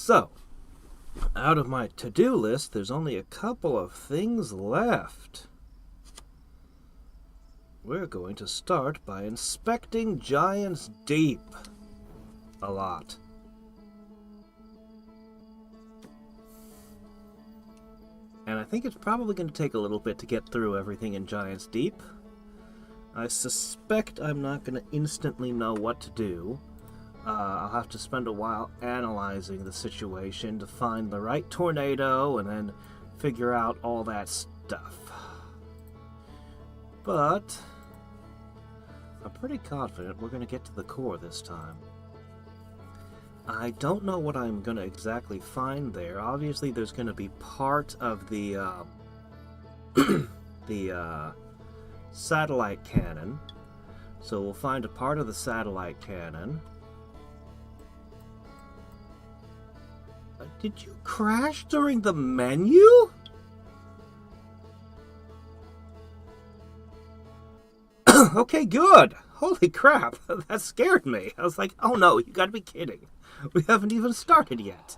So, out of my to-do list, there's only a couple of things left. We're going to start by inspecting Giant's Deep. A lot. And I think it's probably going to take a little bit to get through everything in Giant's Deep. I suspect I'm not going to instantly know what to do. I'll have to spend a while analyzing the situation to find the right tornado and then figure out all that stuff. But I'm pretty confident we're going to get to the core this time. I don't know what I'm going to exactly find there. Obviously, there's going to be part of the satellite cannon. So we'll find a part of the satellite cannon. Did you crash during the menu? Okay, good. Holy crap, that scared me. I was like, oh no, you gotta be kidding. We haven't even started yet.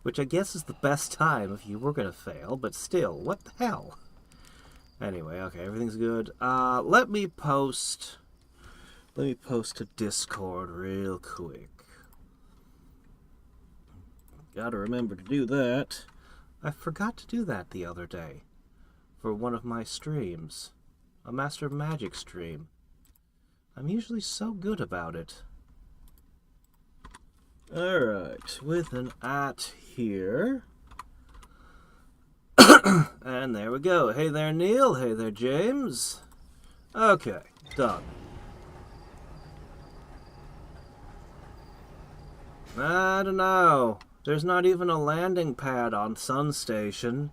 Which I guess is the best time if you were gonna fail, but still, what the hell? Anyway, okay, everything's good. Let me post to Discord real quick. Gotta remember to do that. I forgot to do that the other day for one of my streams. A Master of Magic stream. I'm usually so good about it. Alright, with an @ here. And there we go. Hey there, Neil. Hey there, James. Okay, done. I don't know. There's not even a landing pad on Sun Station.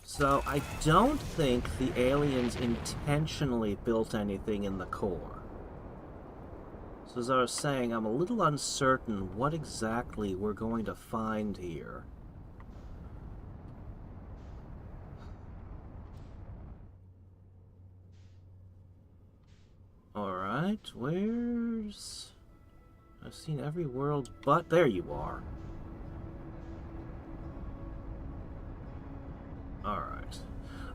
So I don't think the aliens intentionally built anything in the core. So as I was saying, I'm a little uncertain what exactly we're going to find here. Alright, where's... I've seen every world but... There you are. Alright.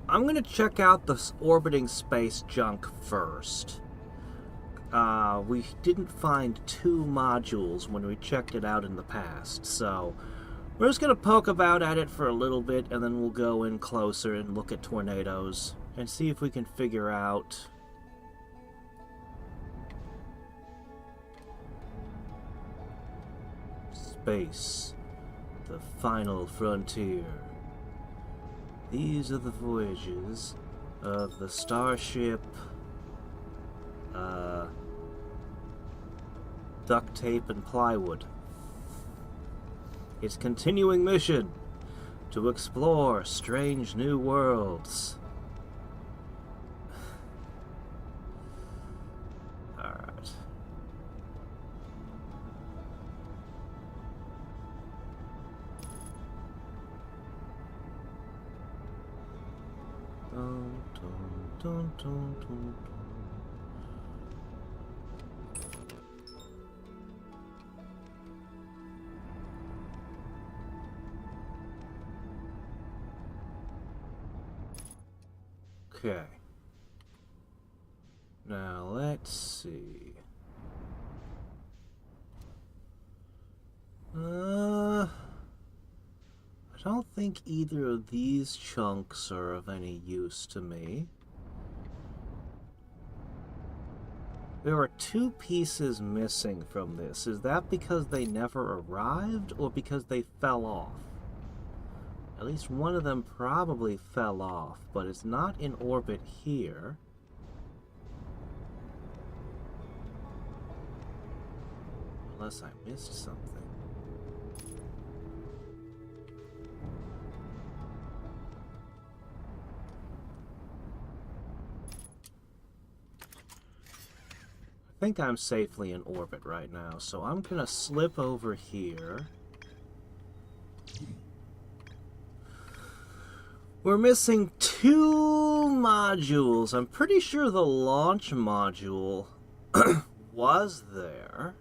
I'm gonna check out this orbiting space junk first. We didn't find 2 modules when we checked it out in the past, so... We're just gonna poke about at it for a little bit, and then we'll go in closer and look at tornadoes, and see if we can figure out... Space, the final frontier. These are the voyages of the starship, duct tape and plywood. Its continuing mission to explore strange new worlds. Alright. Dun, dun, dun, dun, dun, dun. Okay. Now let's see. I don't think either of these chunks are of any use to me. There are 2 pieces missing from this. Is that because they never arrived, or because they fell off? At least one of them probably fell off, but it's not in orbit here. Unless I missed something. I think I'm safely in orbit right now, so I'm gonna slip over here. We're missing 2 modules. I'm pretty sure the launch module was there.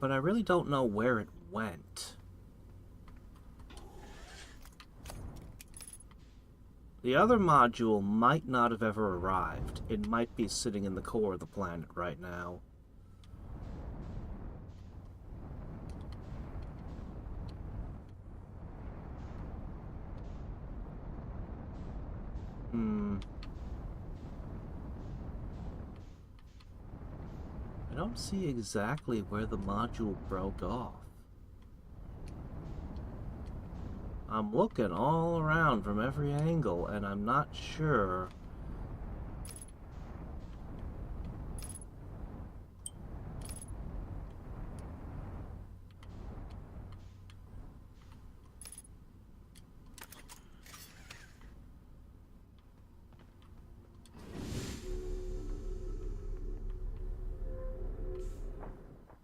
But I really don't know where it went. The other module might not have ever arrived. It might be sitting in the core of the planet right now. I don't see exactly where the module broke off. I'm looking all around from every angle, and I'm not sure.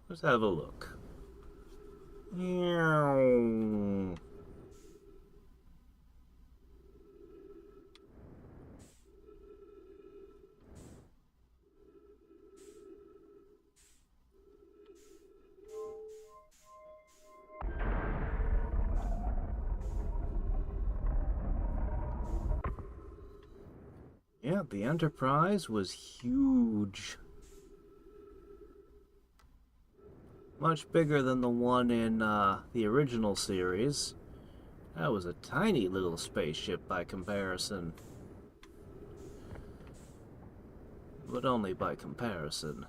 Let's have a look. Yeah, the Enterprise was huge. Much bigger than the one in the original series. That was a tiny little spaceship by comparison. But only by comparison.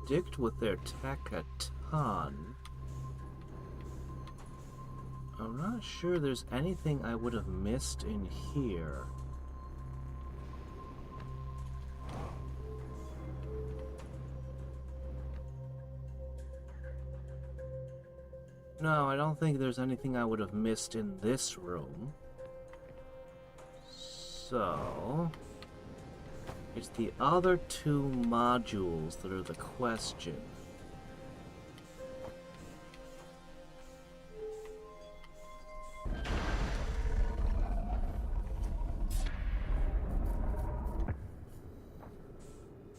Dicked with their tech a ton. I'm not sure there's anything I would have missed in here. No, I don't think there's anything I would have missed in this room. So... it's the other two modules that are the question.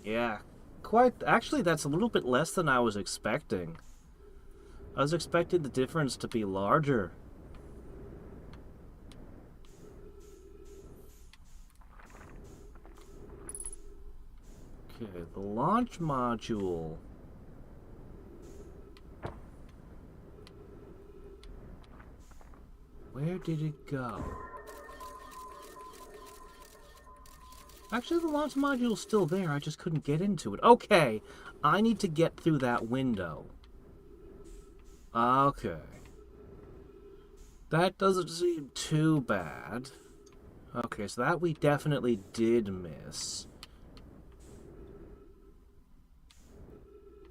Yeah, quite. Actually, that's a little bit less than I was expecting. I was expecting the difference to be larger. Okay, the launch module. Where did it go? Actually, the launch module's still there. I just couldn't get into it. Okay, I need to get through that window. Okay. That doesn't seem too bad. Okay, so that we definitely did miss.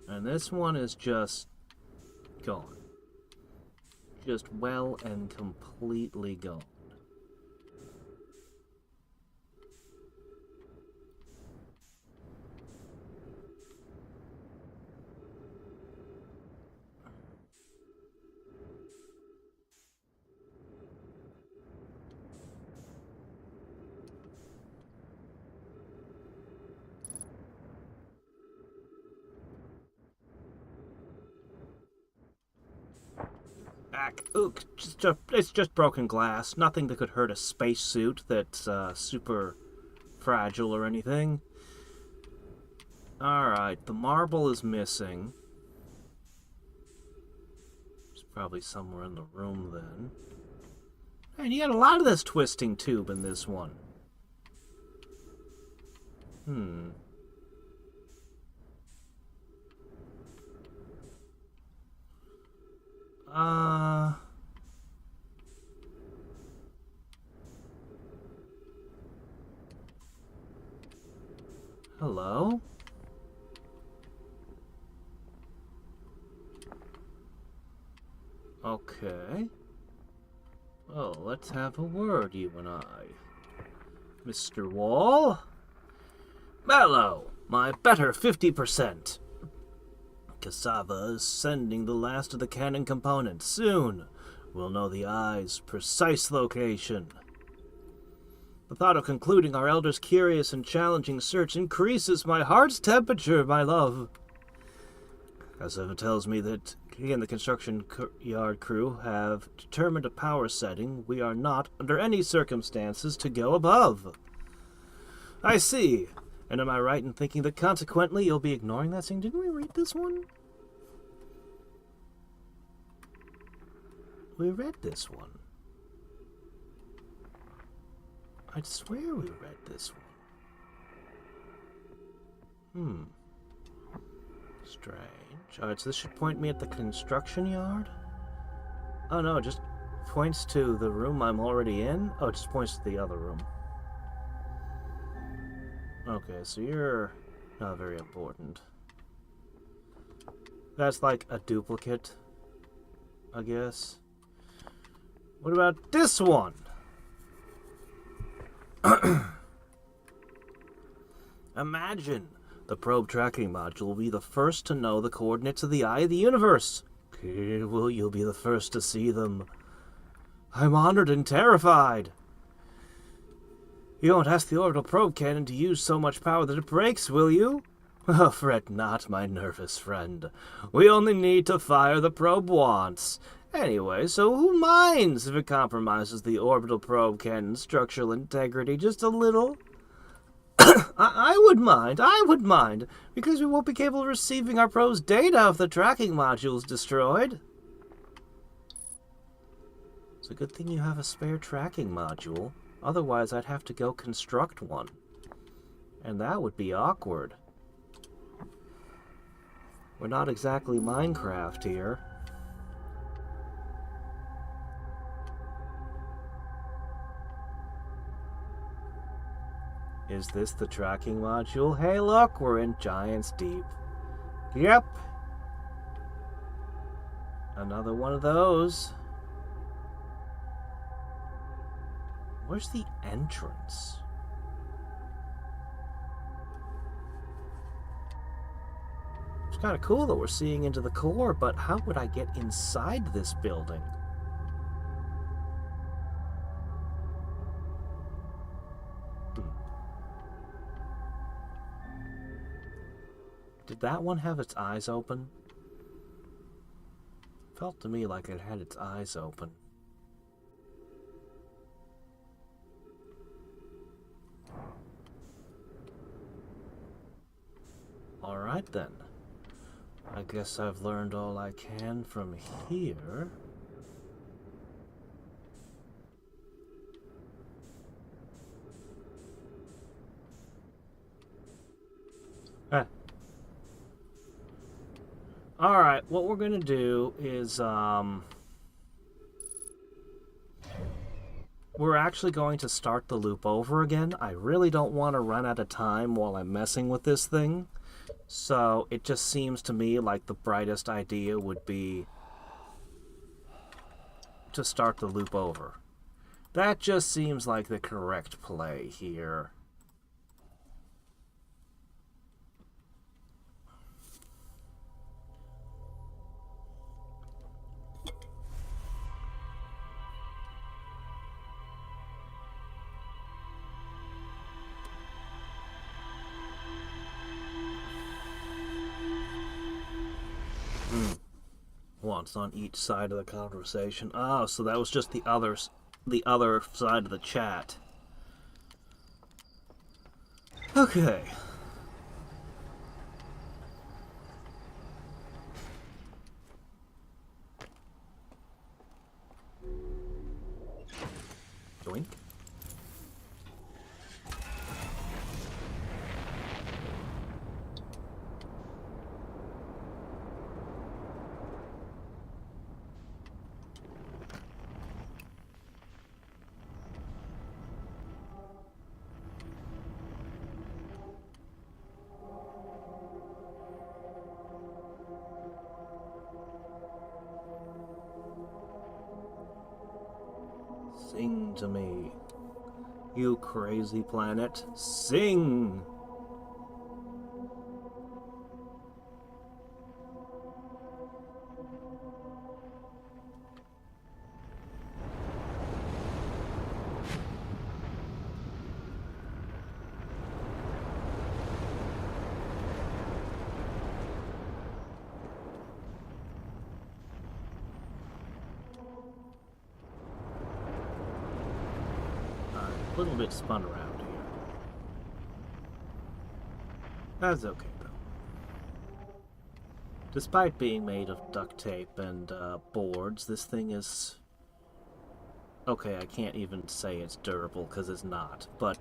And this one is just gone. Just well and completely gone. Ook, it's just broken glass. Nothing that could hurt a spacesuit that's super fragile or anything. Alright, the marble is missing. It's probably somewhere in the room then. And you got a lot of this twisting tube in this one. Hello? Okay. Well, let's have a word, you and I. Mr. Wall? Mallow, my better 50%. Cassava is sending the last of the cannon components. Soon, we'll know the eye's precise location. The thought of concluding our elder's curious and challenging search increases my heart's temperature, my love. Cassava tells me that he and the construction yard crew have determined a power setting we are not, under any circumstances, to go above. I see. And am I right in thinking that consequently you'll be ignoring that thing? Didn't we read this one? We read this one. I swear we read this one. Strange. Alright, so this should point me at the construction yard? Oh no, it just points to the room I'm already in? Oh, it just points to the other room. Okay, so you're not very important. That's like a duplicate, I guess. What about this one? Imagine the probe tracking module will be the first to know the coordinates of the eye of the universe. You'll be the first to see them. I'm honored and terrified. You won't ask the orbital probe cannon to use so much power that it breaks, will you? Oh, fret not, my nervous friend. We only need to fire the probe once. Anyway, so who minds if it compromises the orbital probe cannon's structural integrity just a little? I would mind, because we won't be capable of receiving our probe's data if the tracking module's destroyed. It's a good thing you have a spare tracking module. Otherwise, I'd have to go construct one. And that would be awkward. We're not exactly Minecraft here. Is this the tracking module? Hey, look, we're in Giants Deep. Yep. Another one of those. Where's the entrance? It's kind of cool that we're seeing into the core, but how would I get inside this building? Did that one have its eyes open? Felt to me like it had its eyes open. Alright then. I guess I've learned all I can from here. Alright, what we're gonna do is, we're actually going to start the loop over again. I really don't want to run out of time while I'm messing with this thing. So it just seems to me like the brightest idea would be to start the loop over. That just seems like the correct play here. Once on each side of the conversation. Oh, so that was just the other side of the chat. Okay. Doink. Sing to me. You crazy planet. Sing! A little bit spun around here. That's okay, though. Despite being made of duct tape and boards, this thing is... Okay, I can't even say it's durable, because it's not, but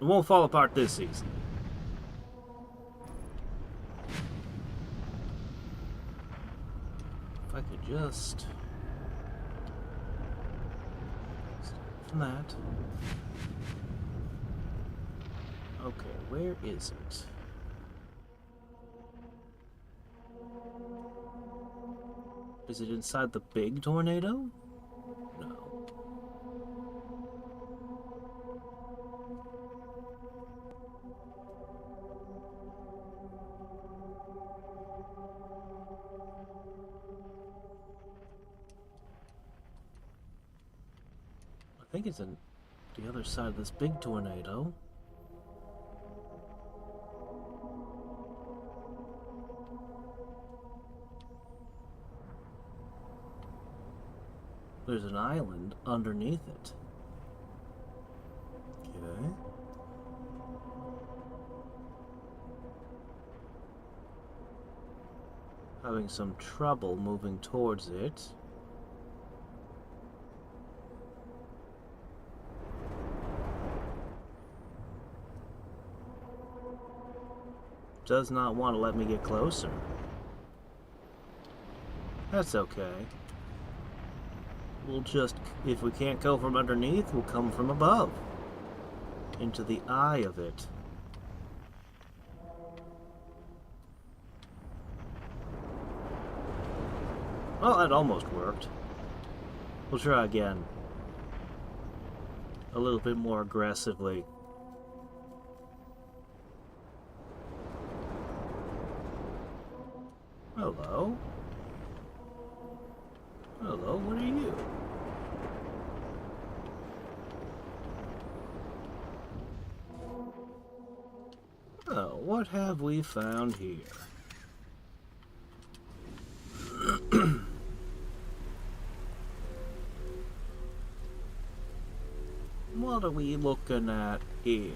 it won't fall apart this season. If I could just... start from that. Okay, where is it? Is it inside the big tornado? No. I think it's in the other side of this big tornado. There's an island underneath it. Okay. Having some trouble moving towards it. Does not want to let me get closer. That's okay. We'll just, if we can't go from underneath, we'll come from above. Into the eye of it. Well, that almost worked. We'll try again. A little bit more aggressively. Hello? Hello, what are you? Oh, what have we found here? What are we looking at here?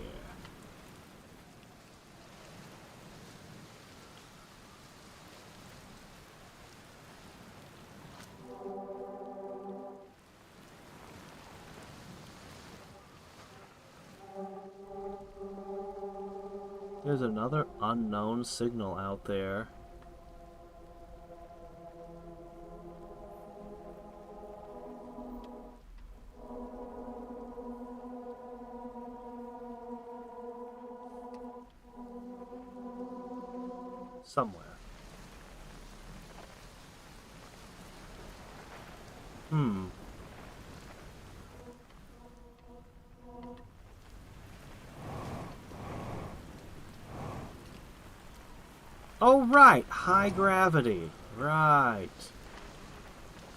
There's another unknown signal out there. Somewhere. Oh, right! High gravity. Right.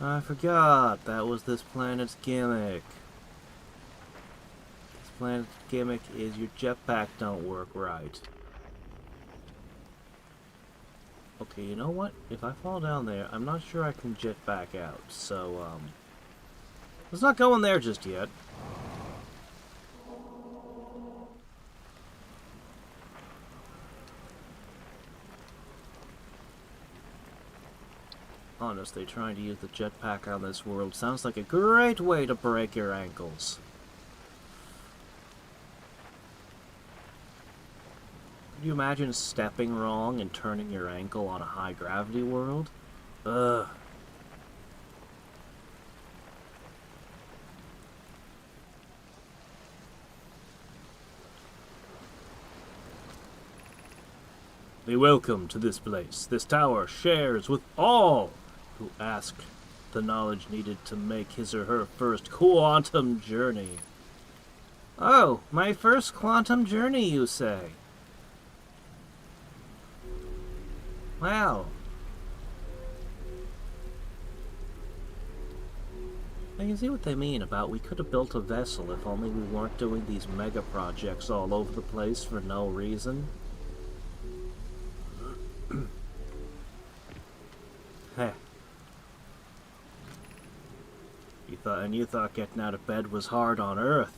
I forgot. That was this planet's gimmick. This planet's gimmick is your jetpack don't work right. Okay, you know what? If I fall down there, I'm not sure I can jet back out. So, let's not go in there just yet. Honestly, trying to use the jetpack on this world sounds like a great way to break your ankles. Could you imagine stepping wrong and turning your ankle on a high-gravity world? Ugh. Be welcome to this place. This tower shares with all who ask the knowledge needed to make his or her first quantum journey. Oh, my first quantum journey, you say? Well, I can see what they mean about we could have built a vessel if only we weren't doing these mega projects all over the place for no reason. Heh. You thought getting out of bed was hard on Earth.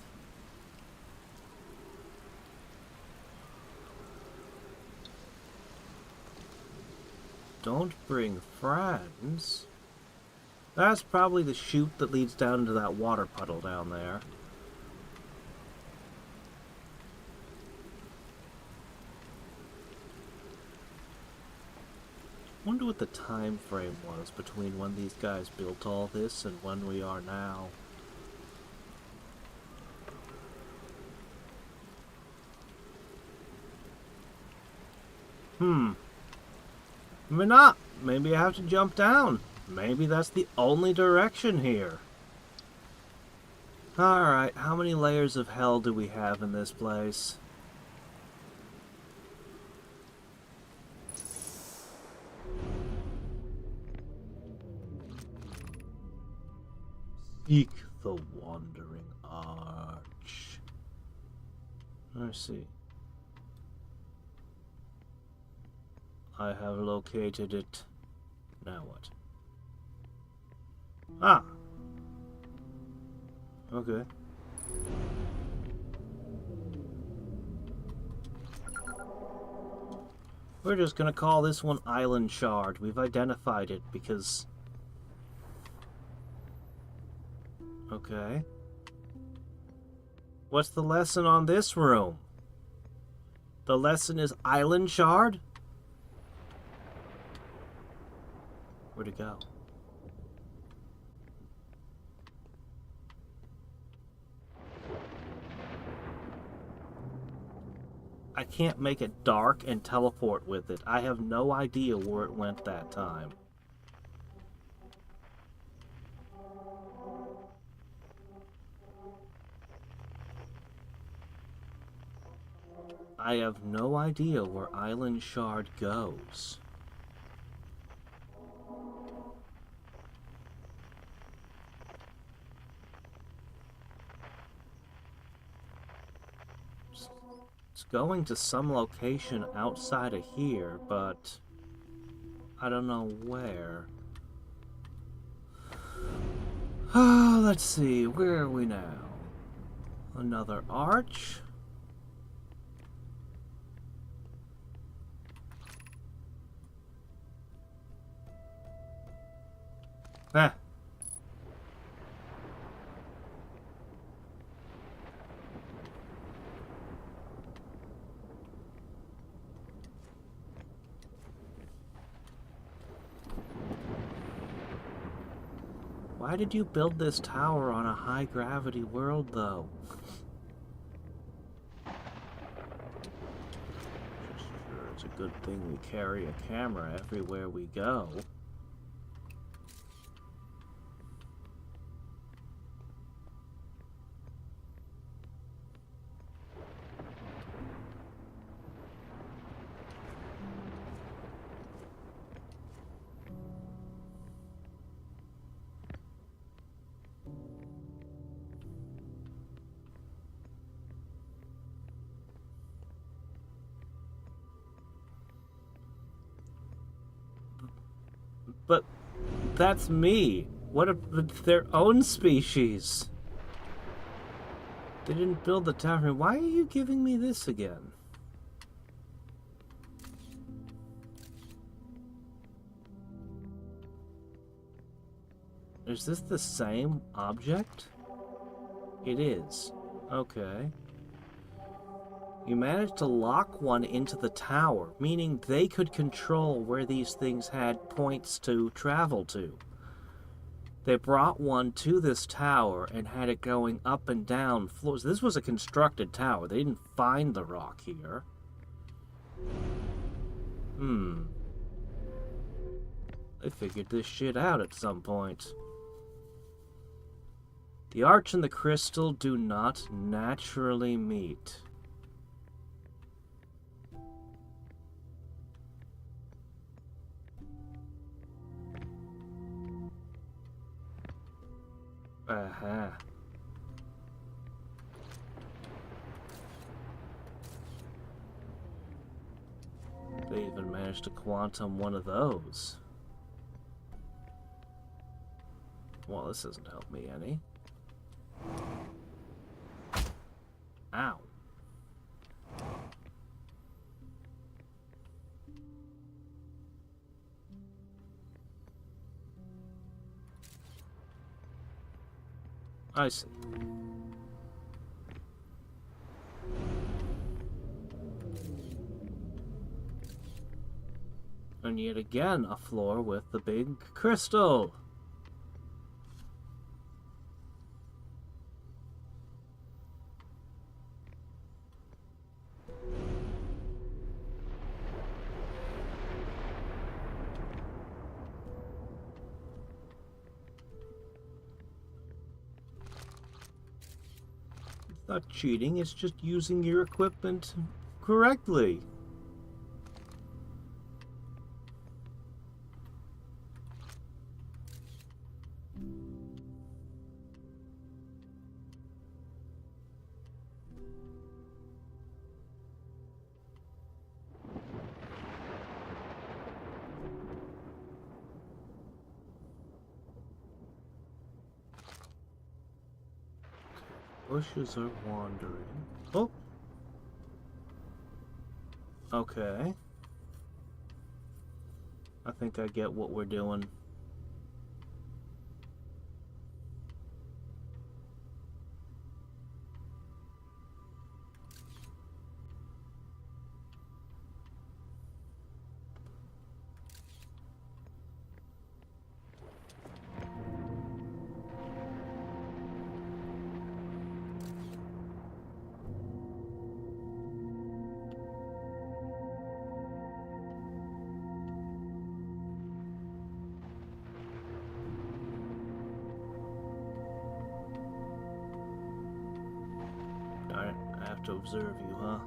Don't bring friends. That's probably the chute that leads down into that water puddle down there. Wonder what the time frame was between when these guys built all this and when we are now. Maybe not. Maybe I have to jump down. Maybe that's the only direction here. Alright, how many layers of hell do we have in this place? Seek the Wandering Arch. Let's see. I have located it. Now what? Ah! Okay. We're just gonna call this one Island Shard. We've identified it because... Okay. What's the lesson on this room? The lesson is Island Shard? Where'd it go? I can't make it dark and teleport with it. I have no idea where it went that time. I have no idea where Island Shard goes. It's going to some location outside of here, but I don't know where. Let's see, where are we now? Another arch? Ah. Why did you build this tower on a high-gravity world, though? Sure, it's a good thing we carry a camera everywhere we go. But that's me. What if their own species? They didn't build the tower. Why are you giving me this again? Is this the same object? It is. Okay. You managed to lock one into the tower, meaning they could control where these things had points to travel to. They brought one to this tower and had it going up and down floors. This was a constructed tower. They didn't find the rock here. They figured this shit out at some point. The arch and the crystal do not naturally meet. Aha. They even managed to quantum one of those. Well, this doesn't help me any. Ow. I see. And yet again, a floor with the big crystal. It's not cheating, it's just using your equipment correctly. Bushes are wandering. Oh! Okay. I think I get what we're doing. Darn it, I have to observe you, huh?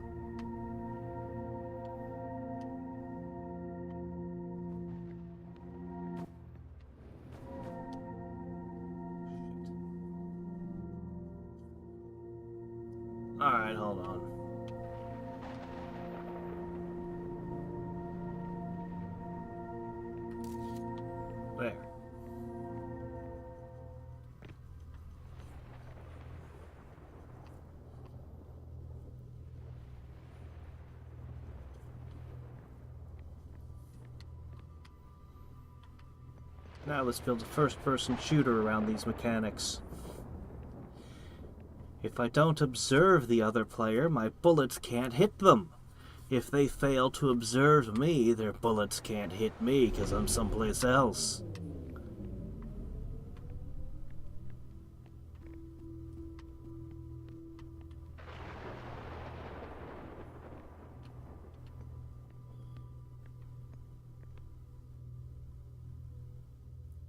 Alright, hold on. There. Now let's build a first-person shooter around these mechanics. If I don't observe the other player, my bullets can't hit them. If they fail to observe me, their bullets can't hit me because I'm someplace else.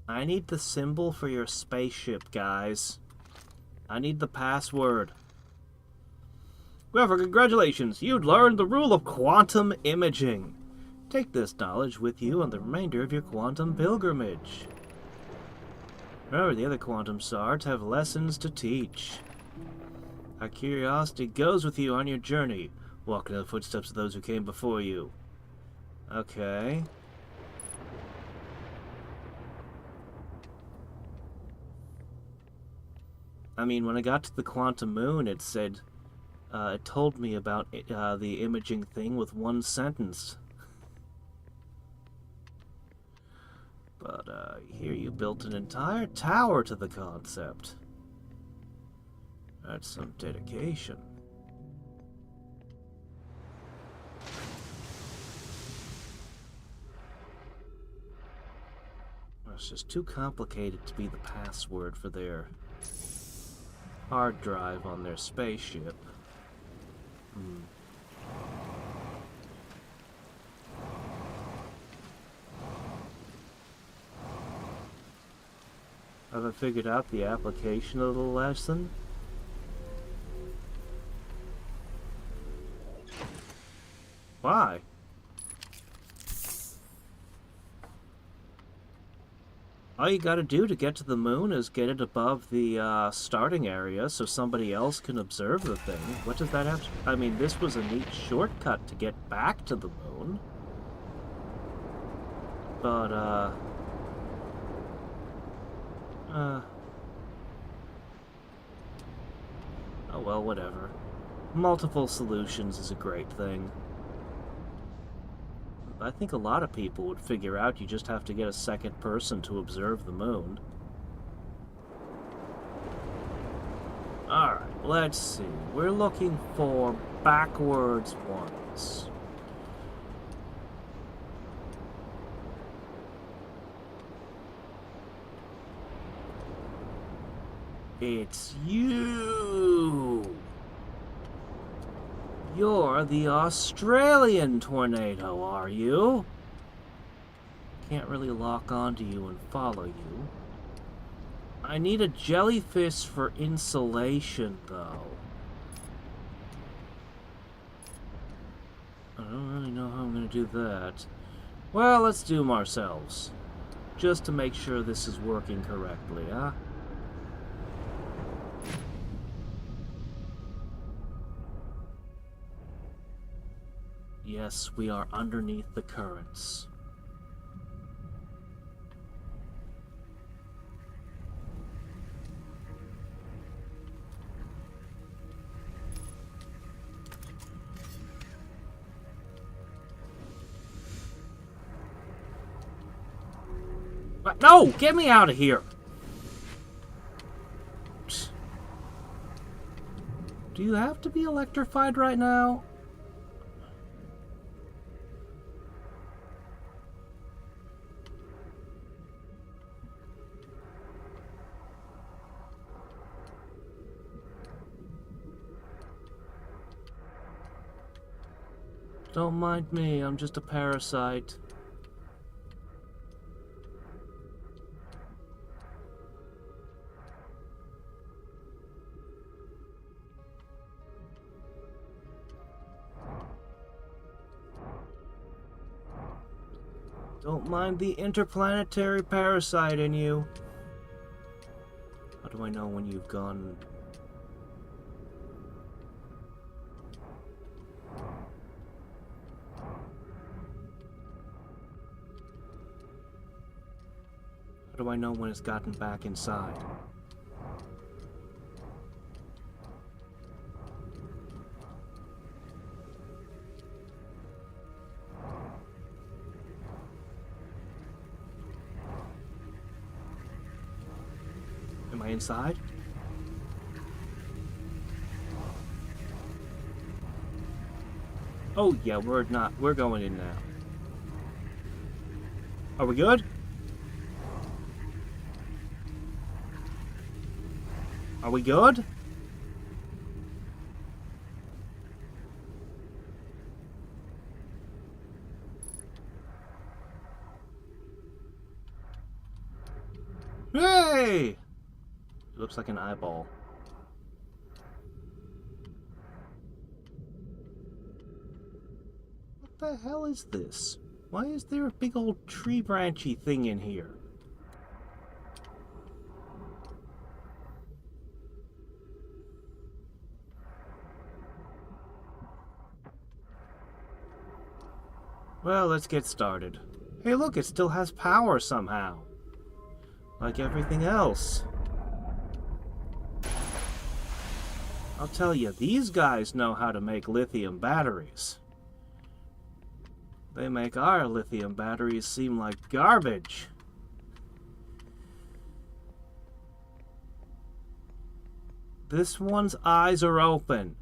I need the symbol for your spaceship, guys. I need the password. Whoever, congratulations! You'd learned the rule of quantum imaging. Take this knowledge with you on the remainder of your quantum pilgrimage. Remember, the other quantum shards have lessons to teach. Our curiosity goes with you on your journey. Walk in the footsteps of those who came before you. Okay. I mean, when I got to the quantum moon, it said, it told me about the imaging thing with one sentence. But here you built an entire tower to the concept. That's some dedication. It's just too complicated to be the password for their hard drive on their spaceship. Have I figured out the application of the lesson? Why? All you gotta do to get to the moon is get it above the starting area so somebody else can observe the thing. What does that have to... I mean, this was a neat shortcut to get back to the moon. But, oh well, whatever. Multiple solutions is a great thing. I think a lot of people would figure out you just have to get a second person to observe the moon. Alright, let's see. We're looking for backwards ones. It's you! You're the Australian tornado, are you? Can't really lock onto you and follow you. I need a jellyfish for insulation, though. I don't really know how I'm going to do that. Well, let's do them ourselves. Just to make sure this is working correctly, huh? Yes, we are underneath the currents. But no! Get me out of here! Do you have to be electrified right now? Don't mind me, I'm just a parasite. Don't mind the interplanetary parasite in you. How do I know when you've gone... How do I know when it's gotten back inside? Am I inside? Oh yeah, we're going in now. Are we good? Are we good? Hey! It looks like an eyeball. What the hell is this? Why is there a big old tree branchy thing in here? Well, let's get started. Hey, look, it still has power somehow. Like everything else. I'll tell you, these guys know how to make lithium batteries. They make our lithium batteries seem like garbage. This one's eyes are open.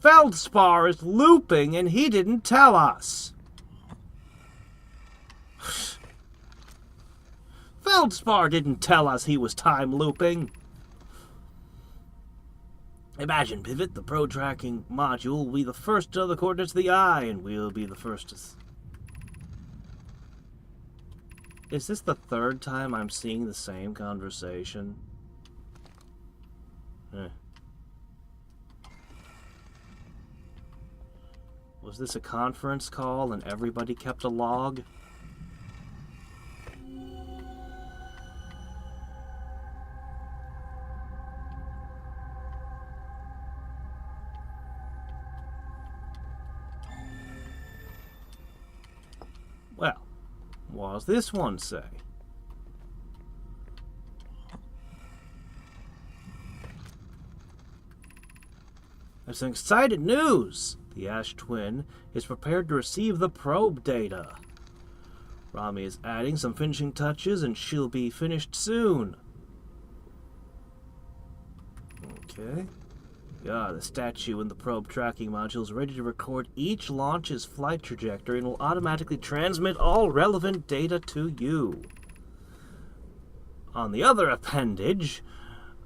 Feldspar is looping and he didn't tell us. Feldspar didn't tell us he was time looping. Imagine, Pivot, the pro-tracking module will be the first to know the coordinates of the eye, and we'll be the first to... Is this the third time I'm seeing the same conversation? Was this a conference call and everybody kept a log? Well, what does this one say? There's some exciting news! The Ash Twin is prepared to receive the probe data. Rami is adding some finishing touches and she'll be finished soon. Okay. Yeah, the statue in the probe tracking module is ready to record each launch's flight trajectory and will automatically transmit all relevant data to you. On the other appendage,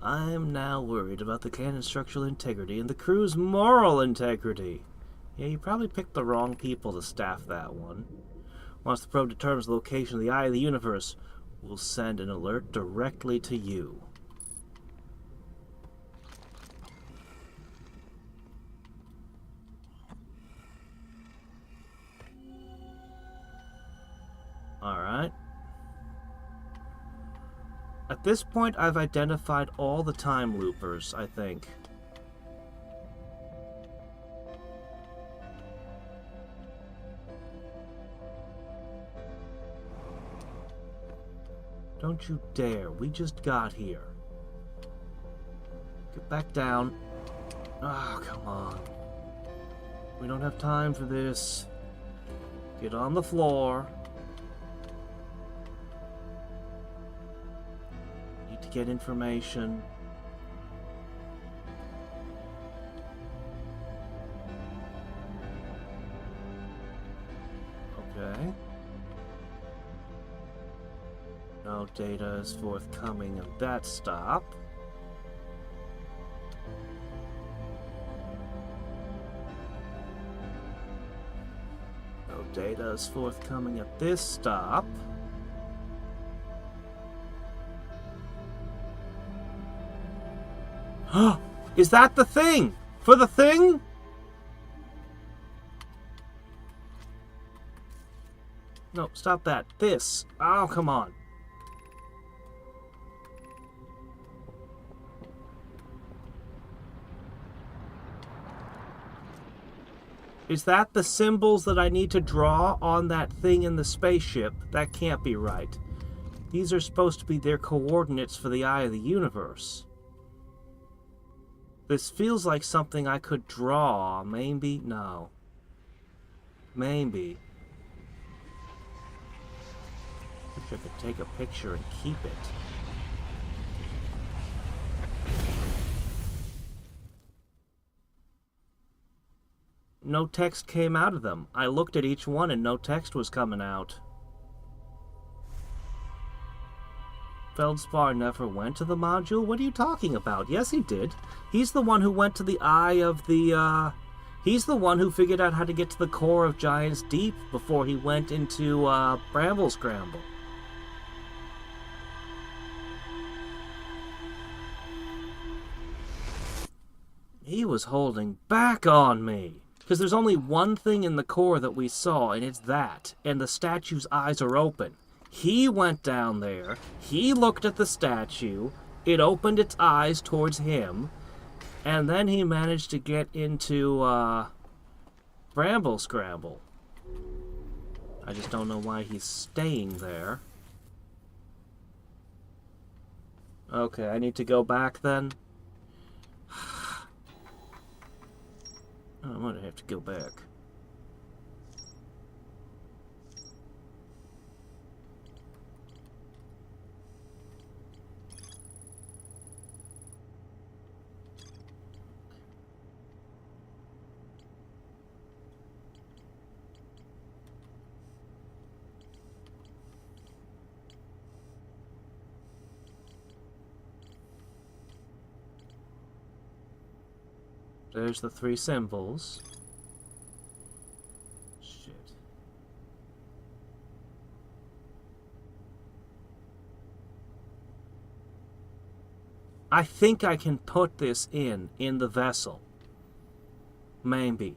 I'm now worried about the cannon's structural integrity and the crew's moral integrity. Yeah, you probably picked the wrong people to staff that one. Once the probe determines the location of the Eye of the Universe, we'll send an alert directly to you. Alright. At this point, I've identified all the time loopers, I think. Don't you dare. We just got here. Get back down. Oh, come on. We don't have time for this. Get on the floor. Need to get information. Okay. No data is forthcoming at that stop. No data is forthcoming at this stop. Is that the thing? For the thing? No, stop that. This. Oh, come on. Is that the symbols that I need to draw on that thing in the spaceship? That can't be right. These are supposed to be their coordinates for the Eye of the Universe. This feels like something I could draw. Maybe? No. Maybe. I wish I could take a picture and keep it. No text came out of them. I looked at each one and no text was coming out. Feldspar never went to the module? What are you talking about? Yes, he did. He's the one who went to the eye of the, He's the one who figured out how to get to the core of Giant's Deep before he went into, Bramble Scramble. He was holding back on me. Because there's only one thing in the core that we saw, and it's that. And the statue's eyes are open. He went down there, he looked at the statue, it opened its eyes towards him, and then he managed to get into, Bramble Scramble. I just don't know why he's staying there. Okay, I need to go back then? I'm gonna have to go back. There's the three symbols. Shit. I think I can put this in the vessel. Maybe.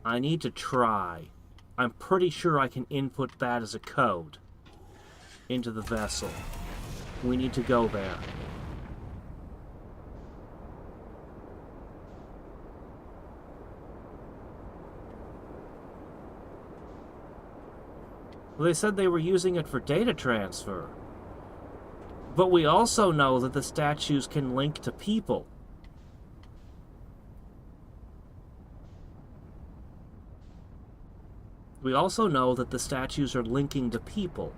I need to try. I'm pretty sure I can input that as a code into the vessel. We need to go there. Well, they said they were using it for data transfer. But we also know that the statues can link to people. We also know that the statues are linking to people.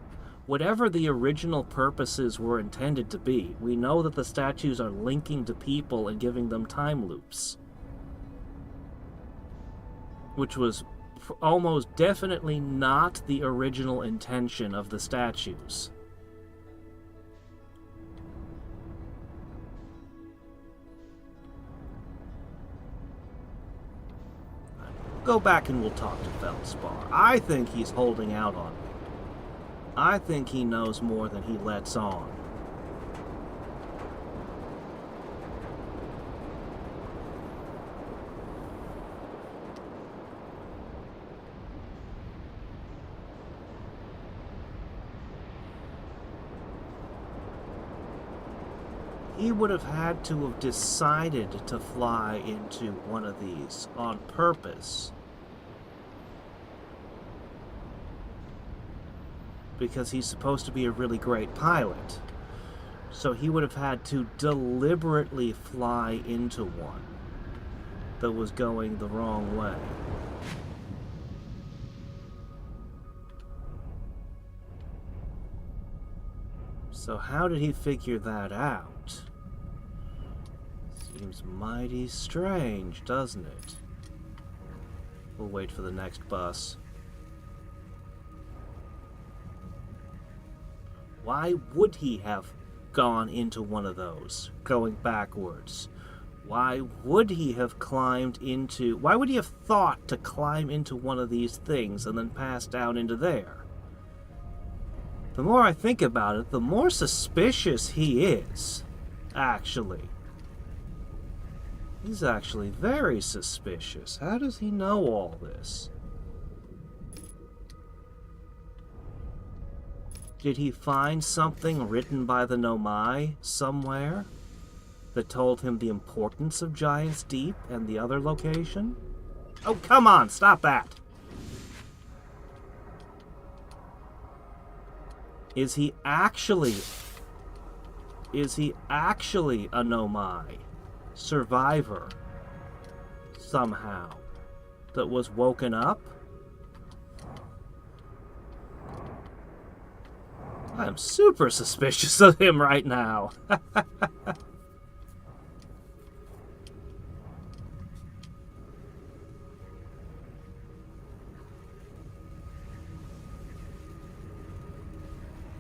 Whatever the original purposes were intended to be, we know that the statues are linking to people and giving them time loops. Which was almost definitely not the original intention of the statues. Go back and we'll talk to Feldspar. I think he's holding out on me. I think he knows more than he lets on. He would have had to have decided to fly into one of these on purpose. Because he's supposed to be a really great pilot. So he would have had to deliberately fly into one that was going the wrong way. So how did he figure that out? Seems mighty strange, doesn't it? We'll wait for the next bus. Why would he have gone into one of those, going backwards? Why would he have climbed into... Why would he have thought to climb into one of these things and then pass down into there? The more I think about it, the more suspicious he is, actually. He's actually very suspicious. How does he know all this? Did he find something written by the Nomai somewhere that told him the importance of Giant's Deep and the other location? Oh, come on, stop that! Is he actually a Nomai survivor somehow that was woken up? I'm super suspicious of him right now.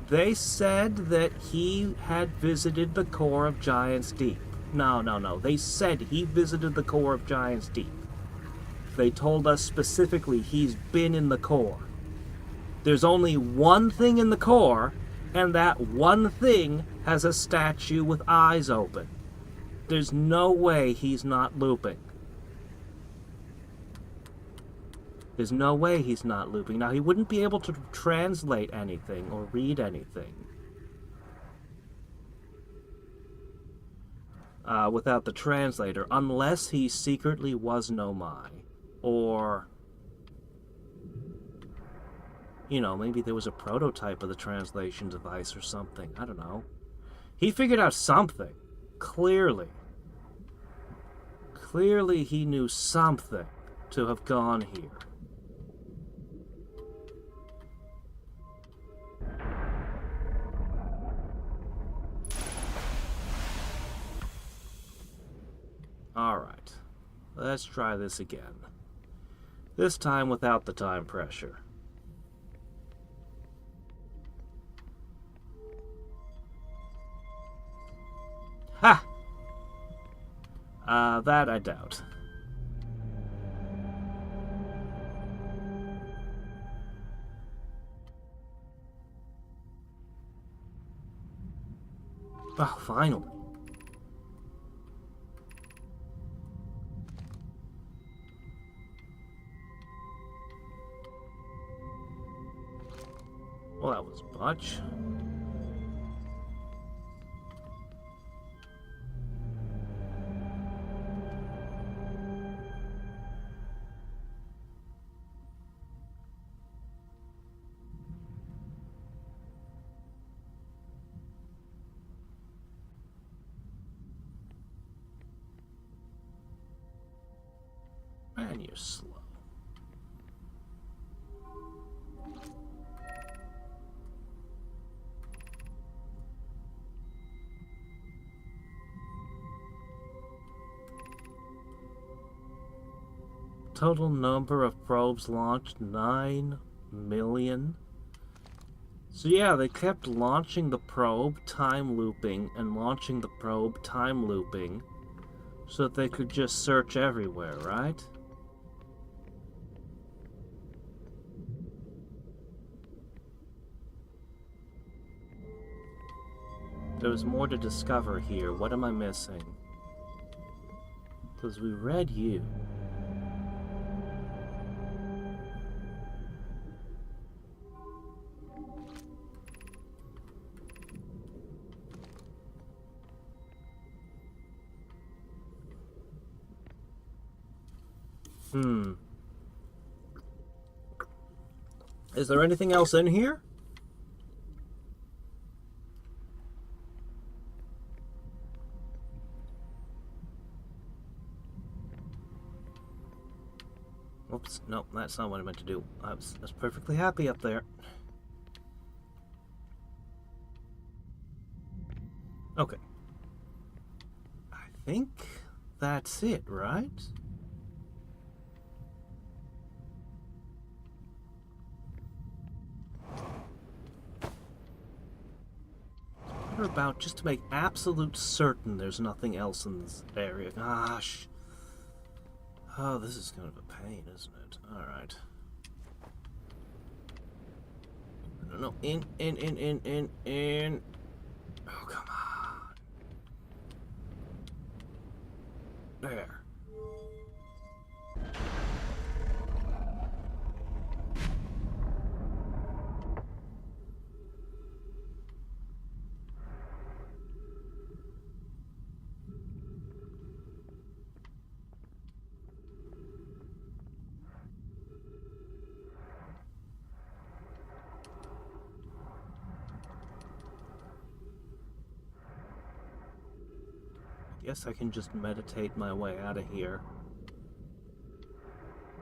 They said that he had visited the core of Giant's Deep. No. They said he visited the core of Giant's Deep. They told us specifically he's been in the core. There's only one thing in the core, and that one thing has a statue with eyes open. There's no way he's not looping. There's no way he's not looping. Now, he wouldn't be able to translate anything or read anything without the translator, unless he secretly was Nomai. Or, you know, maybe there was a prototype of the translation device or something. I don't know. He figured out something. Clearly. Clearly he knew something to have gone here. Alright, let's try this again. This time without the time pressure. Ha! That I doubt. Oh, finally. Well, that was Butch. Man, you're slow. Total number of probes launched, 9 million. So yeah, they kept launching the probe, time looping, and launching the probe, time looping, so that they could just search everywhere, right? There was more to discover here. What am I missing? Because we read you. Is there anything else in here? Oops, no, that's not what I meant to do. I was perfectly happy up there. Okay. I think that's it, right? What about just to make absolute certain there's nothing else in this area? Gosh. Oh, this is kind of a pain, isn't it? Alright. No, in. Oh, come on. There. Guess I can just meditate my way out of here.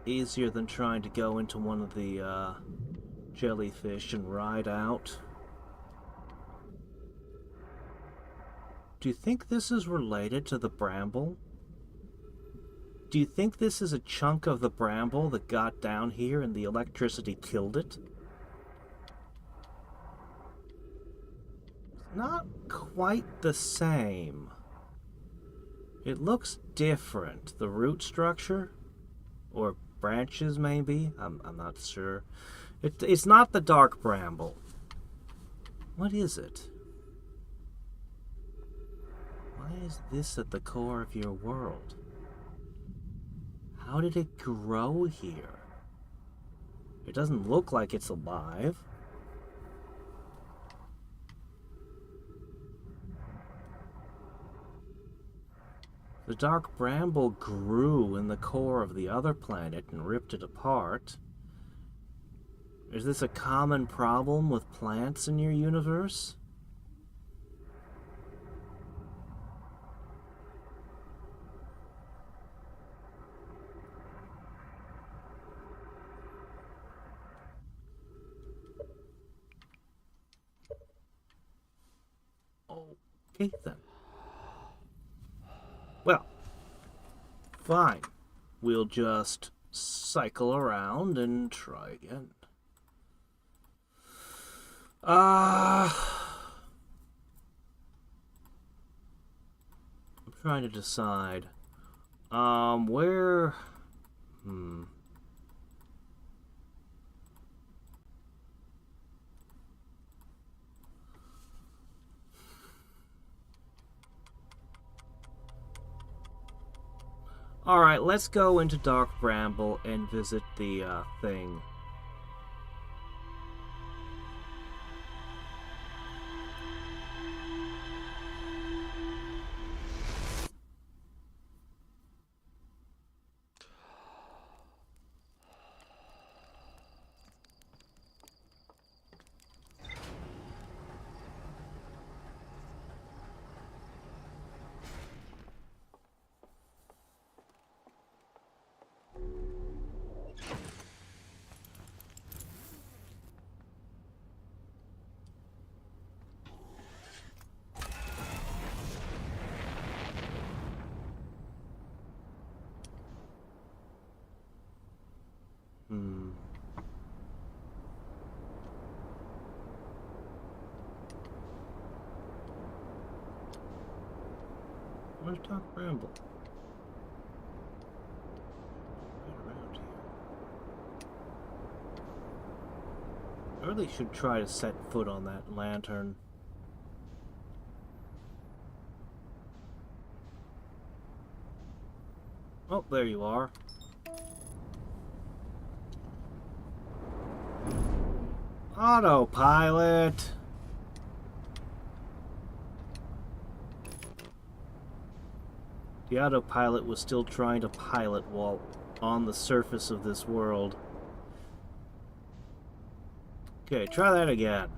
Easier than trying to go into one of the jellyfish and ride out. Do you think this is related to the bramble? Do you think this is a chunk of the bramble that got down here and the electricity killed it? Not quite the same. It looks different. The root structure? Or branches, maybe? I'm not sure. It's not the dark bramble. What is it? Why is this at the core of your world? How did it grow here? It doesn't look like it's alive. The dark bramble grew in the core of the other planet and ripped it apart. Is this a common problem with plants in your universe? Okay then. Well, fine. We'll just cycle around and try again. I'm trying to decide. Where... Alright, let's go into Dark Bramble and visit the thing. Where's Dark Bramble? Right around here. I really should try to set foot on that lantern. Oh, there you are. Autopilot! The autopilot was still trying to pilot while on the surface of this world. Okay, try that again.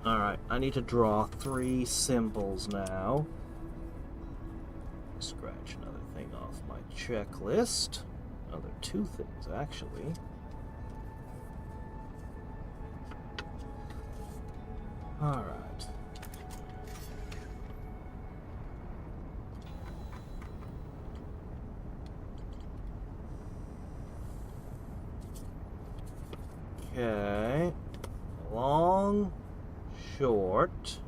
Alright, I need to draw 3 symbols now. Scratch another thing off my checklist. Other 2 things, actually. Alright. Okay. Long, short.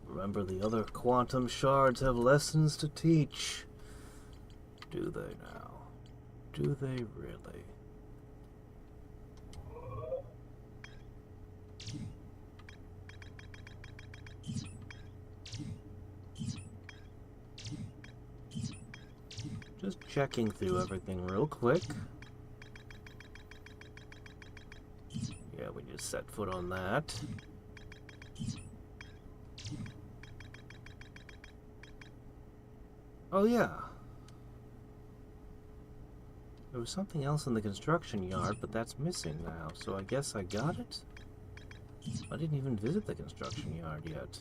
Remember, the other quantum shards have lessons to teach. Do they now? Do they really? Just checking through everything real quick. Yeah, we just set foot on that. Oh yeah. There was something else in the construction yard, but that's missing now, so I guess I got it? I didn't even visit the construction yard yet.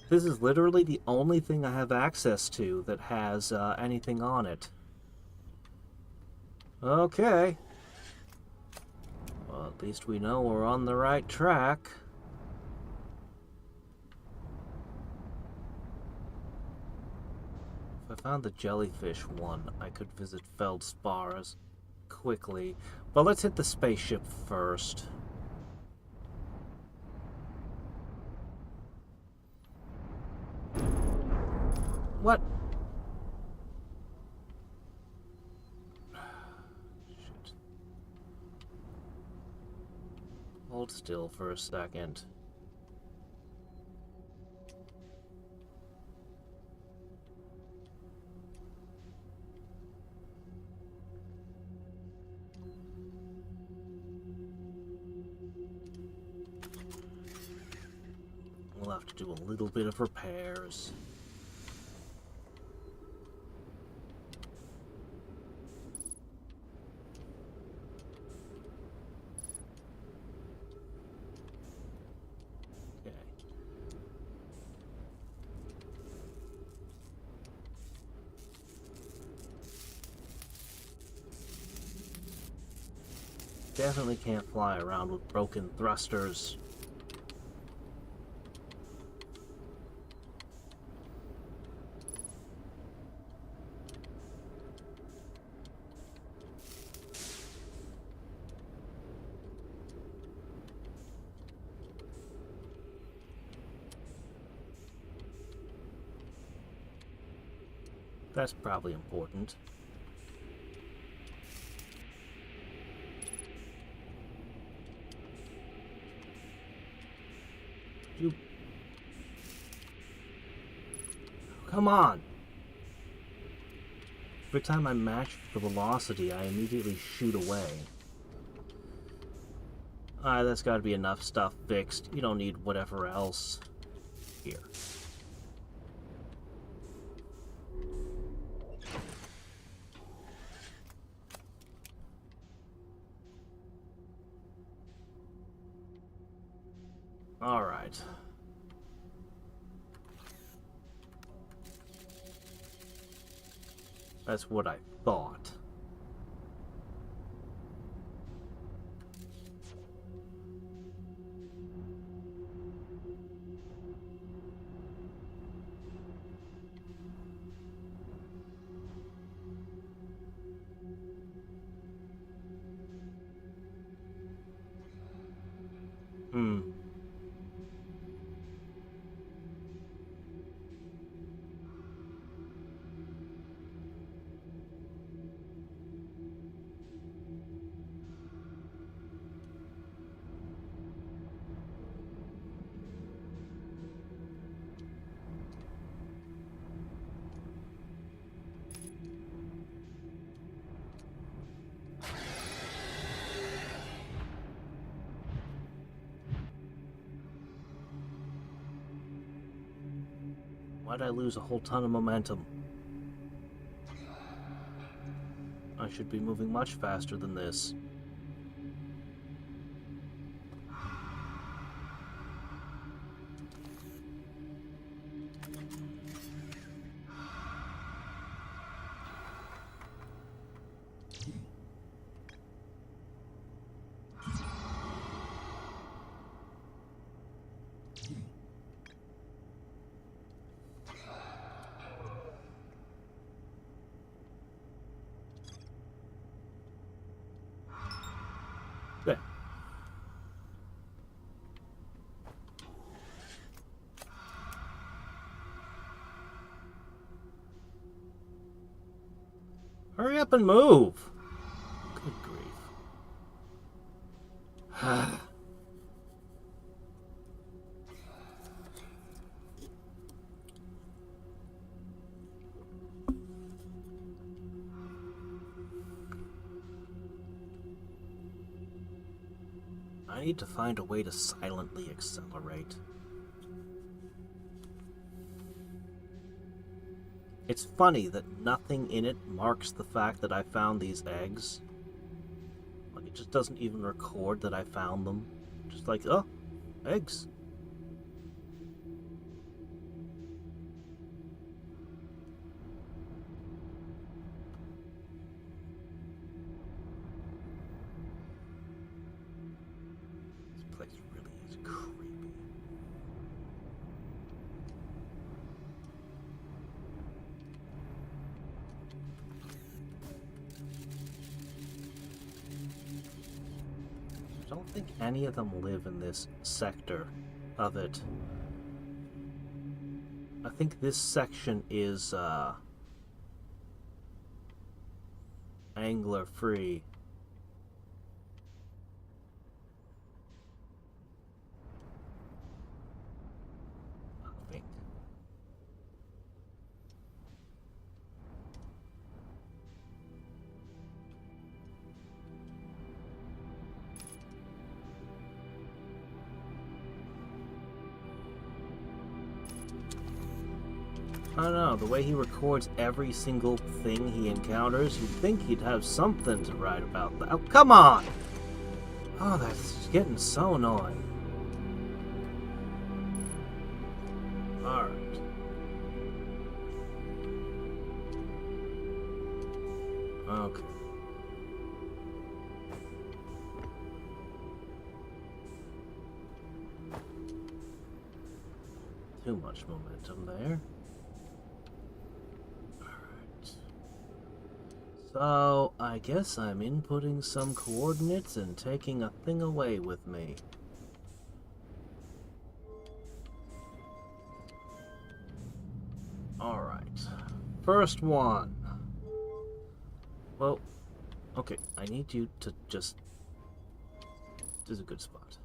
This is literally the only thing I have access to that has anything on it. Okay. Well, at least we know we're on the right track. If I found the jellyfish one, I could visit Feldspar as quickly. But let's hit the spaceship first. What? Shit. Hold still for a second. We'll have to do a little bit of repairs. Definitely can't fly around with broken thrusters. That's probably important. You... Come on! Every time I match the velocity, I immediately shoot away. Alright, that's gotta be enough stuff fixed. You don't need whatever else. Here. Alright. That's what I thought. Why'd I lose a whole ton of momentum? I should be moving much faster than this. There. Hurry up and move! Good grief. I need to find a way to silently accelerate. It's funny that nothing in it marks the fact that I found these eggs. Like, it just doesn't even record that I found them. Just like, oh, eggs. This place really is creepy. I don't think any of them live in this sector of it. I think this section is angler free. I think. I don't know, the way he records every single thing he encounters, you'd think he'd have something to write about that. Oh, come on! Oh, that's getting so annoying. Alright. Okay. too much momentum there. Alright. So, I guess I'm inputting some coordinates and taking a thing away with me. Alright. First one. Well, okay, I need you to just... This is a good spot.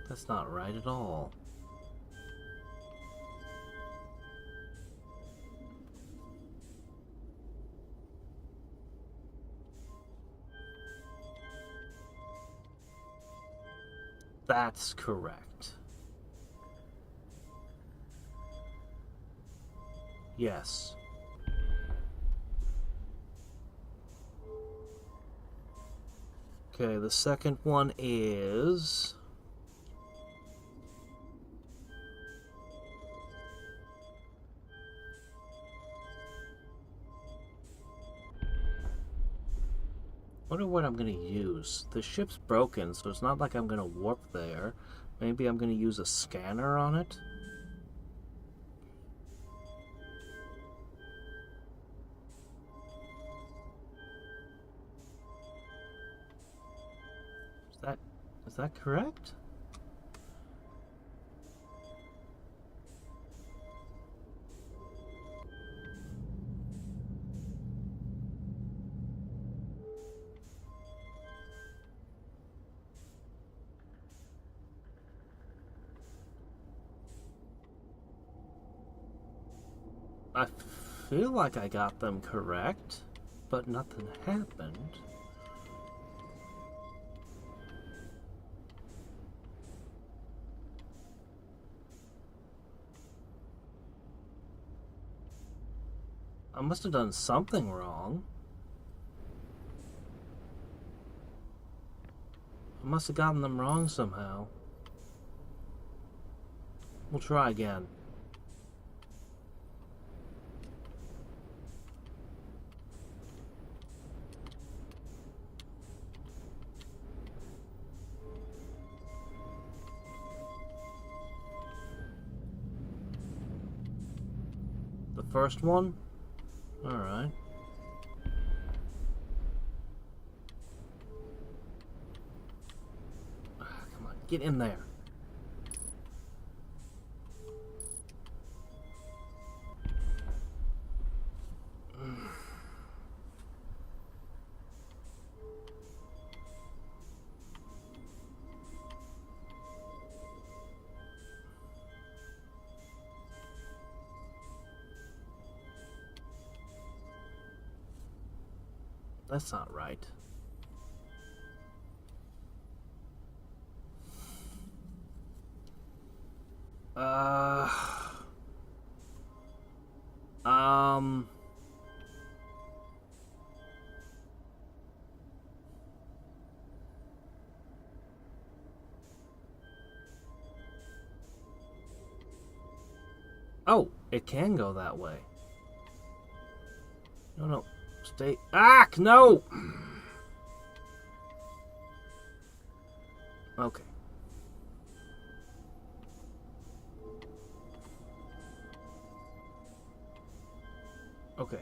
That's not right at all. That's correct. Yes. Okay, the second one is... Wonder what I'm gonna use. The ship's broken, so it's not like I'm gonna warp there. Maybe I'm gonna use a scanner on it? Is that correct? I feel like I got them correct, but nothing happened. I must have done something wrong. I must have gotten them wrong somehow. We'll try again. The first one? Alright. Come on, get in there. That's not right. Oh, it can go that way. No. Stay. Ah, no! Okay. Okay.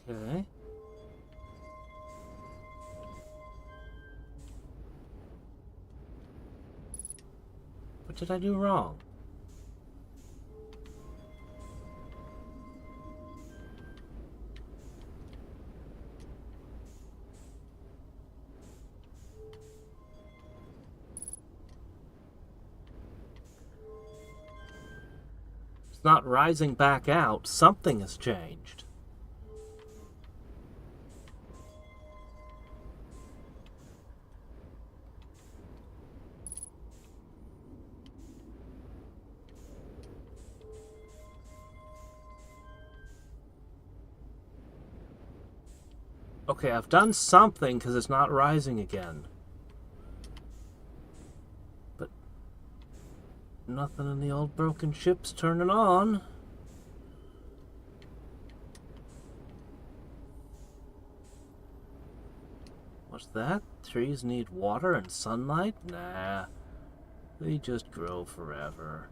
Okay. What did I do wrong? It's not rising back out. Something has changed. Okay, I've done something because it's not rising again. But nothing in the old broken ship's turning on. What's that? Trees need water and sunlight? Nah, they just grow forever.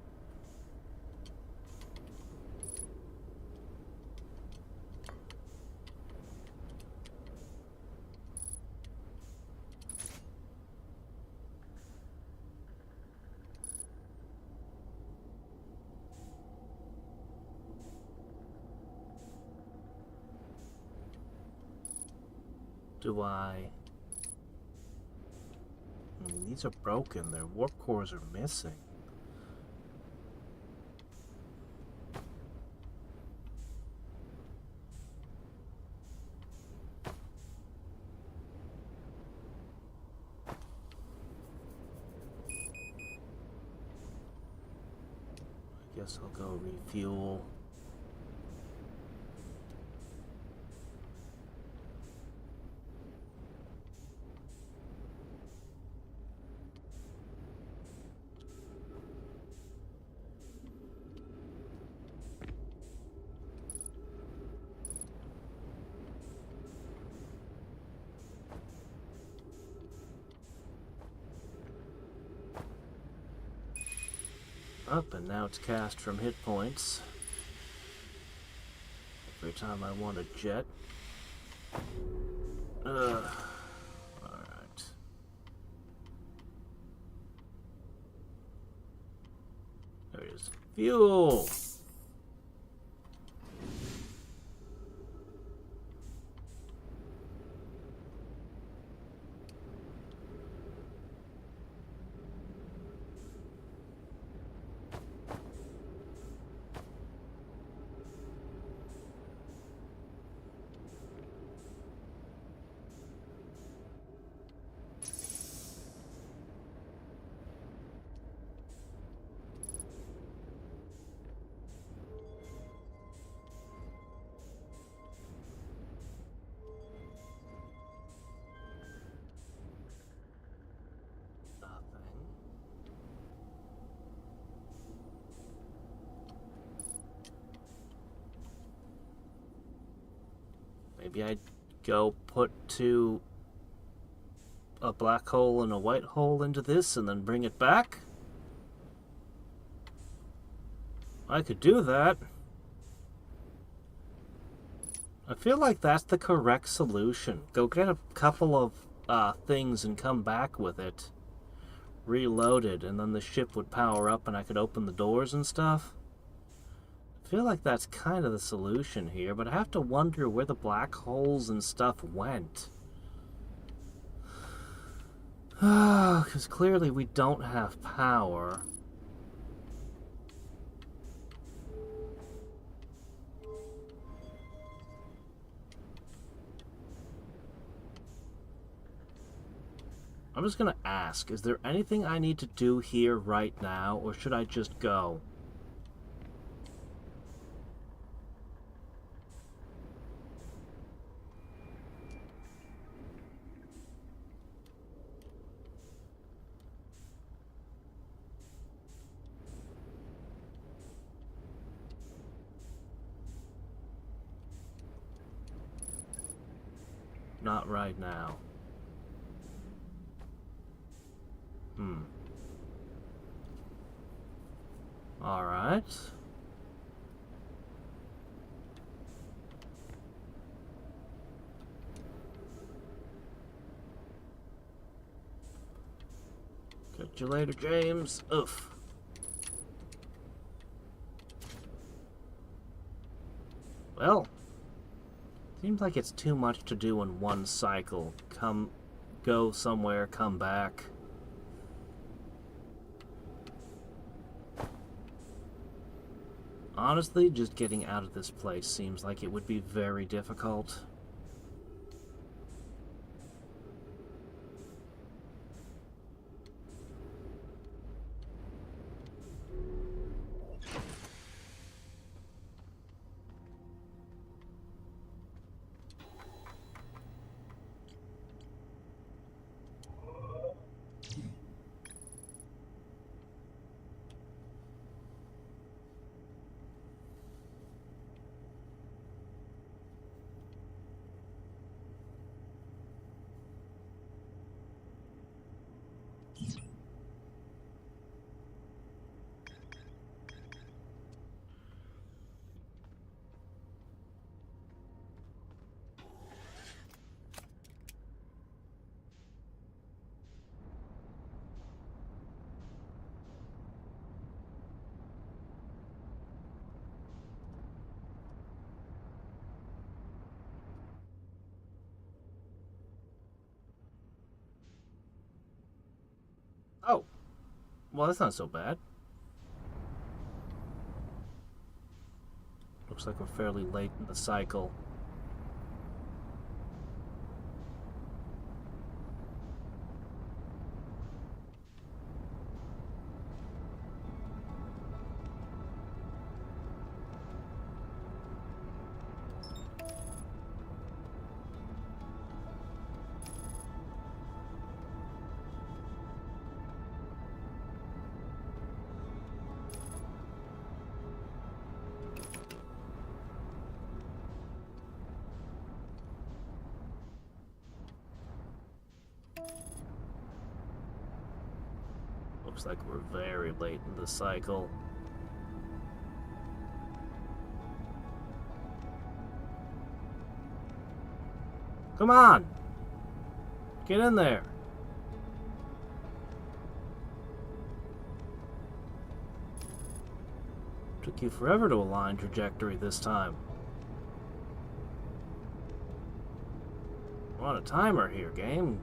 Do I... these are broken. Their warp cores are missing. I guess I'll go refuel. Up, and now it's cast from hit points. Every time I want a jet. Alright. There it is. Fuel! Maybe I'd go put a black hole and a white hole into this and then bring it back? I could do that. I feel like that's the correct solution. Go get a couple of things and come back with it. Reloaded, and then the ship would power up and I could open the doors and stuff. I feel like that's kind of the solution here, but I have to wonder where the black holes and stuff went. Because clearly we don't have power. I'm just gonna ask, is there anything I need to do here right now, or should I just go? Not right now. Alright. Catch you later, James. Oof. Well, seems like it's too much to do in one cycle. Go somewhere, come back. Honestly, just getting out of this place seems like it would be very difficult. Well, that's not so bad. Looks like we're fairly late in the cycle. Looks like we're very late in the cycle. Come on! Get in there! Took you forever to align trajectory this time. We're on a timer here, game.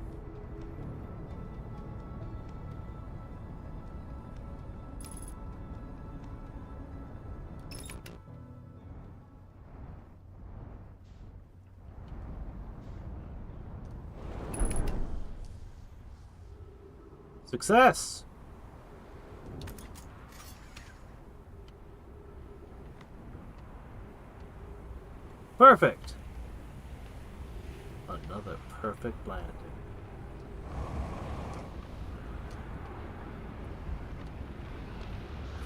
Success! Perfect! Another perfect landing.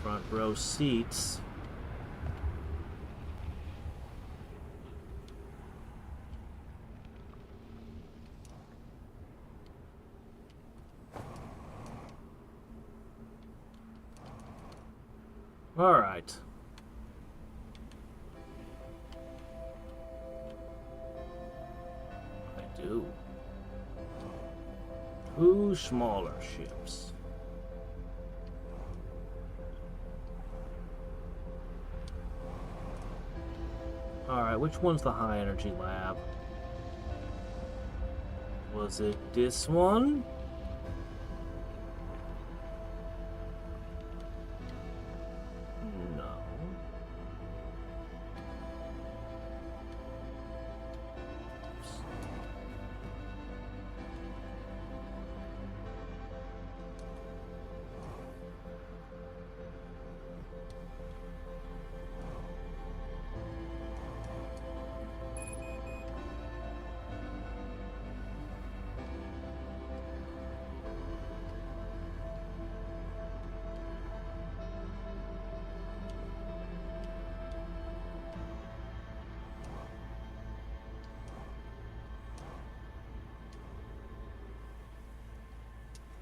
Front row seats. All right. I do. 2 smaller ships. All right, which one's the high energy lab? Was it this one?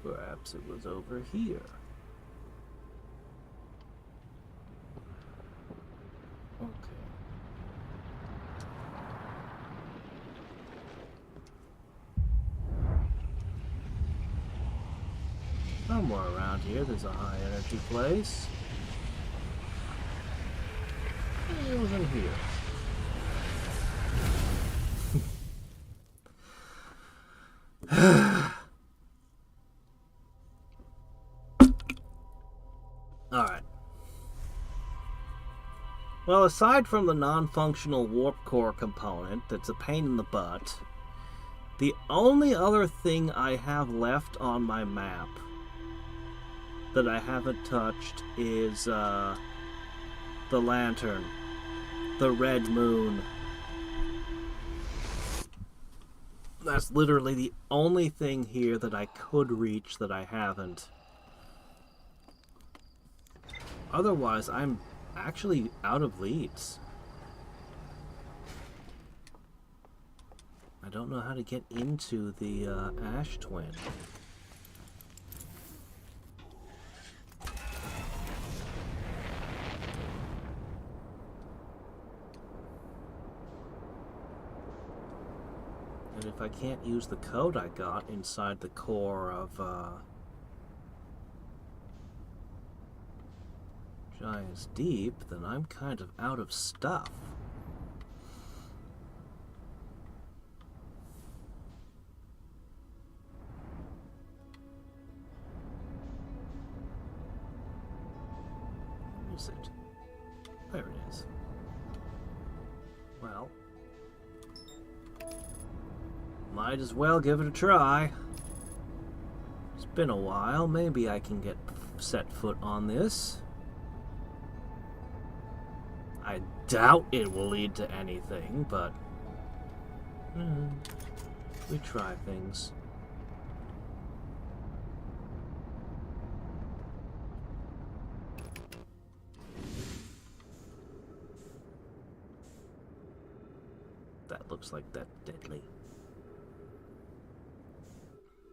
Perhaps it was over here. Okay. Somewhere around here there's a high energy place. It was in here. Alright. Well, aside from the non-functional warp core component that's a pain in the butt, the only other thing I have left on my map that I haven't touched is the lantern, the red moon. That's literally the only thing here that I could reach that I haven't. Otherwise, I'm actually out of leads. I don't know how to get into the Ash Twin. And if I can't use the code I got inside the core of Giant's Deep, then I'm kind of out of stuff. is it? There it is. Well, might as well give it a try. It's been a while. Maybe I can get set foot on this. I doubt it will lead to anything, but we try things. That looks like that deadly.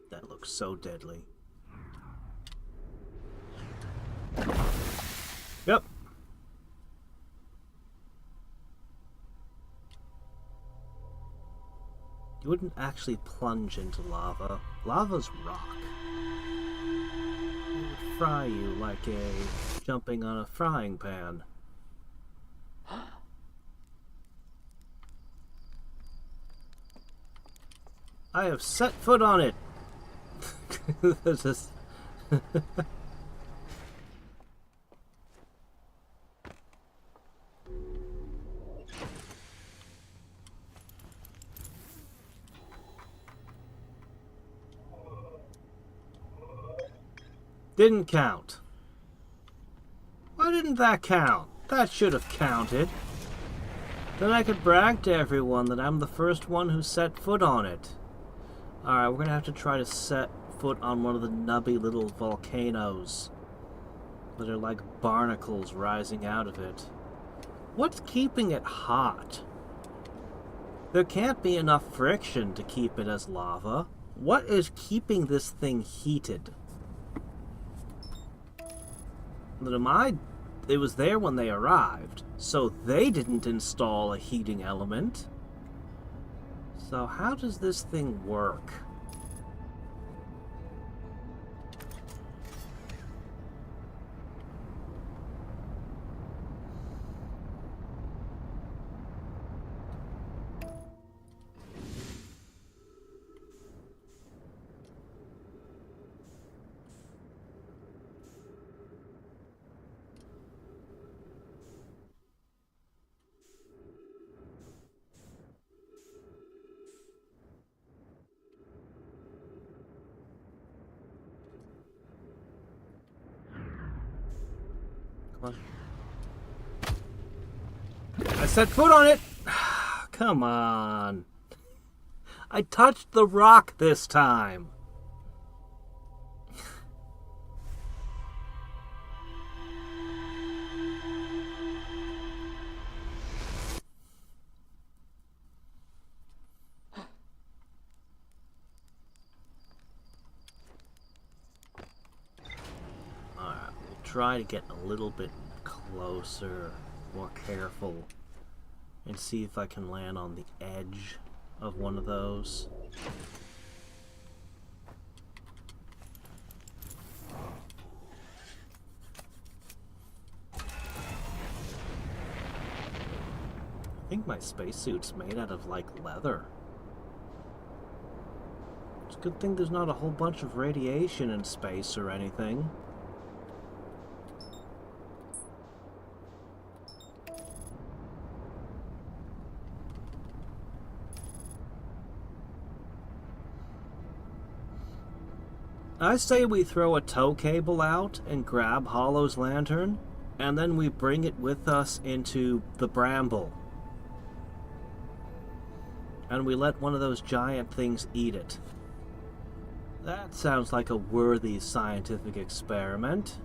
That looks so deadly. Yep. You wouldn't actually plunge into lava. Lava's rock. It would fry you like a jumping on a frying pan. I have set foot on it. Just didn't count. Why didn't that count? That should have counted. Then I could brag to everyone that I'm the first one who set foot on it. Alright, we're gonna have to try to set foot on one of the nubby little volcanoes that are like barnacles rising out of it. What's keeping it hot? There can't be enough friction to keep it as lava. What is keeping this thing heated? It was there when they arrived, so they didn't install a heating element. So how does this thing work? Come on. I set foot on it! Come on. I touched the rock this time. Try to get a little bit closer, more careful, and see if I can land on the edge of one of those. I think my spacesuit's made out of, like, leather. It's a good thing there's not a whole bunch of radiation in space or anything. I say we throw a tow cable out and grab Hollow's lantern, and then we bring it with us into the bramble. And we let one of those giant things eat it. That sounds like a worthy scientific experiment.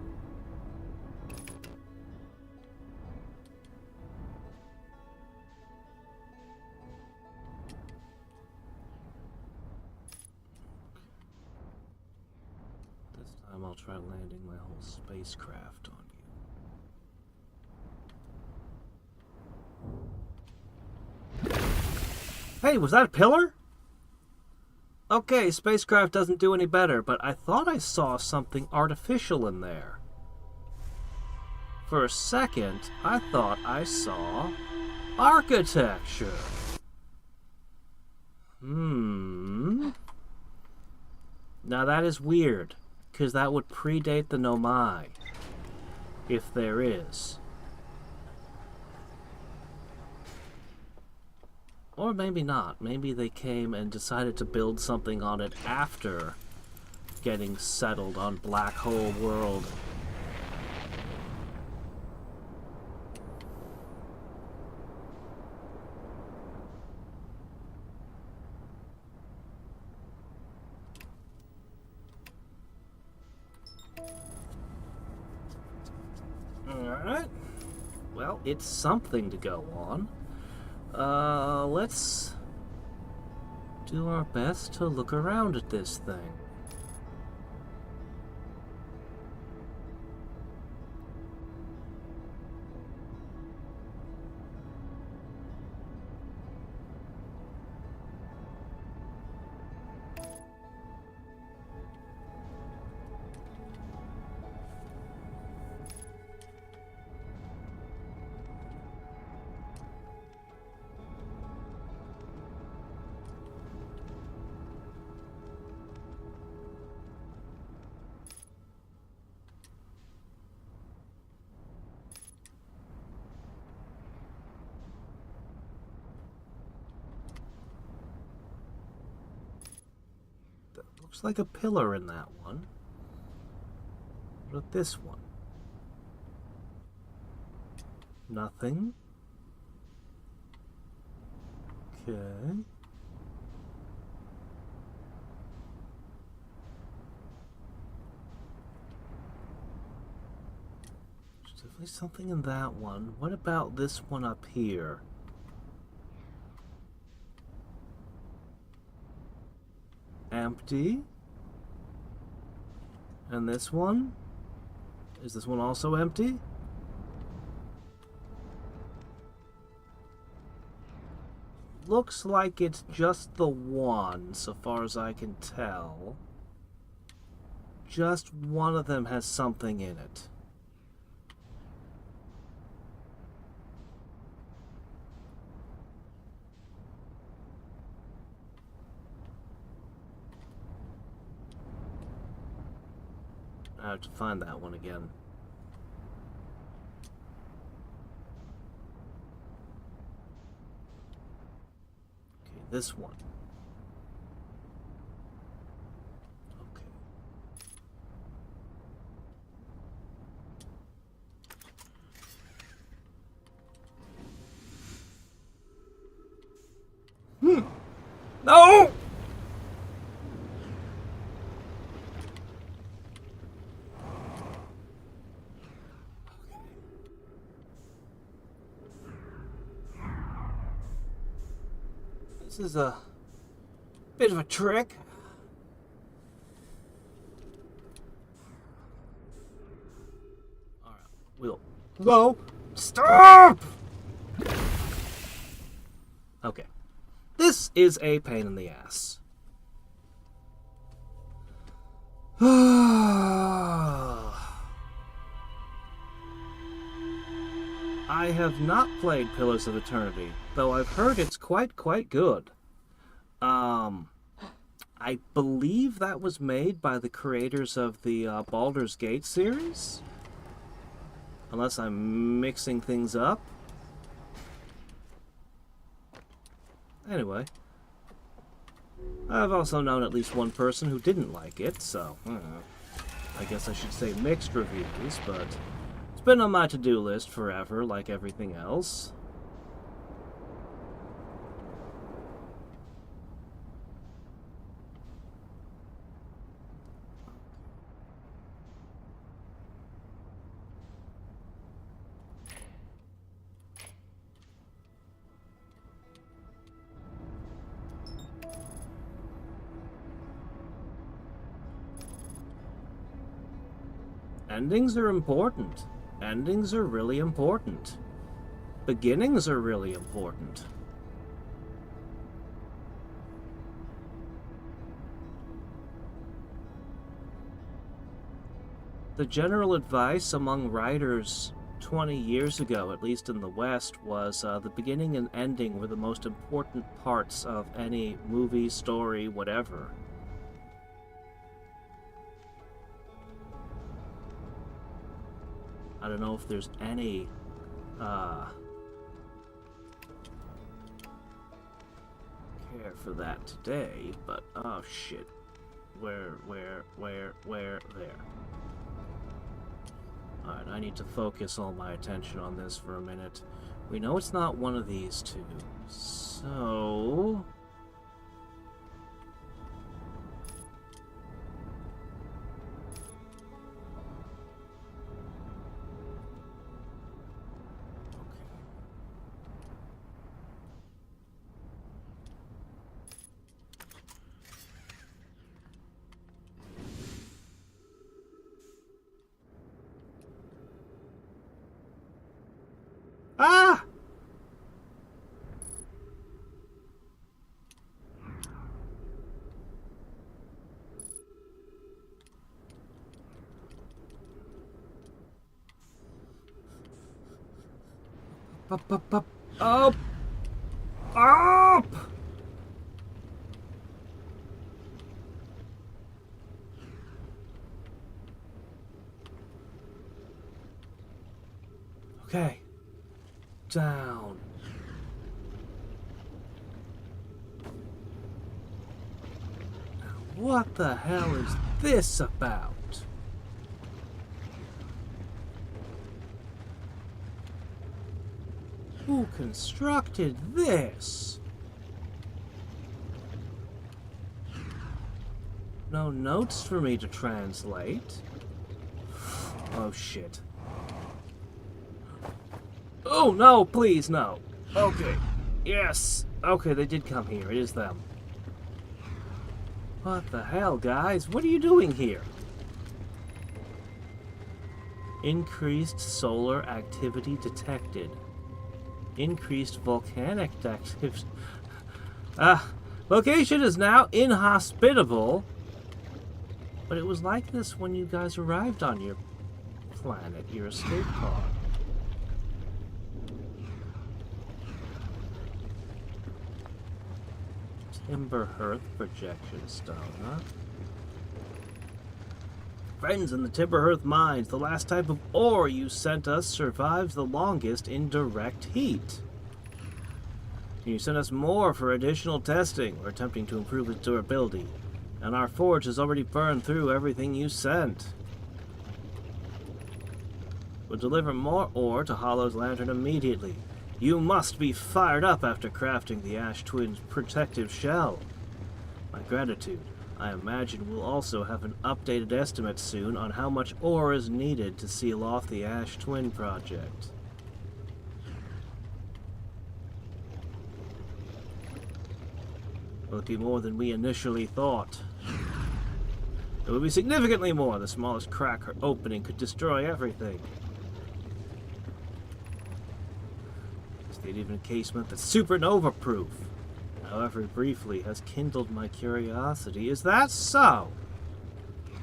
I'll try landing my whole spacecraft on you. Hey, was that a pillar? Okay, spacecraft doesn't do any better, but I thought I saw something artificial in there. For a second, I thought I saw architecture. Now that is weird, because that would predate the Nomai. If there is. Or maybe not. Maybe they came and decided to build something on it after getting settled on Black Hole World. Alright. Well, it's something to go on. Let's do our best to look around at this thing. Looks like a pillar in that one. What about this one? Nothing. Okay. There's definitely something in that one. What about this one up here? Empty. And this one? Is this one also empty? Looks like it's just the one, so far as I can tell. Just one of them has something in it. I have to find that one again. Okay, this one. Okay. No! This is a bit of a trick. Alright, we'll go. Stop! Okay. This is a pain in the ass. I have not played Pillars of Eternity, though I've heard it's quite good. I believe that was made by the creators of the Baldur's Gate series? Unless I'm mixing things up. Anyway. I've also known at least one person who didn't like it, so I guess I should say mixed reviews, but it's been on my to-do list forever, like everything else. Endings are important. Endings are really important. Beginnings are really important. The general advice among writers 20 years ago, at least in the West, was the beginning and ending were the most important parts of any movie, story, whatever. I don't know if there's any care for that today, but oh shit. Where, there. Alright, I need to focus all my attention on this for a minute. We know it's not one of these two, so... Ah! Up! Up! Up! Okay. Down. Now, what the hell is this about? Who constructed this? No notes for me to translate. Oh shit. Oh no, please no. Okay. Yes. Okay, they did come here. It is them. What the hell, guys? What are you doing here? Increased solar activity detected. Increased volcanic activity. Location is now inhospitable. But it was like this when you guys arrived on your planet, your escape pod. Timber hearth projection stone, huh? Friends in the Timber hearth mines, the last type of ore you sent us survives the longest in direct heat. Can you send us more for additional testing? We're attempting to improve its durability, and our forge has already burned through everything you sent. We'll deliver more ore to Hollow's Lantern immediately. You must be fired up after crafting the Ash Twin's protective shell. My gratitude. I imagine we'll also have an updated estimate soon on how much ore is needed to seal off the Ash Twin project. Will it be more than we initially thought? It will be significantly more. The smallest crack or opening could destroy everything. Stadium encasement that's supernova proof, however briefly, has kindled my curiosity. Is that so?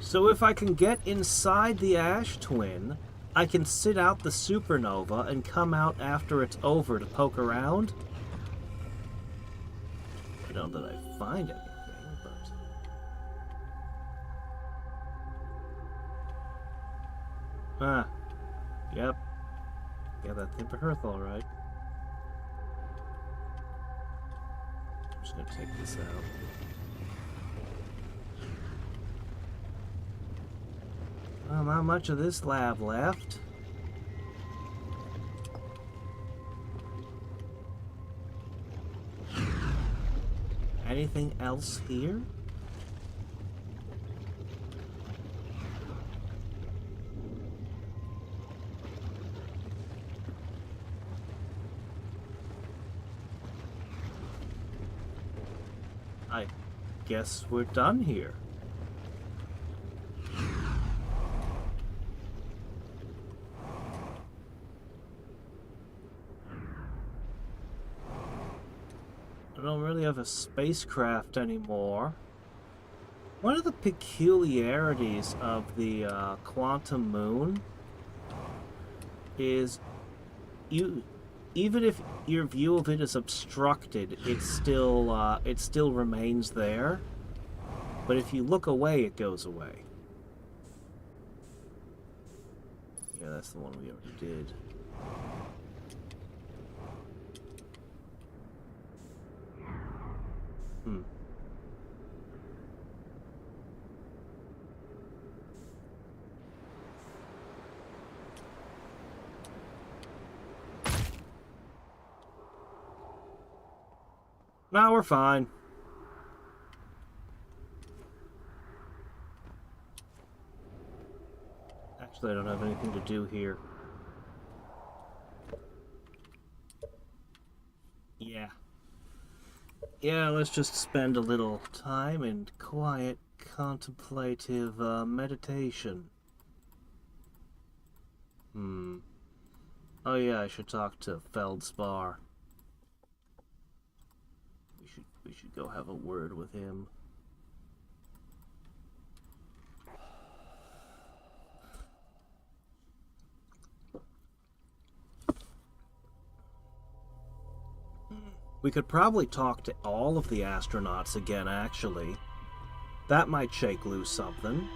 So if I can get inside the Ash Twin, I can sit out the supernova and come out after it's over to poke around? I don't know that I find anything, but... Ah. Yep. Yeah, that Timber hearth, alright. I'm just gonna take this out. Well, not much of this lab left. Anything else here? I guess we're done here. I don't really have a spacecraft anymore. One of the peculiarities of the quantum moon is even if your view of it is obstructed, it still remains there. But if you look away, it goes away. Yeah, that's the one we already did. Hmm. No, we're fine. Actually, I don't have anything to do here. Yeah. Yeah, let's just spend a little time in quiet, contemplative meditation. Oh yeah, I should talk to Feldspar. We should go have a word with him. We could probably talk to all of the astronauts again, actually. That might shake loose something.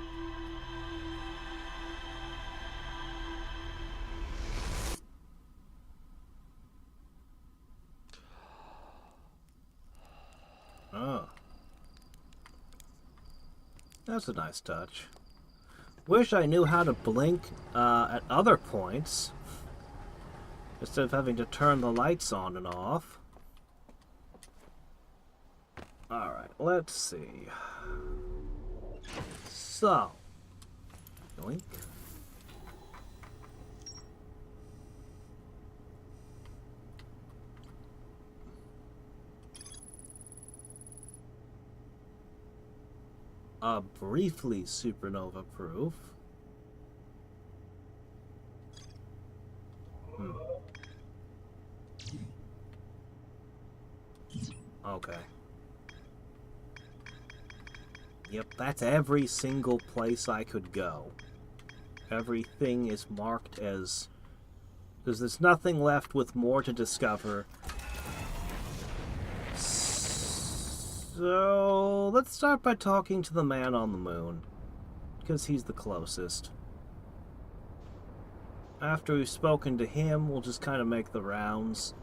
Oh. That's a nice touch. Wish I knew how to blink at other points, instead of having to turn the lights on and off. Alright, let's see. So. Yoink. Briefly supernova proof. Okay. Yep, that's every single place I could go. Everything is marked as... because there's nothing left with more to discover. So, let's start by talking to the man on the moon. Because he's the closest. After we've spoken to him, we'll just kind of make the rounds.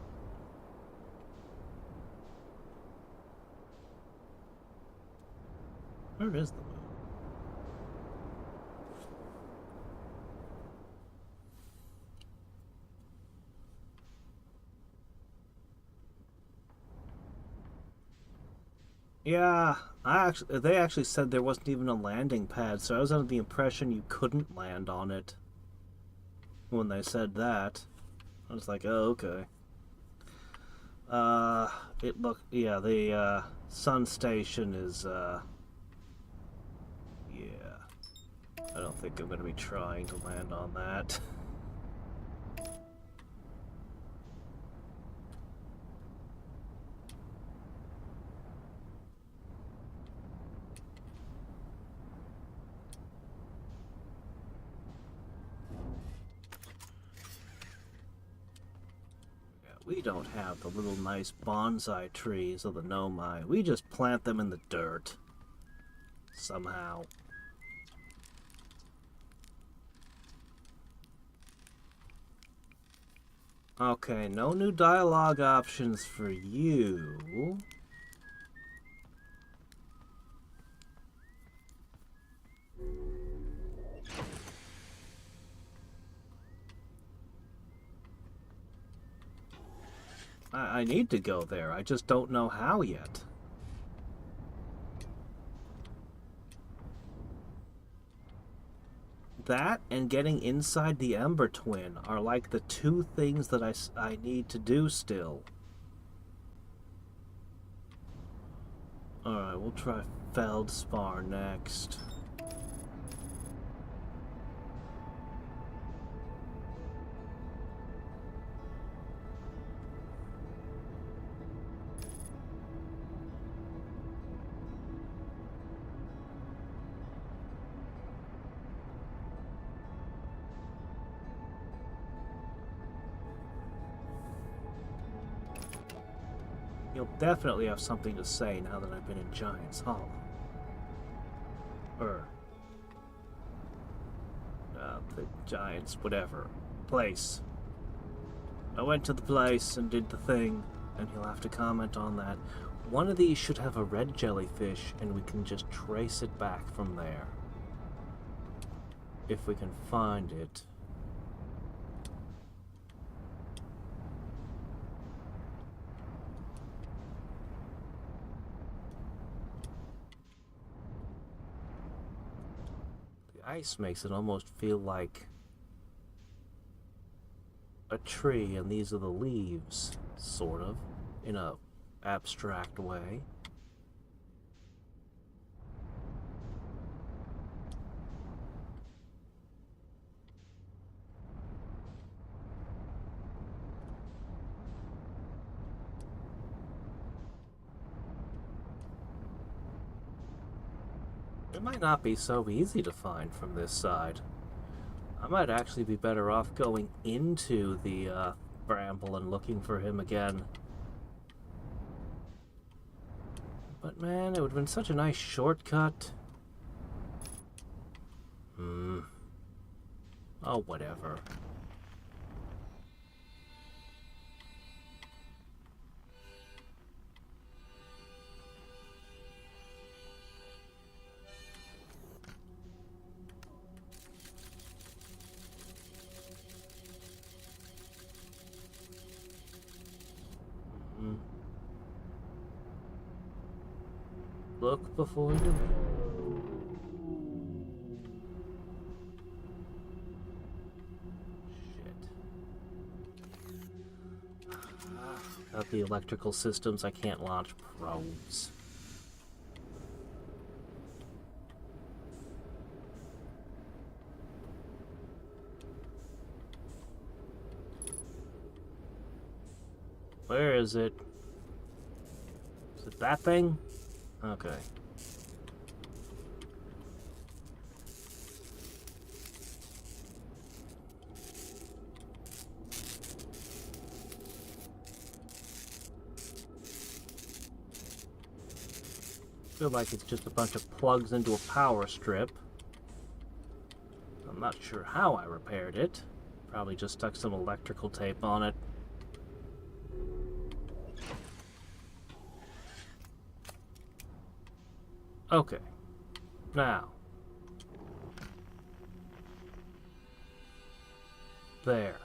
Where is the moon? Yeah, they actually said there wasn't even a landing pad, so I was under the impression you couldn't land on it. When they said that, I was like, oh, okay. Yeah, the sun station is, yeah. I don't think I'm gonna be trying to land on that. We don't have the little nice bonsai trees of the Nomai. We just plant them in the dirt. Somehow. Okay, no new dialogue options for you. I need to go there. I just don't know how yet. That and getting inside the Ember Twin are like the two things that I need to do still. Alright, we'll try Feldspar next. You'll definitely have something to say now that I've been in Giant's Hollow. the Giants, whatever, place. I went to the place and did the thing, and he'll have to comment on that. One of these should have a red jellyfish, and we can just trace it back from there. If we can find it. The ice makes it almost feel like a tree, and these are the leaves, sort of, in a abstract way. It might not be so easy to find from this side. I might actually be better off going into the bramble and looking for him again. But man, it would have been such a nice shortcut. Oh, whatever. Look before you leap. Without the electrical systems, I can't launch probes. Where is it? Is it that thing? Okay. Feel like it's just a bunch of plugs into a power strip. I'm not sure how I repaired it. Probably just stuck some electrical tape on it. Okay. Now. There.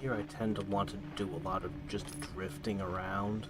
Here I tend to want to do a lot of just drifting around.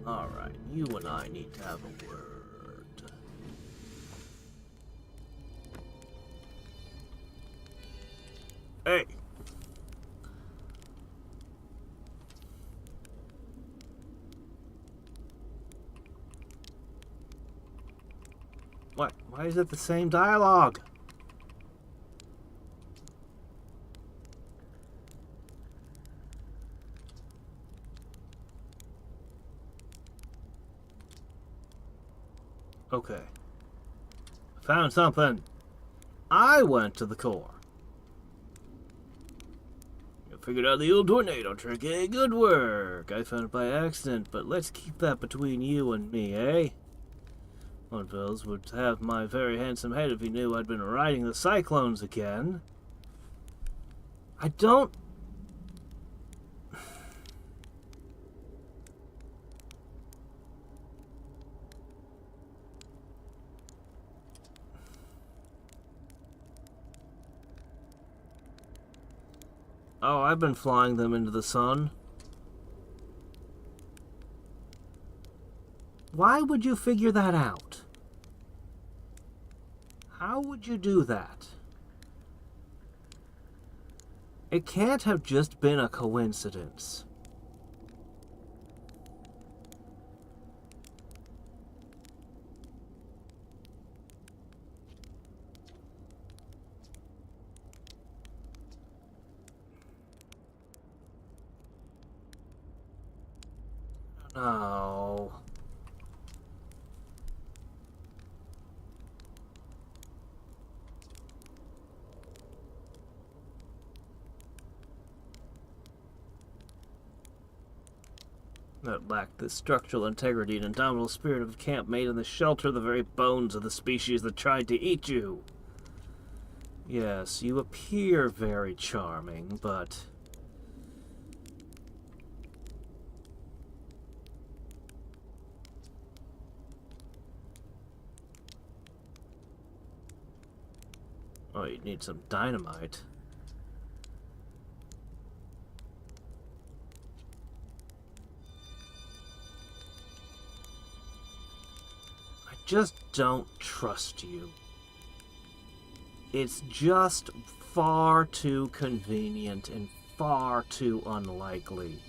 Alright, you and I need to have a word. Hey! What? Why is it the same dialogue? Okay. Found something. I went to the core. You figured out the old tornado trick, eh? Good work. I found it by accident, but let's keep that between you and me, eh? One fellows would have my very handsome head if he knew I'd been riding the cyclones again. I don't... Oh, I've been flying them into the sun. Why would you figure that out? How would you do that? It can't have just been a coincidence. Oh. That lacked the structural integrity and indomitable spirit of a camp made in the shelter of the very bones of the species that tried to eat you. Yes, you appear very charming, but... Oh, you'd need some dynamite. I just don't trust you. It's just far too convenient and far too unlikely.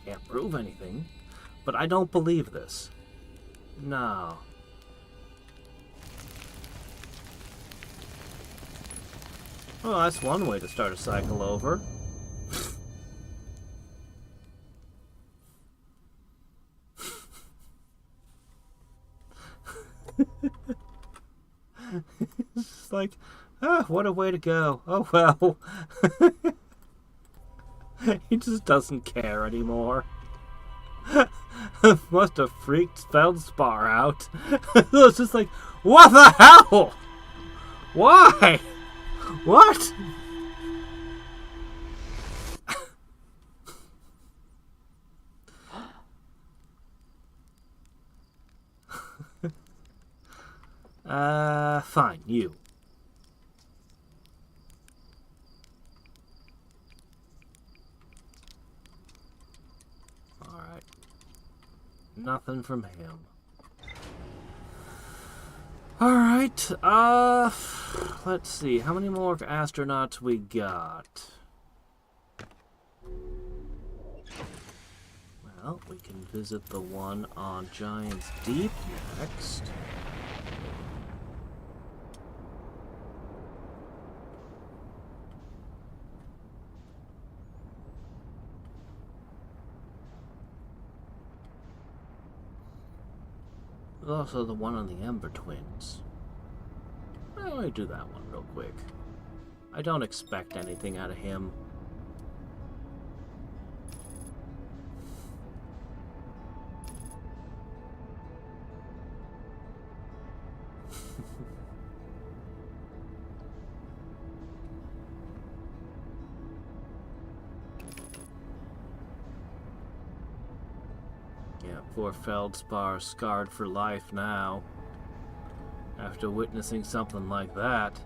Can't prove anything, but I don't believe this. No. Well, that's one way to start a cycle over. It's just like, ah, what a way to go. Oh well. He just doesn't care anymore. Must have freaked Feldspar out. It was just like, what the hell? Why? What? Fine, you. Alright. Nothing from him. Alright, let's see, how many more astronauts we got? Well, we can visit the one on Giant's Deep next. There's also the one on the Ember Twins. Well, let me do that one real quick. I don't expect anything out of him. Yeah, poor Feldspar, scarred for life now. After witnessing something like that.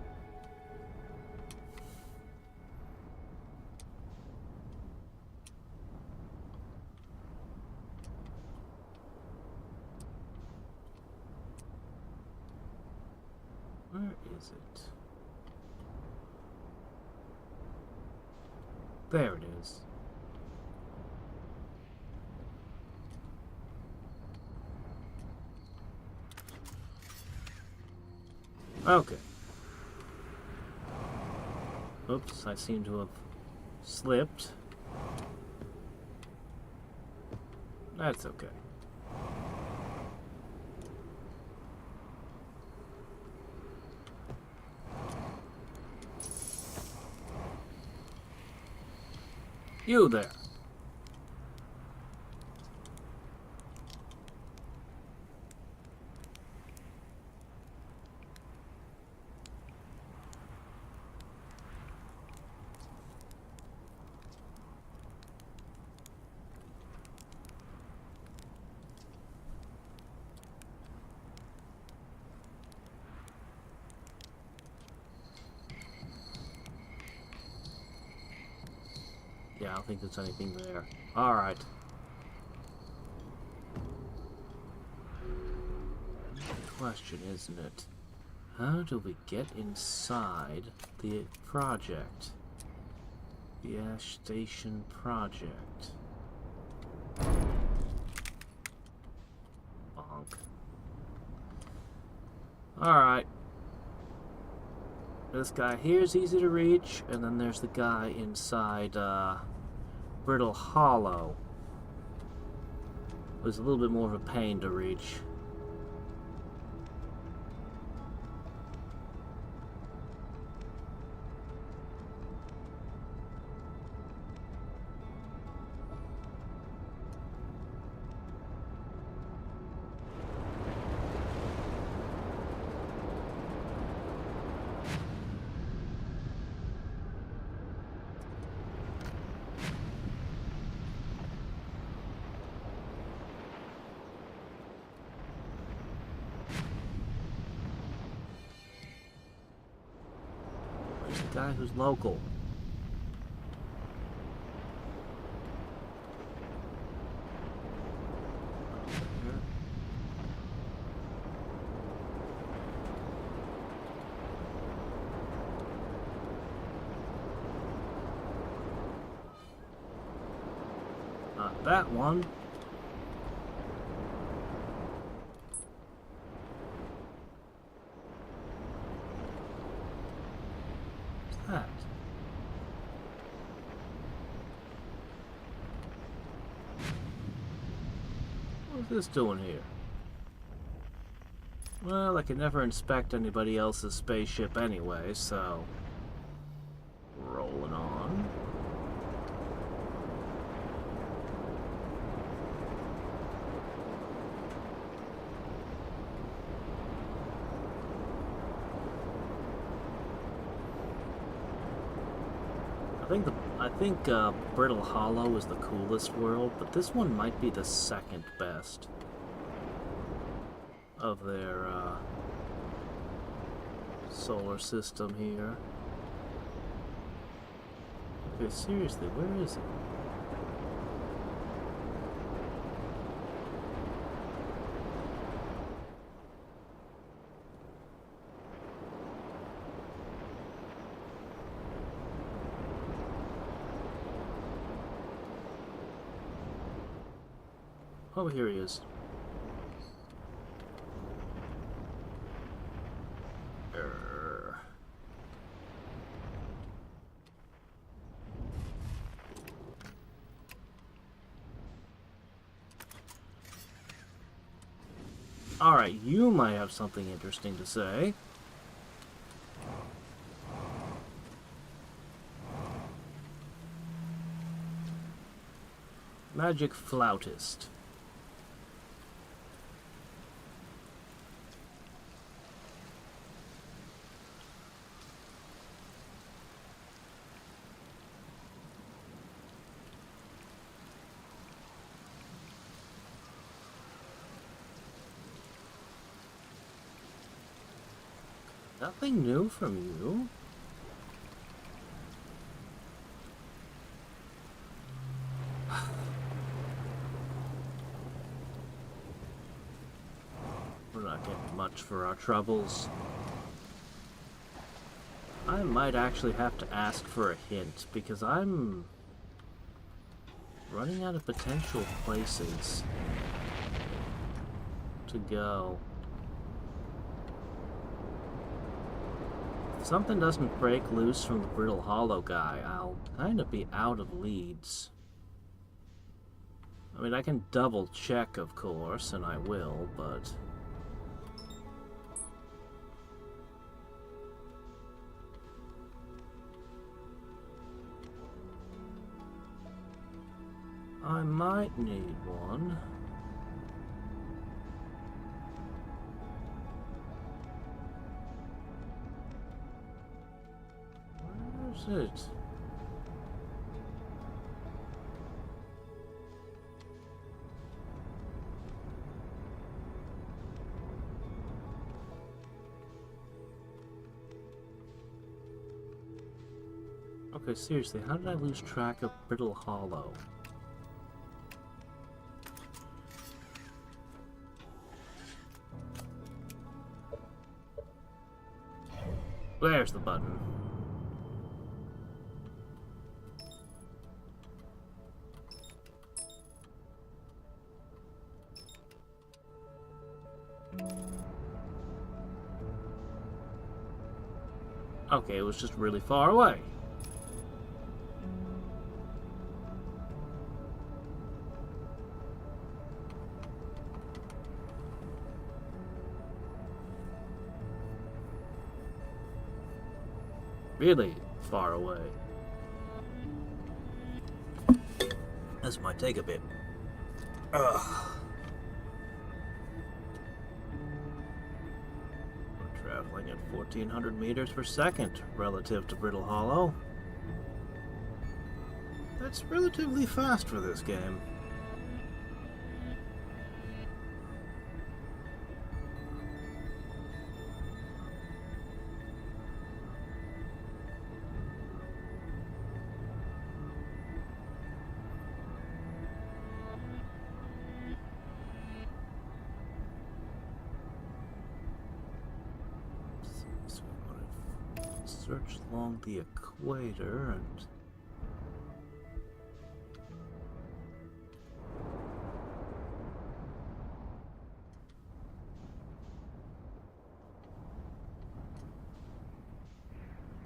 Where is it? There it is. Okay. Oops, I seem to have slipped. That's okay. You there. Yeah, I don't think there's anything there. Alright. Question, isn't it? How do we get inside the project? The Ash Station project. Bonk. Alright. This guy here is easy to reach, and then there's the guy inside, Brittle Hollow. It was a little bit more of a pain to reach. Where's the guy who's local? Not that one. What's that? What's this doing here? Well, I can never inspect anybody else's spaceship anyway, so... rolling on. I think Brittle Hollow is the coolest world, but this one might be the second best of their solar system here. Okay, seriously, where is it? Oh, here he is. Alright, you might have something interesting to say. Magic Flautist. Nothing new from you. We're not getting much for our troubles. I might actually have to ask for a hint, because I'm running out of potential places to go. If something doesn't break loose from the Brittle Hollow guy, I'll kind of be out of leads. I mean, I can double check, of course, and I will, but... I might need one. Where is it? Okay, seriously, how did I lose track of Brittle Hollow? There's the button. Okay, it was just really far away. Really far away. This might take a bit. Ugh. We're traveling at 1,400 meters per second relative to Brittle Hollow. That's relatively fast for this game. Search along the equator and...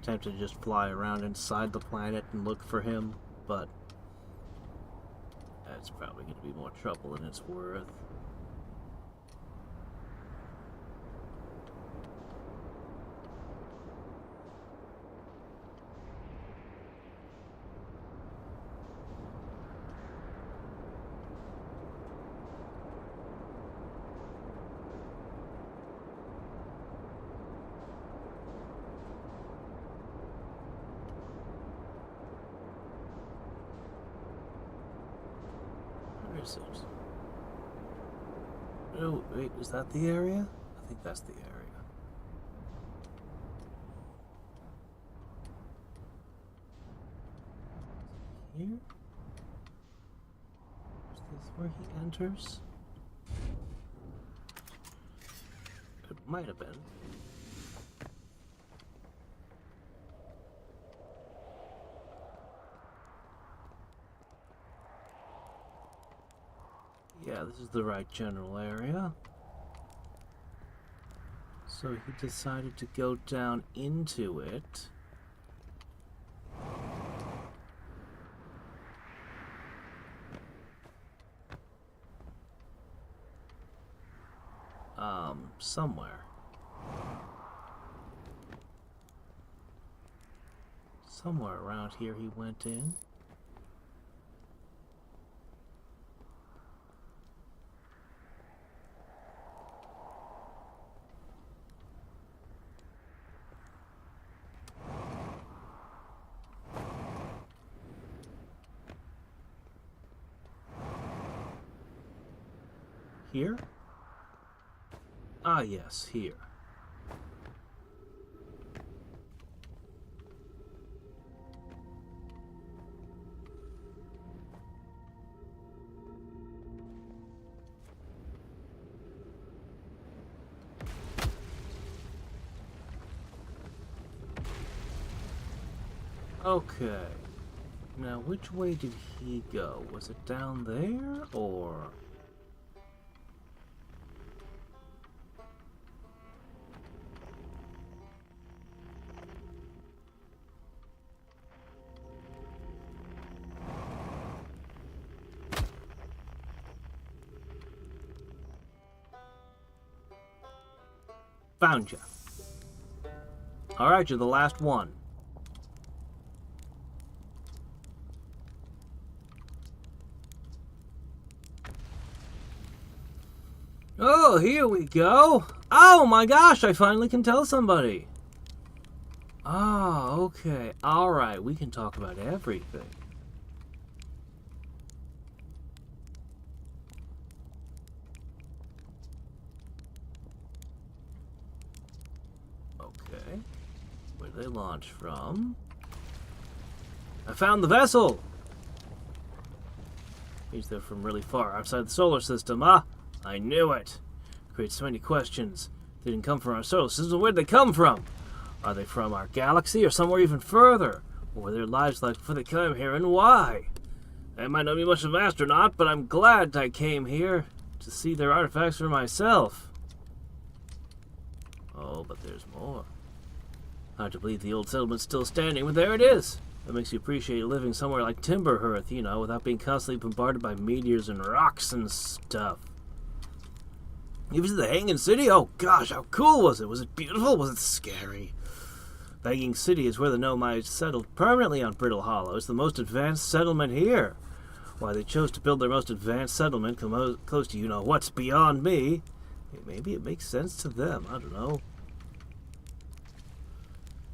Tempted to just fly around inside the planet and look for him, but that's probably going to be more trouble than it's worth. Where is it? Oh, wait, is that the area? I think that's the area. Here? Is this where he enters? It might have been. Yeah, this is the right general area. So he decided to go down into it. Somewhere. Somewhere around here he went in. Here? Ah, yes, here. Okay. Now, which way did he go? Was it down there, or... Found you. Alright, you're the last one. Oh, here we go. Oh my gosh, I finally can tell somebody. Ah, okay. Alright, we can talk about everything. Okay. Where do they launch from? I found the vessel! Means they're from really far outside the solar system. Ah, I knew it. Creates so many questions. They didn't come from our solar system. Where'd they come from? Are they from our galaxy or somewhere even further? What were their lives like before they came here, and why? I might not be much of an astronaut, but I'm glad I came here to see their artifacts for myself. Oh, but there's more. Hard to believe the old settlement's still standing, but there it is. That makes you appreciate living somewhere like Timber-Hearth, you know, without being constantly bombarded by meteors and rocks and stuff. You visited the Hanging City? Oh gosh, how cool was it? Was it beautiful? Was it scary? The Hanging City is where the Nomites settled permanently on Brittle Hollow. It's the most advanced settlement here. Why they chose to build their most advanced settlement close to you-know-what's beyond me. Maybe it makes sense to them. I don't know.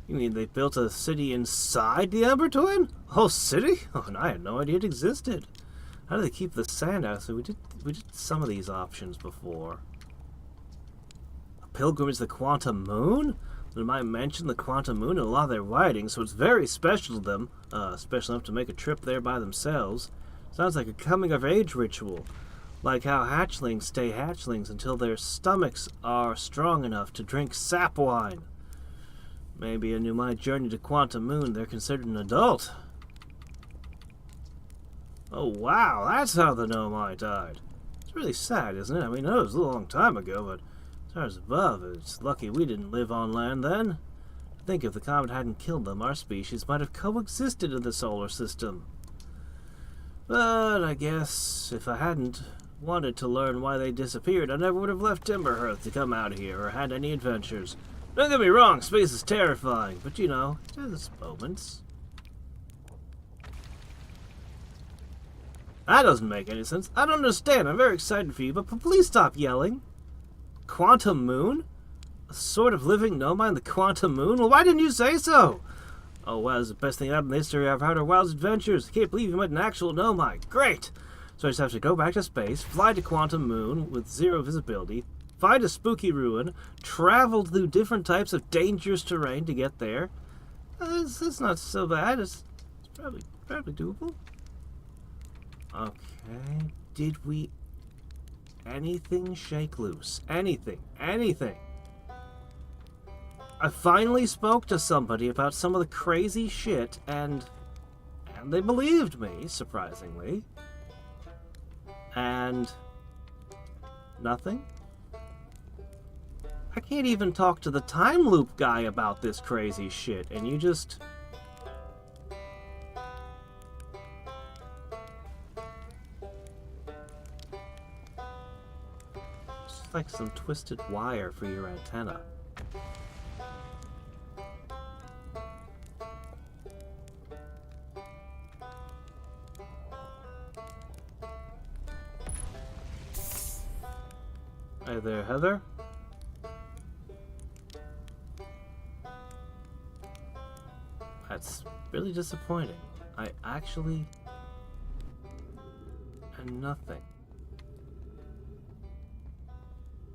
You mean they built a city inside the Ember Twin? A whole city? Oh, and I had no idea it existed. How do they keep the sand out? So we did some of these options before. A pilgrimage to the Quantum Moon? They might mention the Quantum Moon in a lot of their writings, so it's very special to them, special enough to make a trip there by themselves. Sounds like a coming-of-age ritual, like how hatchlings stay hatchlings until their stomachs are strong enough to drink sap wine. Maybe a Numite journey to Quantum Moon, they're considered an adult. Oh wow, that's how the Nomite died. It's really sad, isn't it? I mean, I know it was a long time ago, but as far as above, it's lucky we didn't live on land then. I think if the comet hadn't killed them, our species might have coexisted in the solar system. But I guess if I hadn't wanted to learn why they disappeared, I never would have left Timber-Hearth to come out here or had any adventures. Don't get me wrong, space is terrifying, but you know, there's moments. That doesn't make any sense. I don't understand. I'm very excited for you, but please stop yelling. Quantum Moon? A sort of living Nomite in the Quantum Moon? Well, why didn't you say so? Oh, wow, this is the best thing that happened in the history of our wildest adventures. I can't believe you met an actual Nomite. Great! So I just have to go back to space, fly to Quantum Moon with zero visibility, find a spooky ruin, travel through different types of dangerous terrain to get there. It's not so bad. It's probably doable. Okay. Did we... anything shake loose? Anything. I finally spoke to somebody about some of the crazy shit, and they believed me, surprisingly. And... nothing? I can't even talk to the time loop guy about this crazy shit, and you just... it's like some twisted wire for your antenna. Hey there, Heather. That's really disappointing. I actually... am nothing.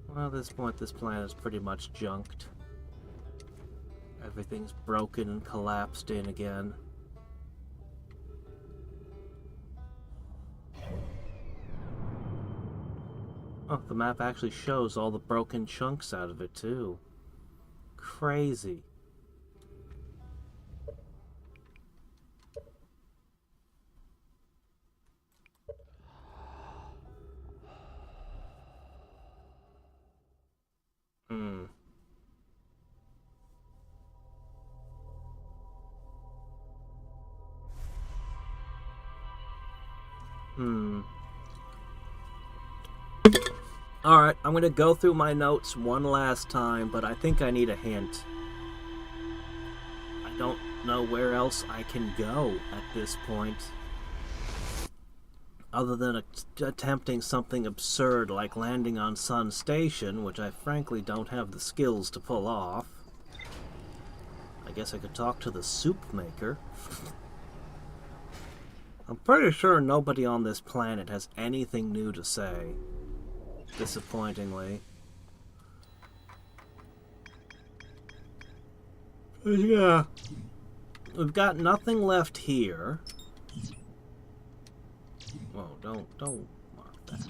Well, at this point, this planet is pretty much junked. Everything's broken and collapsed in again. Oh, the map actually shows all the broken chunks out of it, too. Crazy. Alright, I'm gonna go through my notes one last time, but I think I need a hint. I don't know where else I can go at this point. Other than attempting something absurd like landing on Sun Station, which I frankly don't have the skills to pull off. I guess I could talk to the soup maker. I'm pretty sure nobody on this planet has anything new to say. Disappointingly. Yeah. We've got nothing left here. Whoa, don't mark that.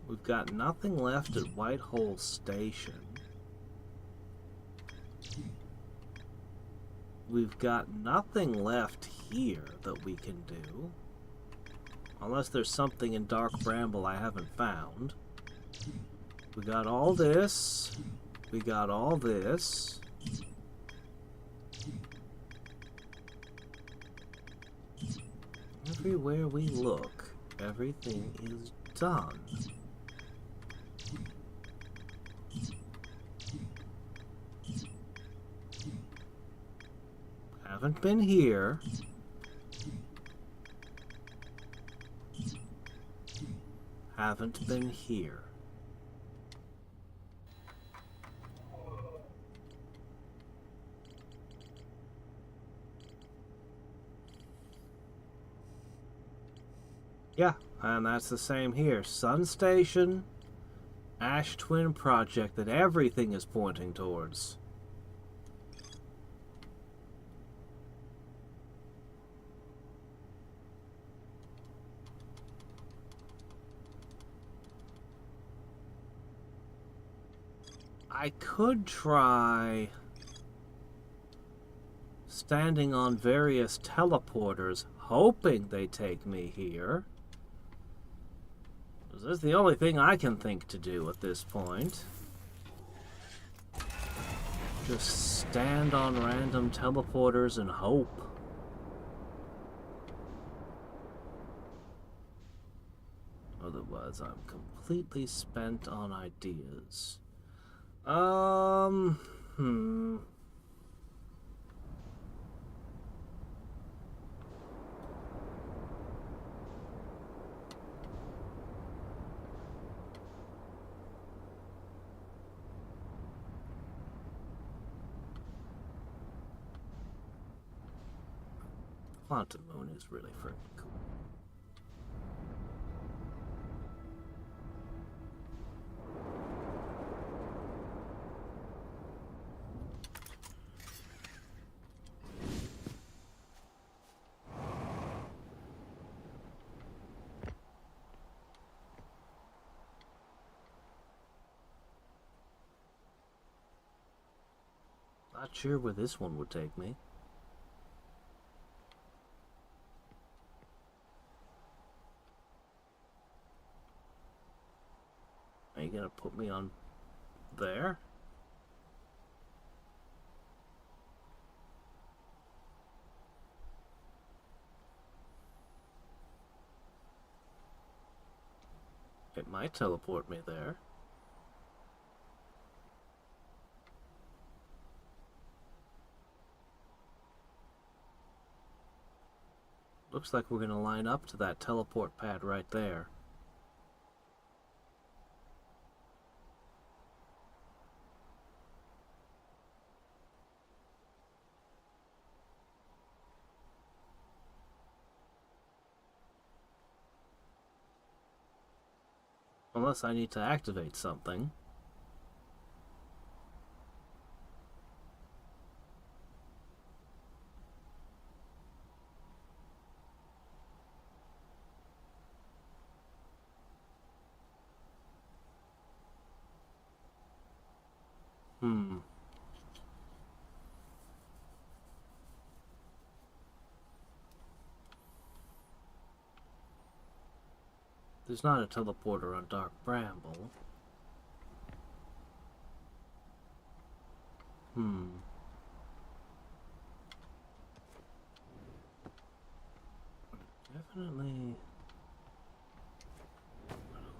We've got nothing left at Whitehall Station. We've got nothing left here that we can do. Unless there's something in Dark Bramble I haven't found. We got all this. We got all this. Everywhere we look, everything is done. Haven't been here. Haven't been here. Yeah, and that's the same here. Sun Station, Ash Twin Project that everything is pointing towards. I could try standing on various teleporters, hoping they take me here. This is the only thing I can think to do at this point. Just stand on random teleporters and hope. Otherwise, I'm completely spent on ideas. Quantum Moon is really freaking cool. Not sure where this one would take me. Are you gonna put me on there? It might teleport me there. Looks like we're gonna line up to that teleport pad right there. Unless I need to activate something. There's not a teleporter on Dark Bramble. Definitely. I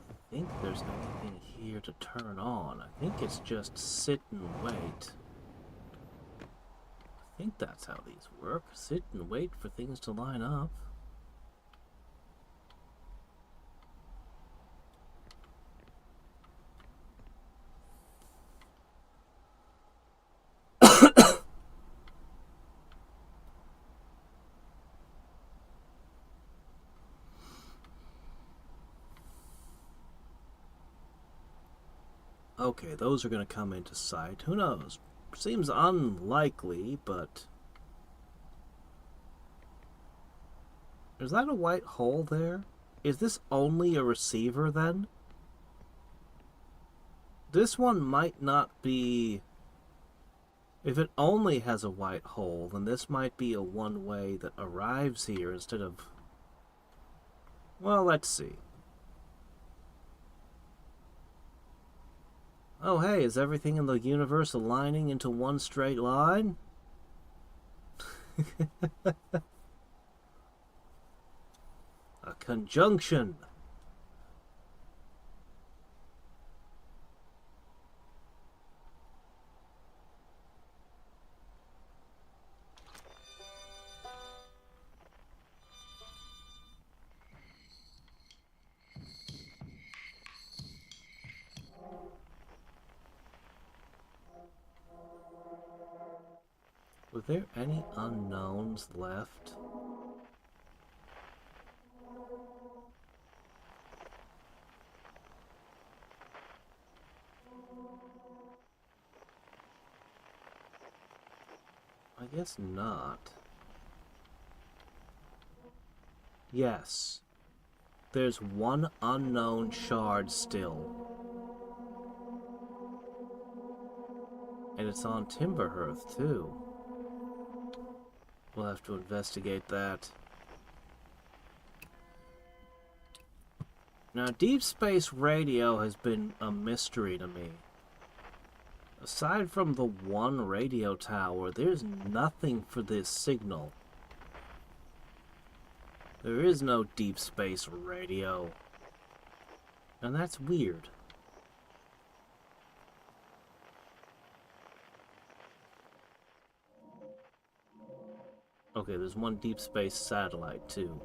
don't think there's anything here to turn on. I think it's just sit and wait. I think that's how these work. Sit and wait for things to line up. Okay, those are going to come into sight. Who knows? Seems unlikely, but... Is that a white hole there? Is this only a receiver, then? This one might not be... If it only has a white hole, then this might be a one-way that arrives here instead of... Well, let's see. Oh, hey, is everything in the universe aligning into one straight line? A conjunction. Were there any unknowns left? I guess not. Yes. There's one unknown shard still. And it's on Timberhearth, too. We'll have to investigate that. Now, deep space radio has been a mystery to me. Aside from the one radio tower, there's nothing for this signal. There is no deep space radio. And that's weird. Okay, there's one deep space satellite, too.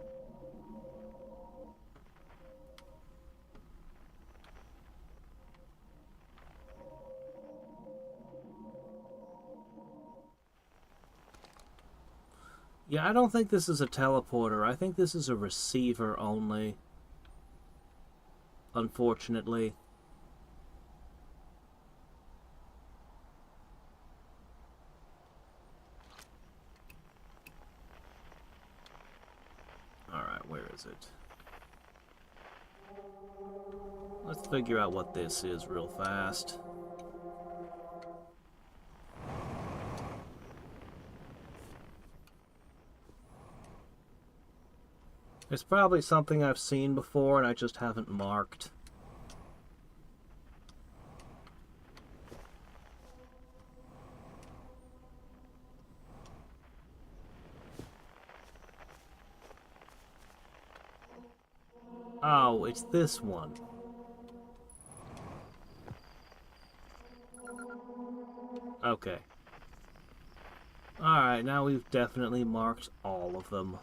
Yeah, I don't think this is a teleporter. I think this is a receiver only. Unfortunately. Alright, where is it? Let's figure out what this is real fast. It's probably something I've seen before and I just haven't marked. Oh, it's this one. Okay. Alright, now we've definitely marked all of them.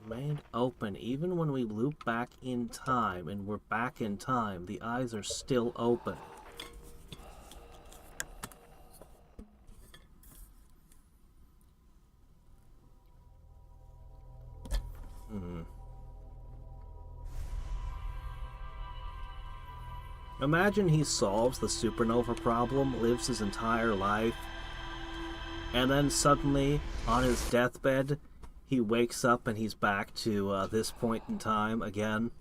Remained open even when we loop back in time, and we're back in time. The eyes are still open. Imagine he solves the supernova problem, lives his entire life, and then suddenly, on his deathbed, he wakes up and he's back to this point in time again.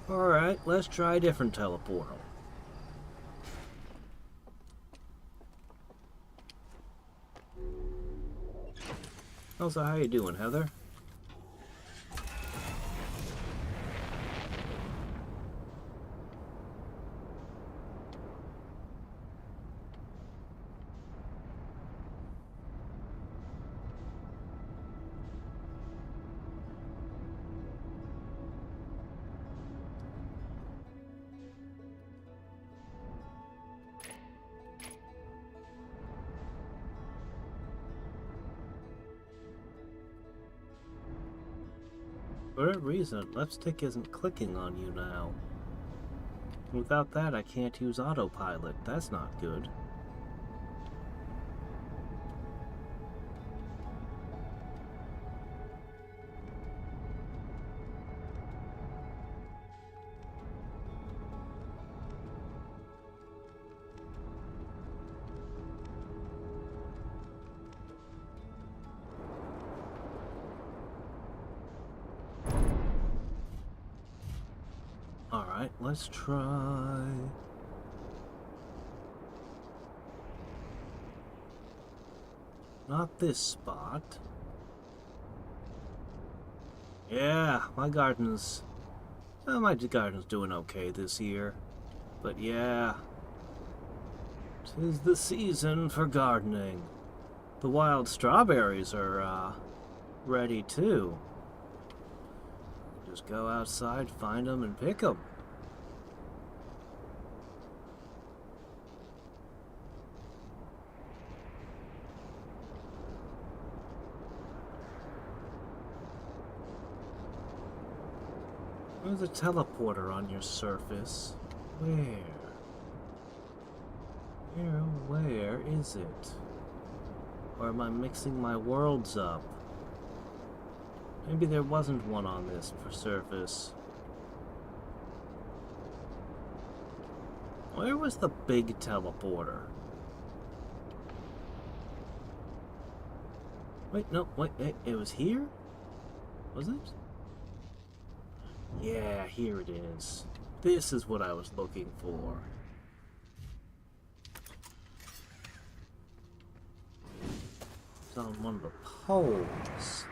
Alright, let's try a different teleportal. Also, how you doing, Heather? For whatever reason, left stick isn't clicking on you now. Without that, I can't use autopilot. That's not good. Alright, let's try... Not this spot. Yeah, my garden's doing okay this year. But yeah, 'tis the season for gardening. The wild strawberries are, ready too. Just go outside, find them, and pick them. There's a teleporter on your surface. Where is it? Or am I mixing my worlds up? Maybe there wasn't one on this surface. Where was the big teleporter? Wait, no, wait, it was here? Was it? Yeah, here it is. This is what I was looking for. It's on one of the poles.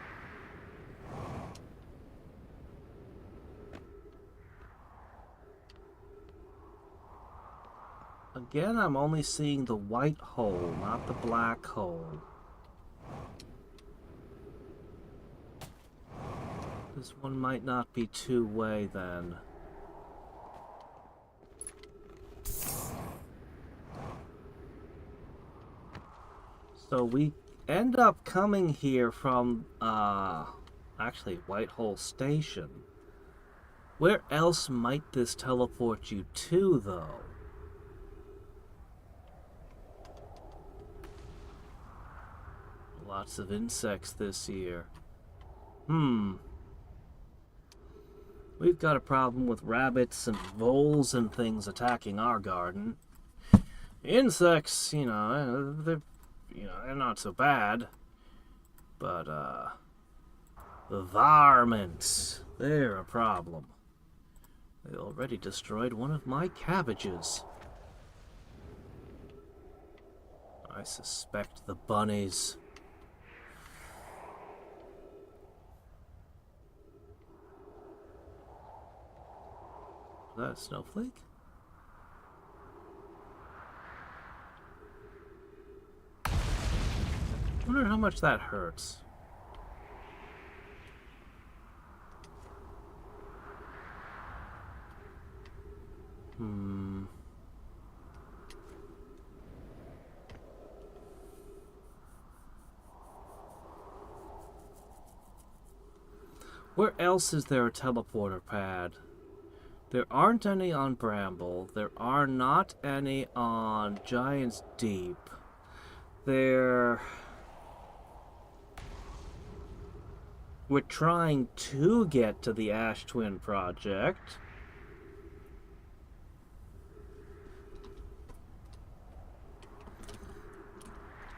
Again, I'm only seeing the white hole, not the black hole. This one might not be two-way then. So we end up coming here from, actually White Hole Station. Where else might this teleport you to, though? Lots of insects this year. We've got a problem with rabbits and voles and things attacking our garden. Insects, they're not so bad. But, the varmints, they're a problem. They already destroyed one of my cabbages. I suspect the bunnies. Is that a snowflake? I wonder how much that hurts. Where else is there a teleporter pad? There aren't any on Bramble. There are not any on Giant's Deep. We're trying to get to the Ash Twin Project.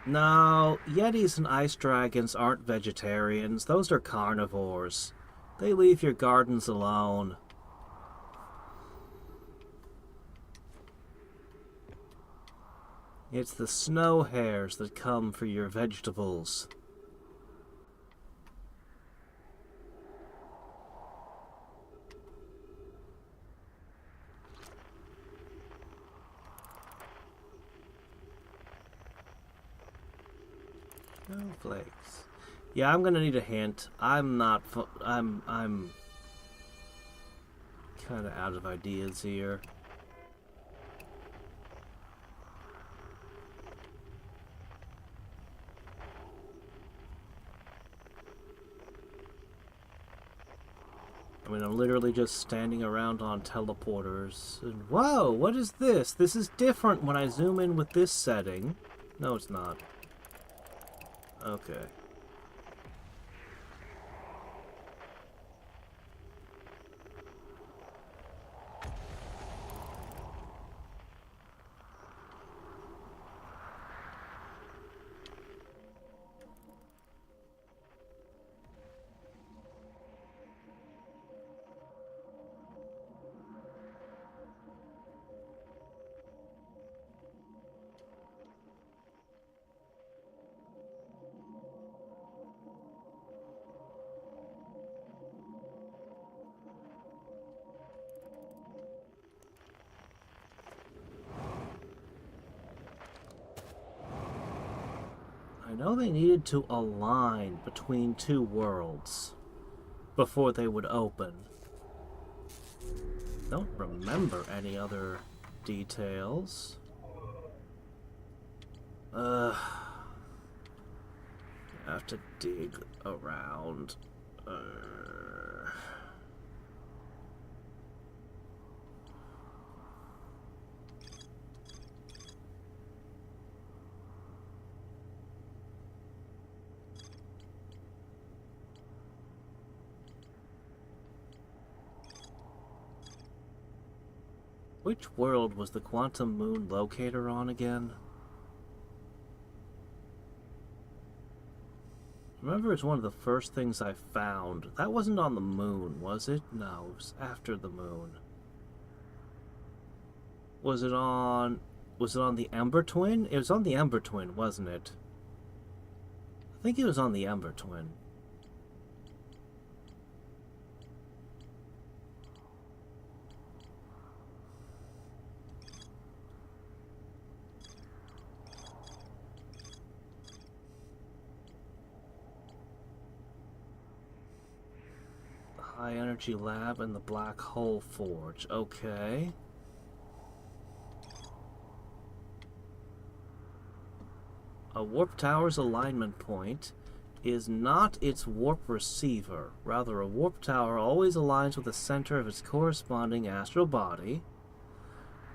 No, Yetis and Ice Dragons aren't vegetarians. Those are carnivores. They leave your gardens alone. It's the snow hares that come for your vegetables. Snowflakes. Yeah, I'm gonna need a hint. I'm kind of out of ideas here. I mean, I'm literally just standing around on teleporters. And whoa, what is this? This is different when I zoom in with this setting. No, it's not. Okay. I know they needed to align between two worlds before they would open. Don't remember any other details. I have to dig around. Which world was the quantum moon locator on again? Remember, it's one of the first things I found. That wasn't on the moon, was it? No, it was after the moon. Was it on the Ember Twin? It was on the Ember Twin, wasn't it? I think it was on the Ember Twin. High Energy Lab and the Black Hole Forge. Okay. A warp tower's alignment point is not its warp receiver. Rather, a warp tower always aligns with the center of its corresponding astral body.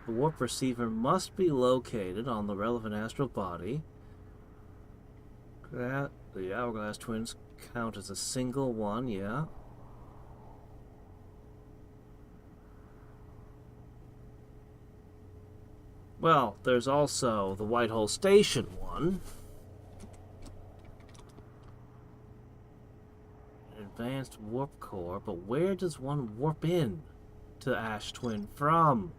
The warp receiver must be located on the relevant astral body. The hourglass twins count as a single one, yeah. Well, there's also the Whitehall Station one. An advanced warp core, but where does one warp in to Ash Twin from?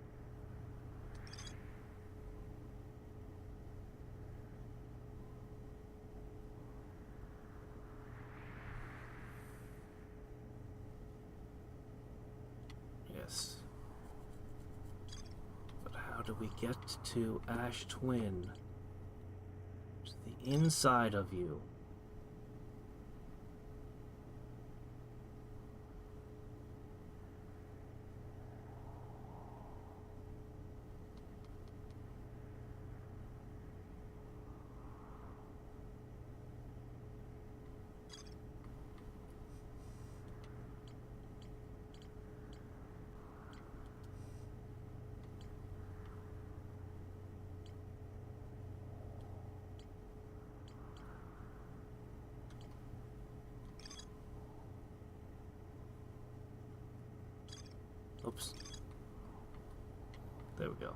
Yes. Do we get to Ash Twin? It's the inside of you. Oops. There we go.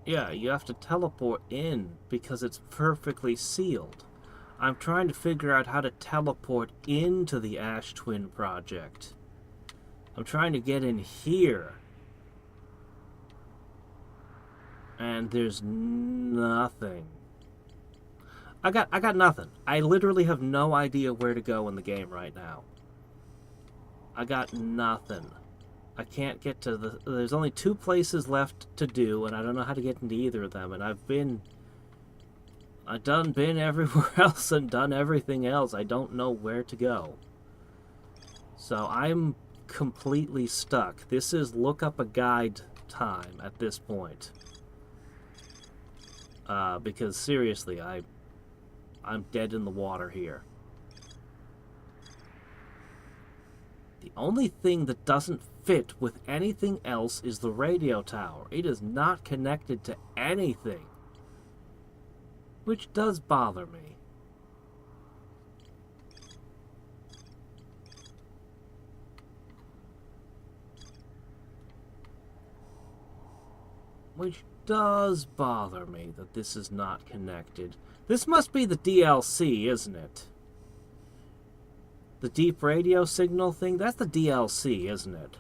Yeah, you have to teleport in because it's perfectly sealed. I'm trying to figure out how to teleport into the Ash Twin project. I'm trying to get in here. And there's nothing. I got nothing. I literally have no idea where to go in the game right now. I got nothing. I can't get to the... There's only 2 places left to do, and I don't know how to get into either of them. And I've done been everywhere else and done everything else. I don't know where to go. So I'm completely stuck. This is look up a guide time at this point. Because seriously, I'm dead in the water here. The only thing that doesn't fit with anything else is the radio tower. It is not connected to anything, which does bother me. Which does bother me that this is not connected. This must be the DLC, isn't it? The deep radio signal thing? That's the DLC, isn't it?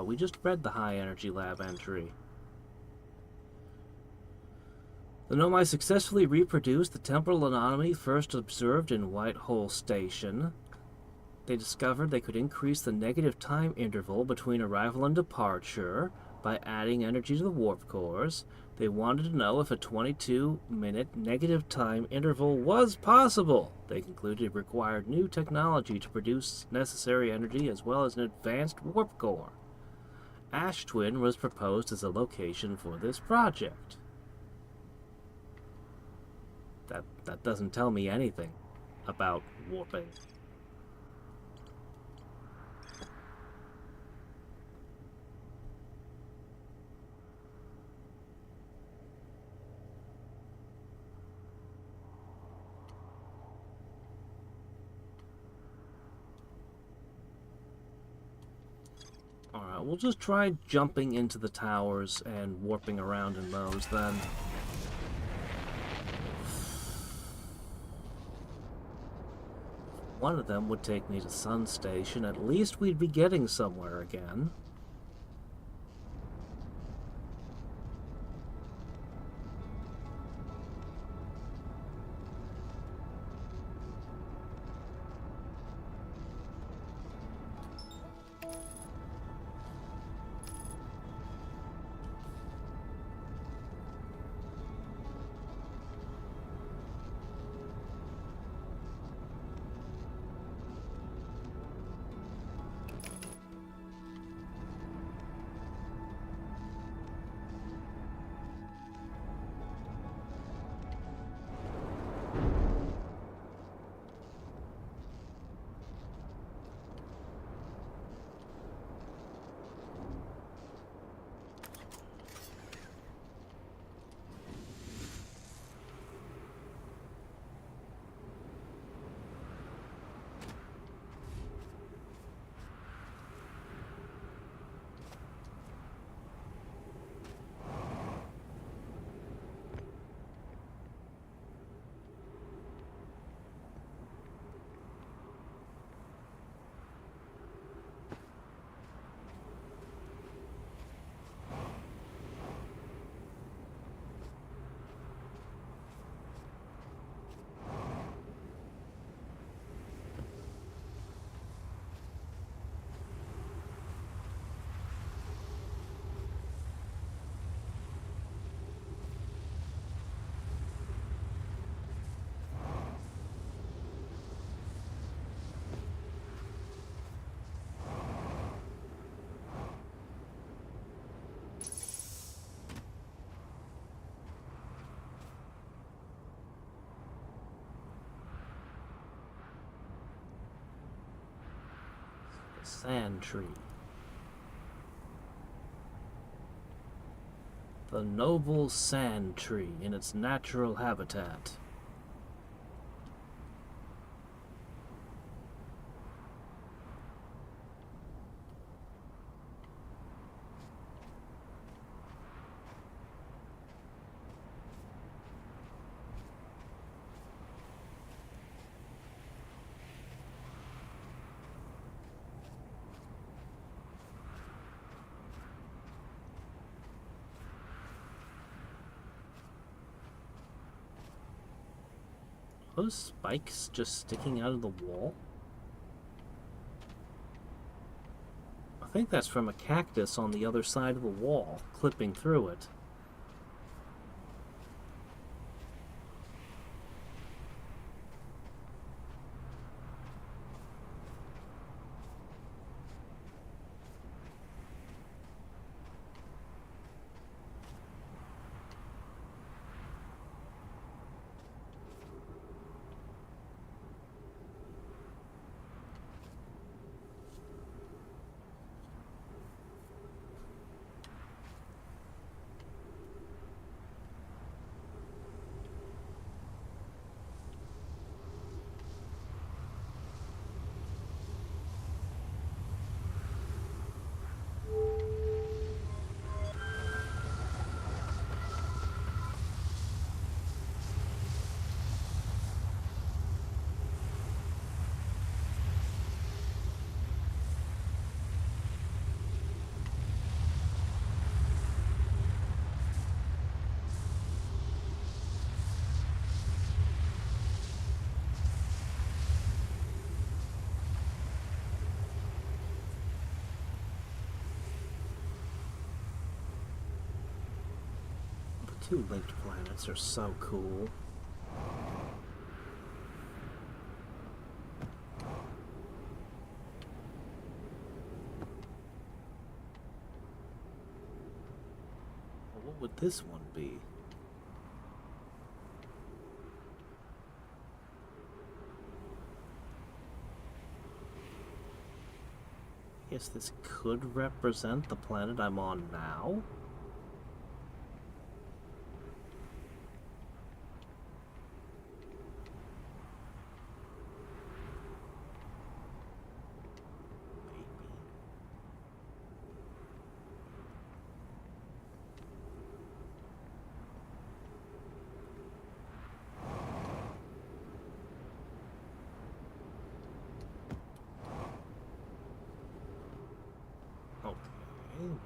We just read the high energy lab entry. The Nomai successfully reproduced the temporal anomaly first observed in White Hole Station. They discovered they could increase the negative time interval between arrival and departure by adding energy to the warp cores. They wanted to know if a 22-minute negative time interval was possible. They concluded it required new technology to produce necessary energy as well as an advanced warp core. Ash Twin was proposed as a location for this project. That doesn't tell me anything about warping. Alright, we'll just try jumping into the towers and warping around in those then. One of them would take me to Sun Station. At least we'd be getting somewhere again. Sand tree. The noble sand tree in its natural habitat. Those spikes just sticking out of the wall? I think that's from a cactus on the other side of the wall, clipping through it. Two linked planets are so cool. What would this one be? I guess this could represent the planet I'm on now.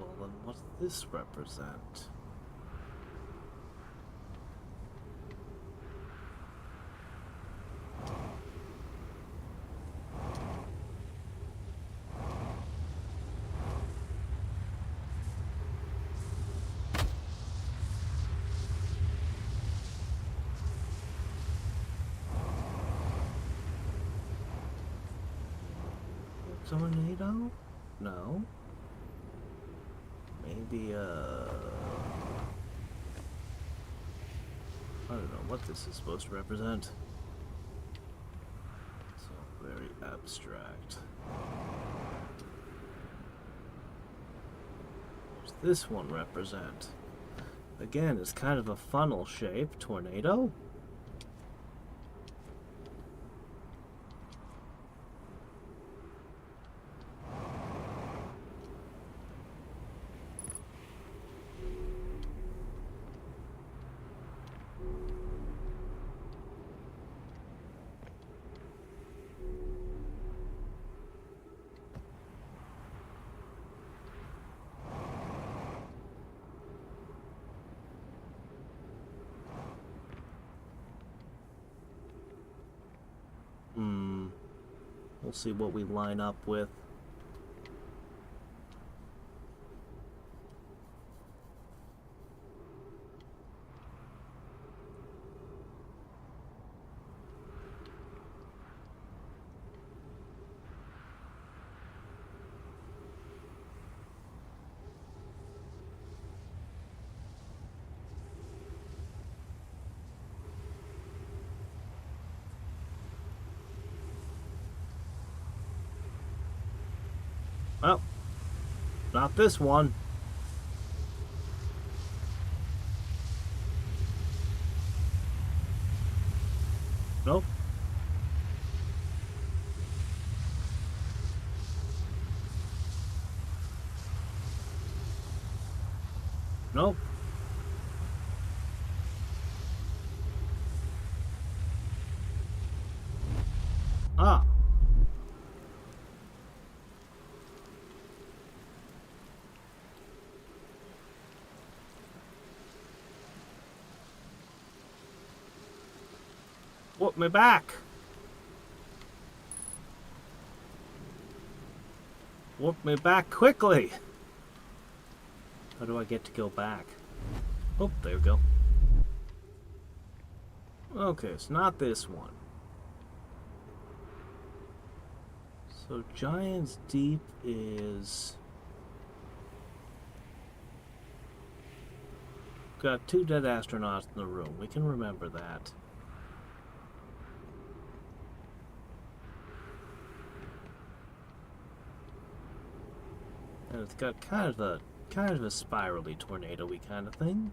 Well, then what's this represent? Tornado? No. Maybe, I don't know what this is supposed to represent. It's all very abstract. What's this one represent? Again, it's kind of a funnel shape. Tornado? We'll see what we line up with. Well, not this one. Nope. Nope. Ah. Whoop me back! Whoop me back quickly! How do I get to go back? Oh, there we go. Okay, it's not this one. So Giant's Deep is... Got 2 dead astronauts in the room. We can remember that. And it's got kind of a spirally tornado-y kind of thing.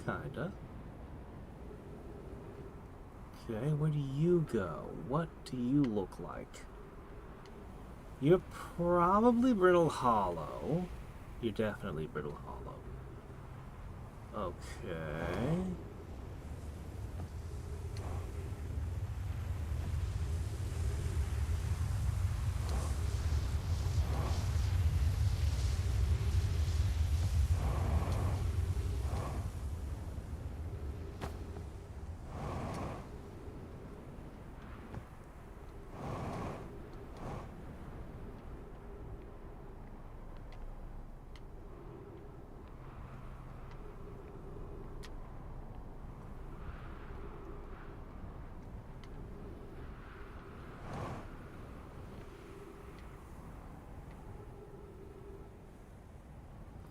Kinda. Okay, where do you go? What do you look like? You're probably Brittle Hollow. You're definitely Brittle Hollow. Okay.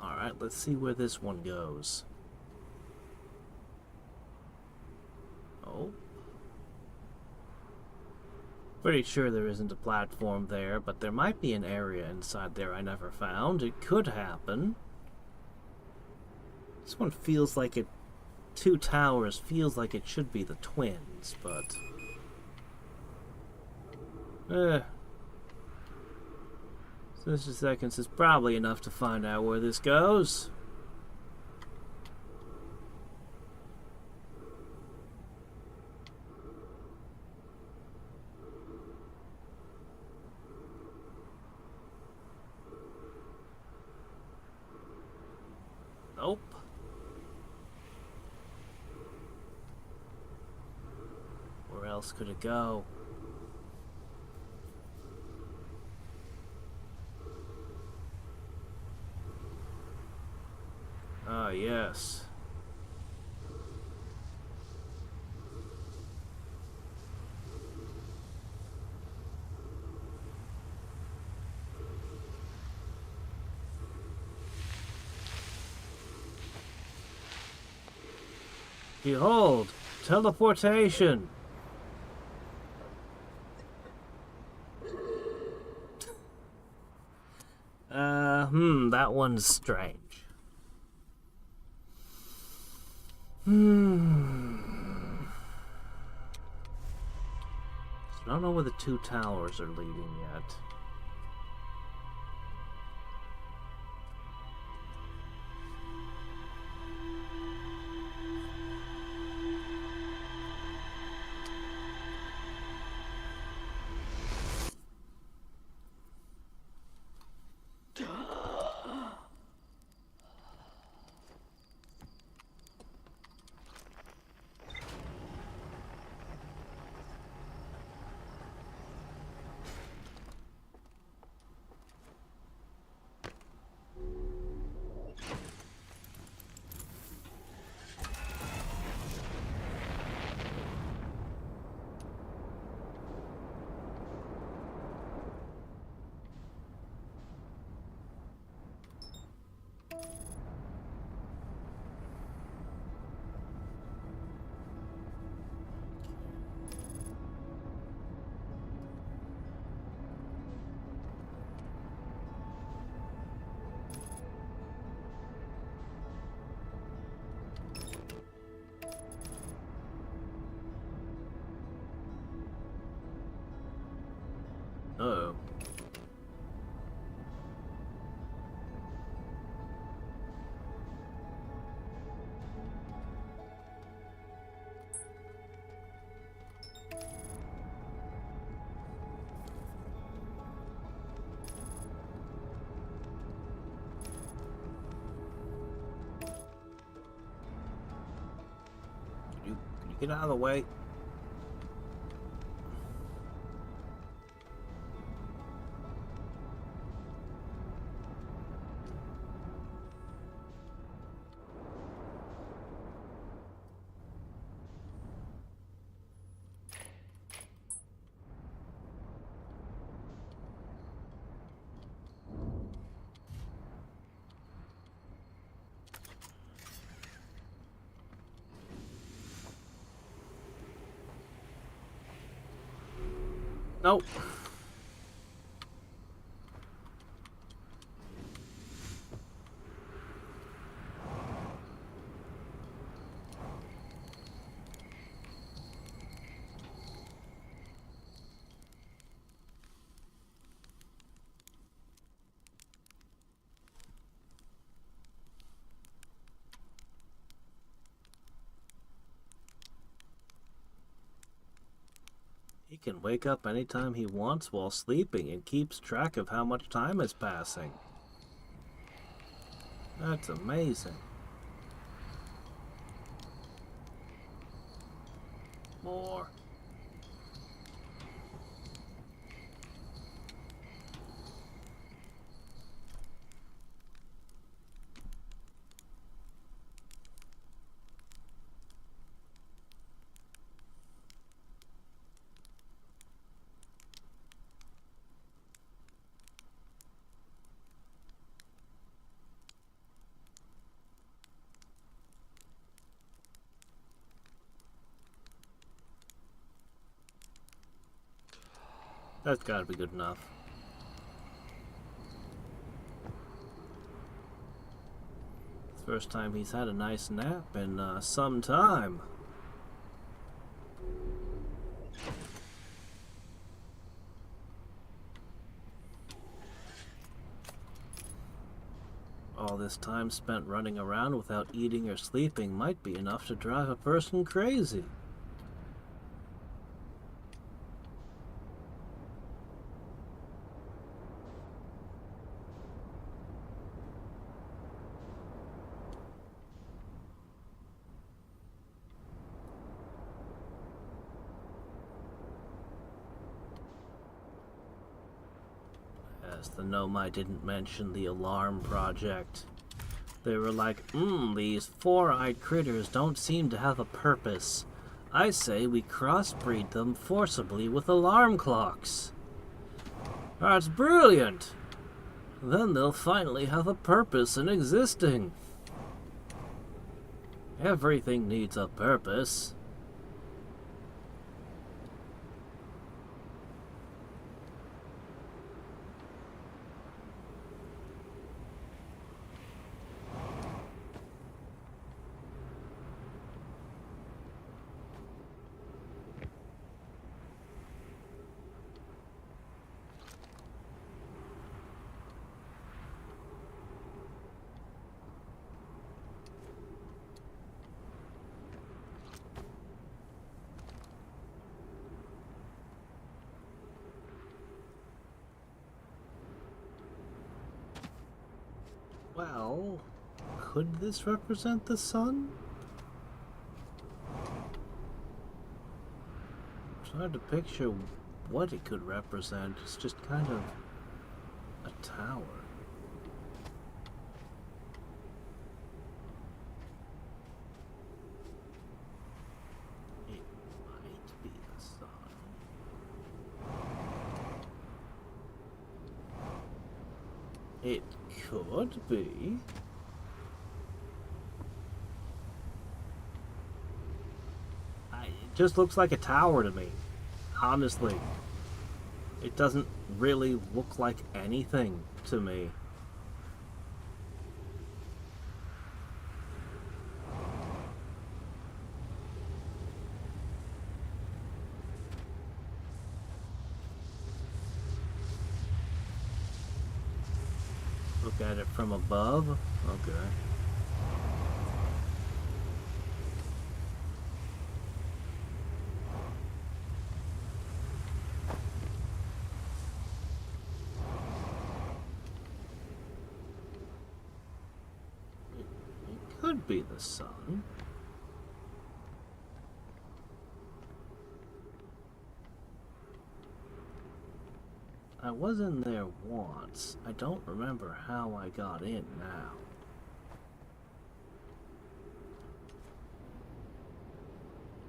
Alright, let's see where this one goes. Oh. Pretty sure there isn't a platform there, but there might be an area inside there I never found. It could happen. This one feels like it... 2 towers feels like it should be the twins, but... 60 seconds is probably enough to find out where this goes. Nope. Where else could it go? Ah, yes. Behold, teleportation. That one's strange. So I don't know where the 2 towers are leading yet. Uh-oh. Can you get out of the way? Nope. He can wake up anytime he wants while sleeping and keeps track of how much time is passing. That's amazing. More. That's gotta be good enough. It's the first time he's had a nice nap in some time. All this time spent running around without eating or sleeping might be enough to drive a person crazy. The gnome I didn't mention the alarm project. They were like, these four-eyed critters don't seem to have a purpose. I say we crossbreed them forcibly with alarm clocks. That's brilliant! Then they'll finally have a purpose in existing. Everything needs a purpose. Well, could this represent the sun? It's hard to picture what it could represent. It's just kind of a tower. It might be the sun. It could be. It just looks like a tower to me. Honestly. It doesn't really look like anything to me. Look at it from above. Okay. It could be the sun. I was in there once. I don't remember how I got in now.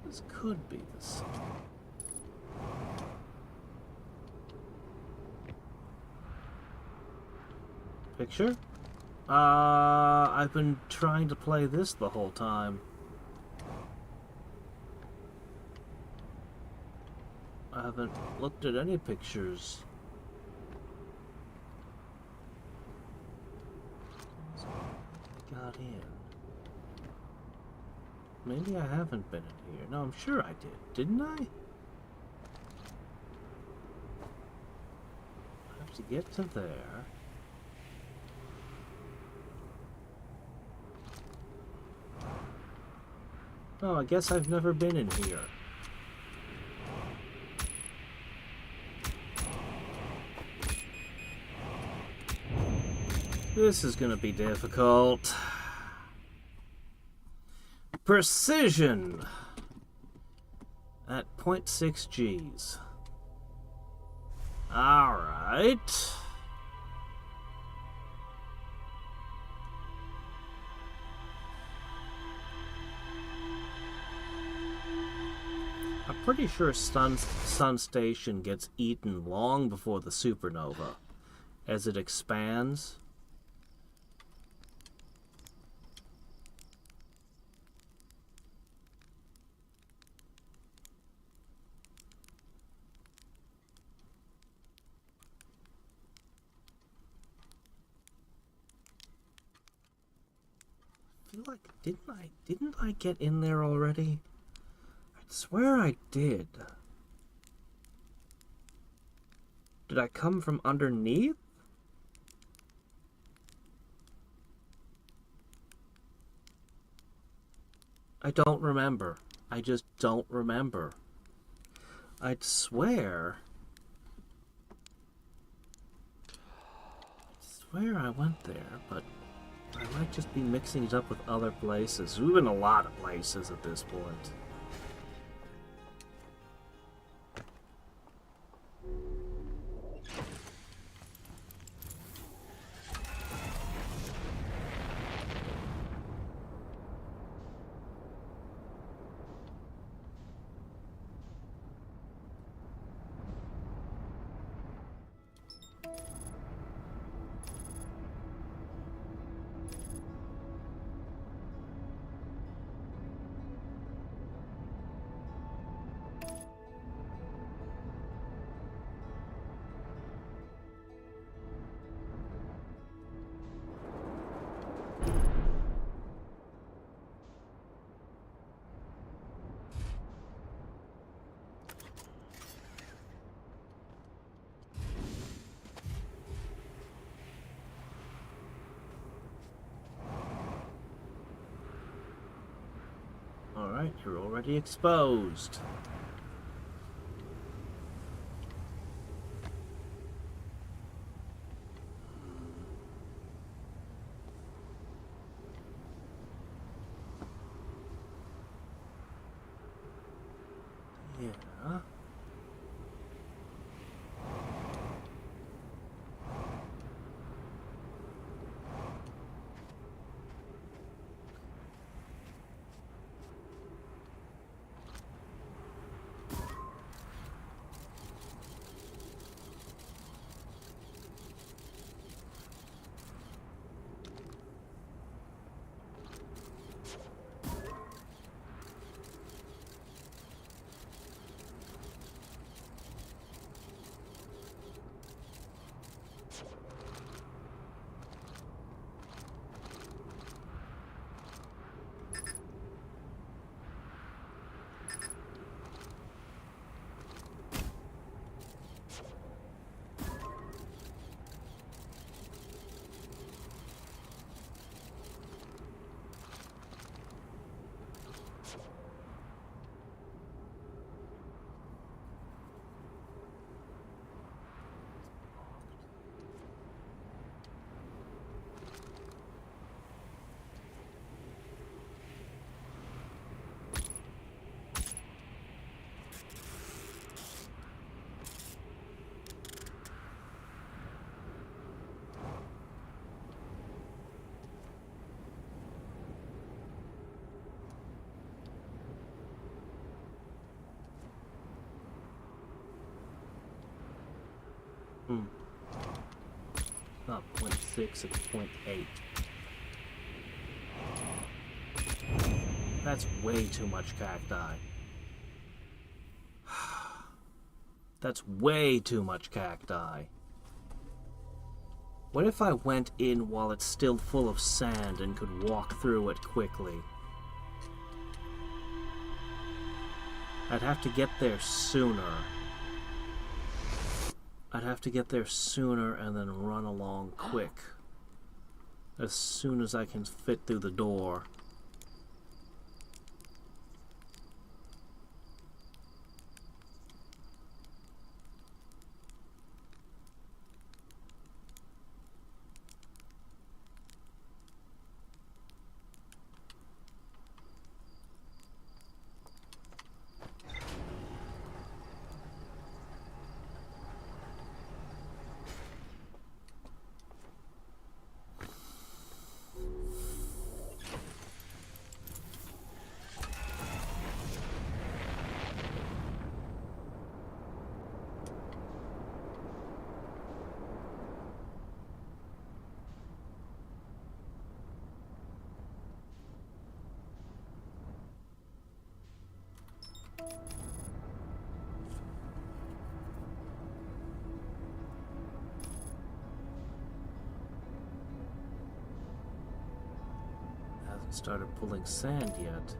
This could be the sun. Picture? I've been trying to play this the whole time. I haven't looked at any pictures. Got in. Maybe I haven't been in here. No, I'm sure I did. Didn't I? I have to get to there. Oh, I guess I've never been in here. This is gonna be difficult. Precision at 0.6 Gs. Alright. I'm pretty sure Sun Station gets eaten long before the supernova as it expands. I feel like didn't I get in there already? I swear I did. Did I come from underneath? I don't remember. I just don't remember. I'd swear I went there, but I might just be mixing it up with other places. We've been a lot of places at this point. Alright, you're already exposed. Yeah. Not 0.6, it's 0.8. That's way too much cacti. That's way too much cacti. What if I went in while it's still full of sand and could walk through it quickly? I'd have to get there sooner. I'd have to get there sooner and then run along quick. As soon as I can fit through the door. Hasn't started pulling sand yet.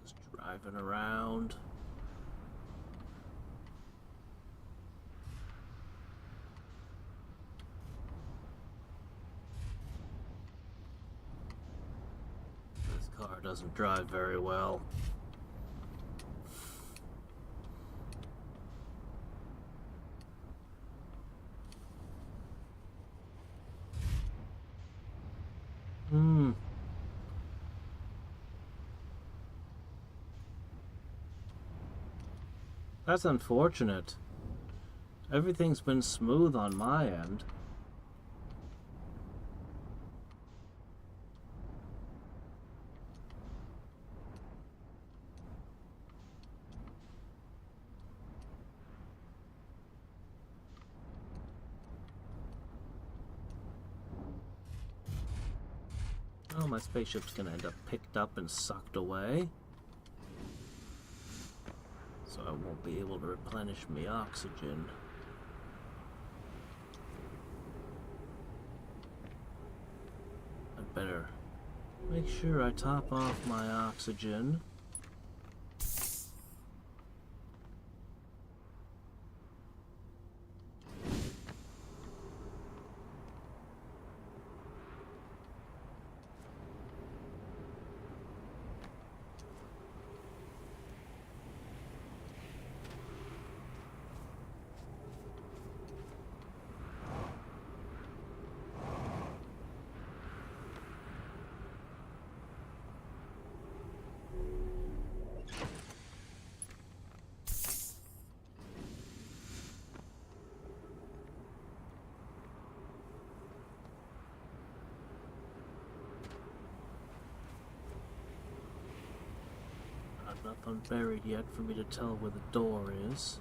Just driving around. Car doesn't drive very well. That's unfortunate. Everything's been smooth on my end. Oh, my spaceship's gonna end up picked up and sucked away. So I won't be able to replenish my oxygen. I'd better make sure I top off my oxygen. Nothing buried yet for me to tell where the door is.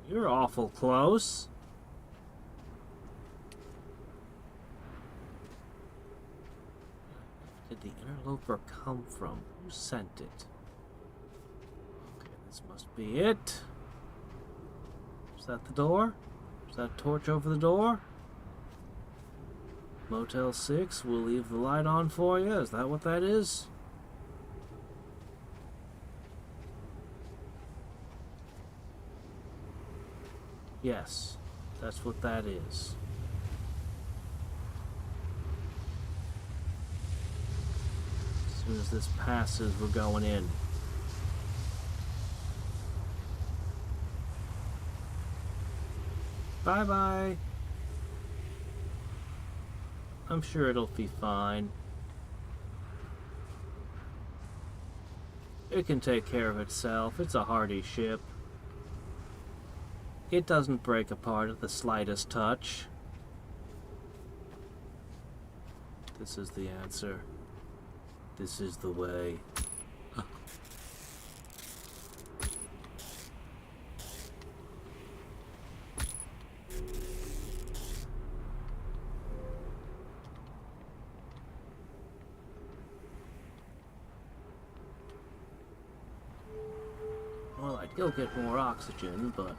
You're awful close. Where did the interloper come from? Who sent it? This must be it. Is that the door? Is that torch over the door? Motel 6, we'll leave the light on for you. Is that what that is? Yes, that's what that is. As soon as this passes, we're going in. Bye-bye. I'm sure it'll be fine. It can take care of itself. It's a hardy ship. It doesn't break apart at the slightest touch. This is the answer. This is the way. Well, I'd go get more oxygen, but...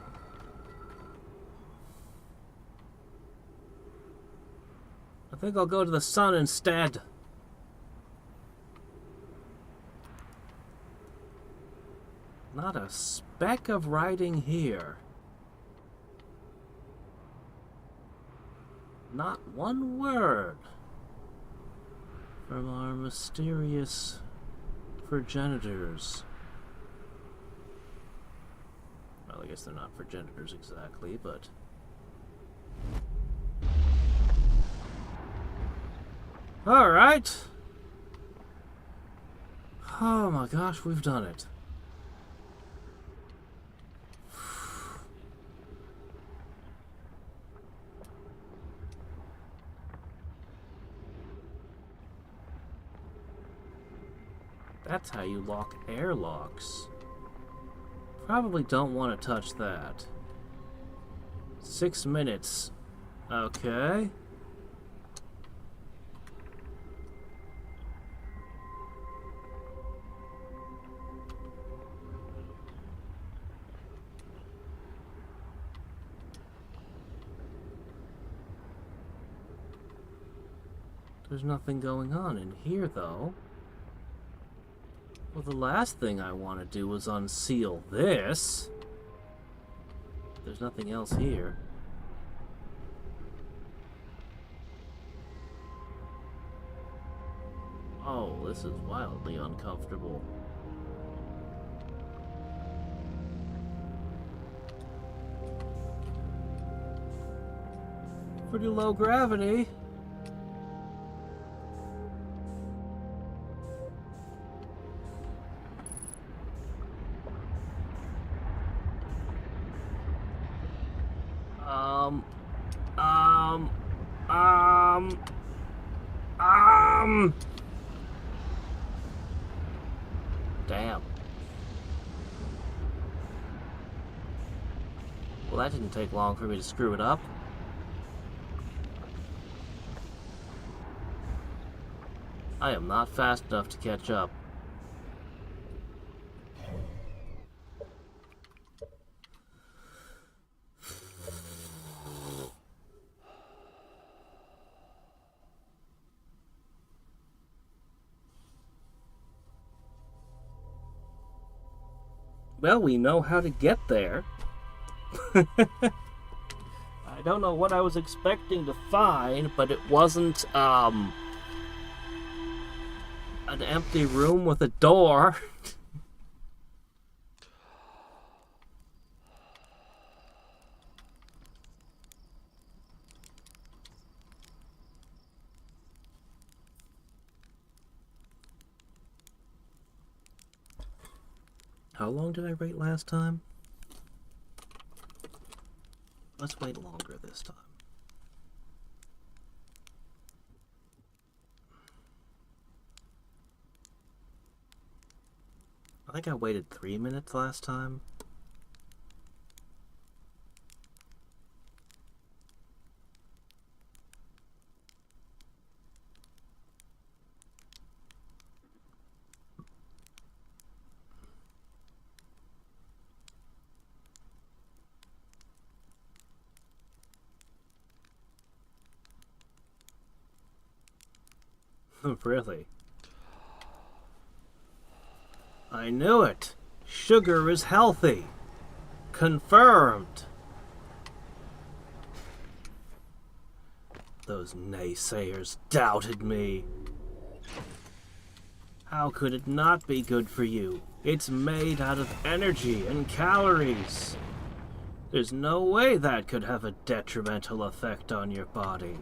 I think I'll go to the sun instead. Not a speck of writing here. Not one word from our mysterious progenitors. Well, I guess they're not progenitors exactly, but... Alright! Oh my gosh, we've done it. That's how you lock airlocks. Probably don't want to touch that. 6 minutes. Okay. There's nothing going on in here, though. Well, the last thing I want to do is unseal this. There's nothing else here. Oh, this is wildly uncomfortable. Pretty low gravity. Damn. Well, that didn't take long for me to screw it up. I am not fast enough to catch up. Well, we know how to get there. I don't know what I was expecting to find, but it wasn't, an empty room with a door. How long did I wait last time? Let's wait longer this time. I think I waited 3 minutes last time. Really? I knew it. Sugar is healthy. Confirmed. Those naysayers doubted me. How could it not be good for you? It's made out of energy and calories. There's no way that could have a detrimental effect on your body.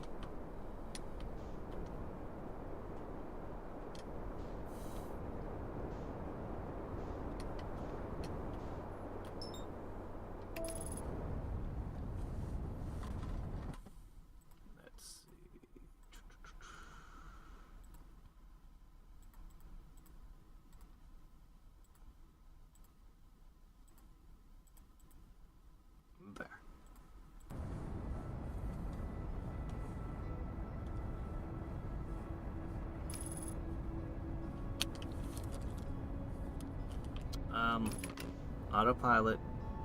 Autopilot,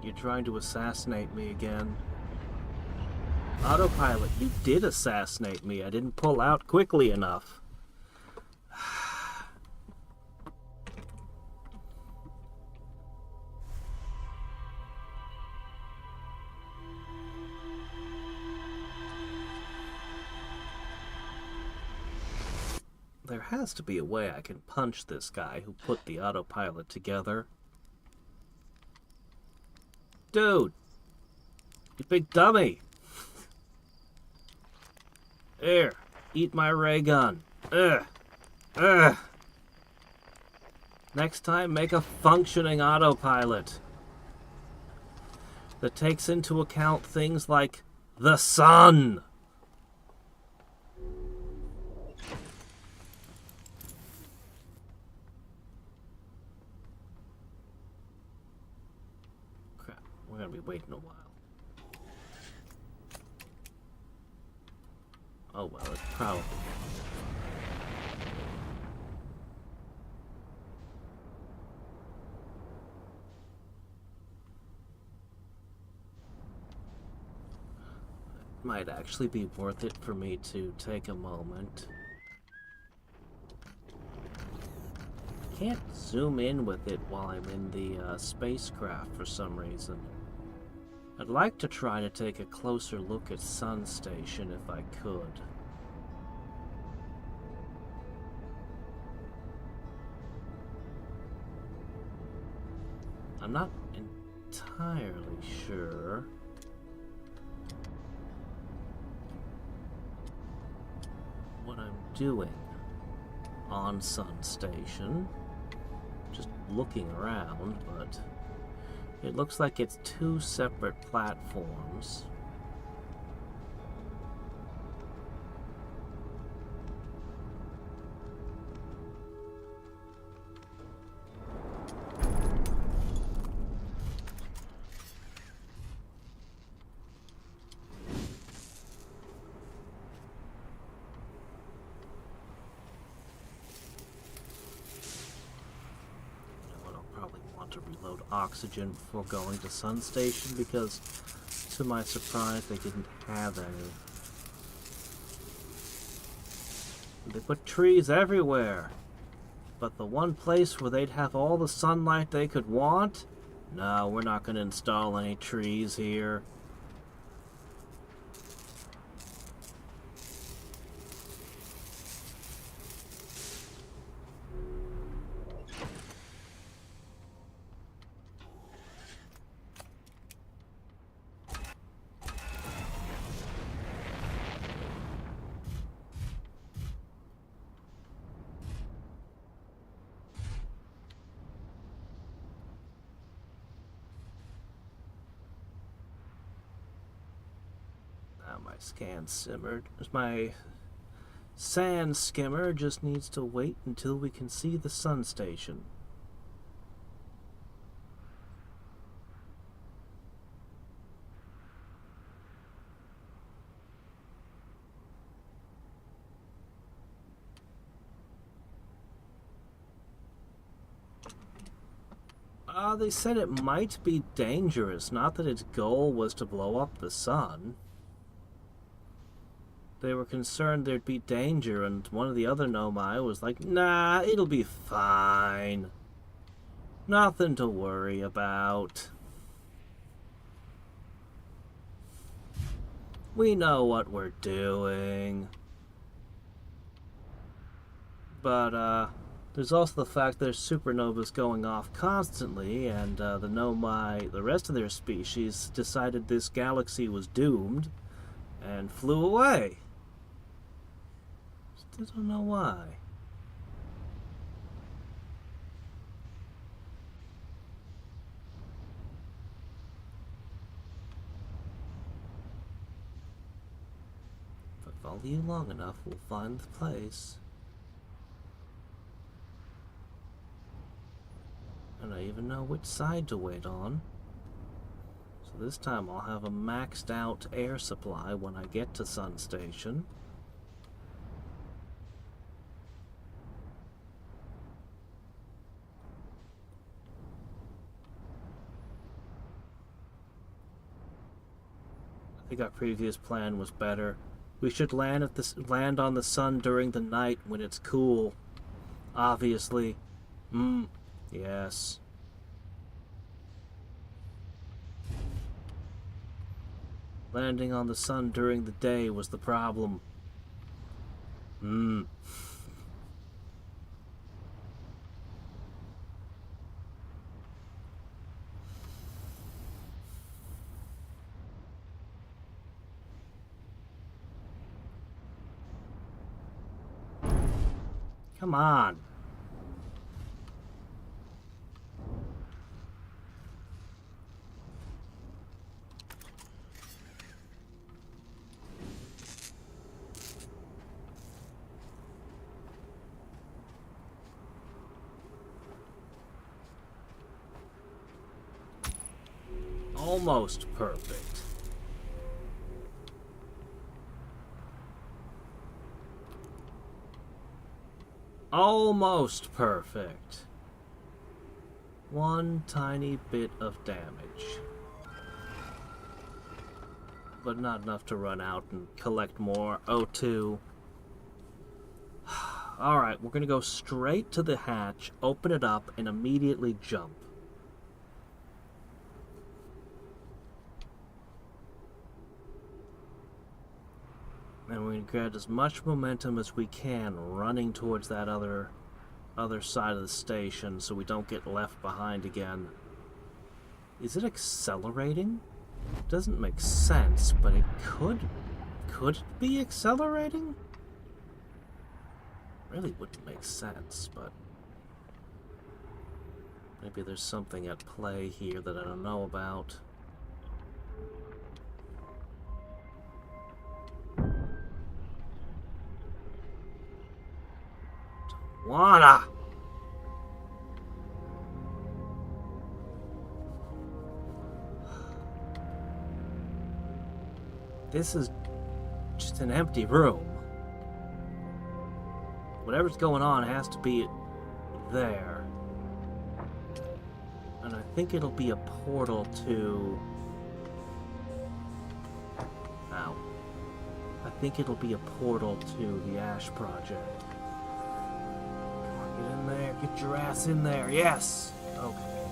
you're trying to assassinate me again. Autopilot, you did assassinate me. I didn't pull out quickly enough. There has to be a way I can punch this guy who put the autopilot together. Dude! You big dummy! Here, eat my ray gun. Ugh! Ugh! Next time, make a functioning autopilot that takes into account things like the sun! We're gonna be waiting a while. Oh well, it's probably... It might actually be worth it for me to take a moment. Can't zoom in with it while I'm in the spacecraft for some reason. I'd like to try to take a closer look at Sun Station if I could. I'm not entirely sure. What I'm doing on Sun Station. Just looking around, but it looks like it's two separate platforms. To reload oxygen before going to Sun Station because, to my surprise, they didn't have any. They put trees everywhere, but the one place where they'd have all the sunlight they could want? No, we're not going to install any trees here. My scan simmered. My sand skimmer just needs to wait until we can see the Sun Station. They said it might be dangerous, not that its goal was to blow up the sun. They were concerned there'd be danger, and one of the other Nomai was like, nah, it'll be fine. Nothing to worry about. We know what we're doing. But, there's also the fact there's supernovas going off constantly, and the Nomai, the rest of their species, decided this galaxy was doomed and flew away. Still don't know why. If I follow you long enough, we'll find the place. And I even know which side to wait on. So this time I'll have a maxed out air supply when I get to Sun Station. think our previous plan was better. We should land on the sun during the night when it's cool. Obviously. Yes. Landing on the sun during the day was the problem. Come on. Almost perfect. Almost perfect. One tiny bit of damage. But not enough to run out and collect more O2. Alright, we're gonna go straight to the hatch, open it up, and immediately jump. And we're going to get as much momentum as we can running towards that other side of the station so we don't get left behind again. Is it accelerating? It doesn't make sense, but it could it be accelerating? Really wouldn't make sense, but maybe there's something at play here that I don't know about. Wanna. This is just an empty room. Whatever's going on has to be there. And I think it'll be a portal to... Ow. I think it'll be a portal to the Ash Project. Get in there. Get your ass in there. Yes. Okay.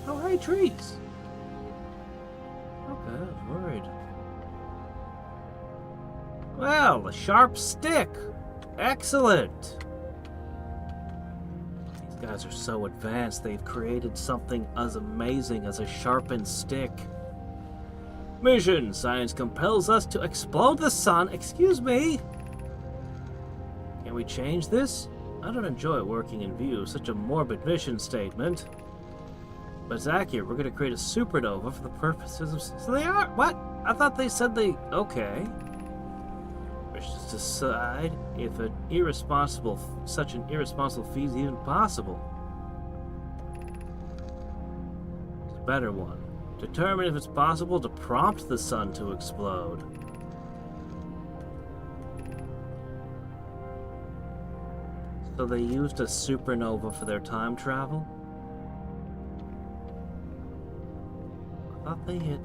Oh, hey, trees. Okay, I was worried. Well, a sharp stick. Excellent. These guys are so advanced. They've created something as amazing as a sharpened stick. Mission. Science compels us to explode the sun. Excuse me. Can we change this? I don't enjoy working in view, such a morbid mission statement. But it's accurate. We're going to create a supernova for the purposes of... So they are? What? I thought they said they... Okay. Wish to decide if such an irresponsible feat is even possible. It's a better one. Determine if it's possible to prompt the sun to explode. So they used a supernova for their time travel? I thought they had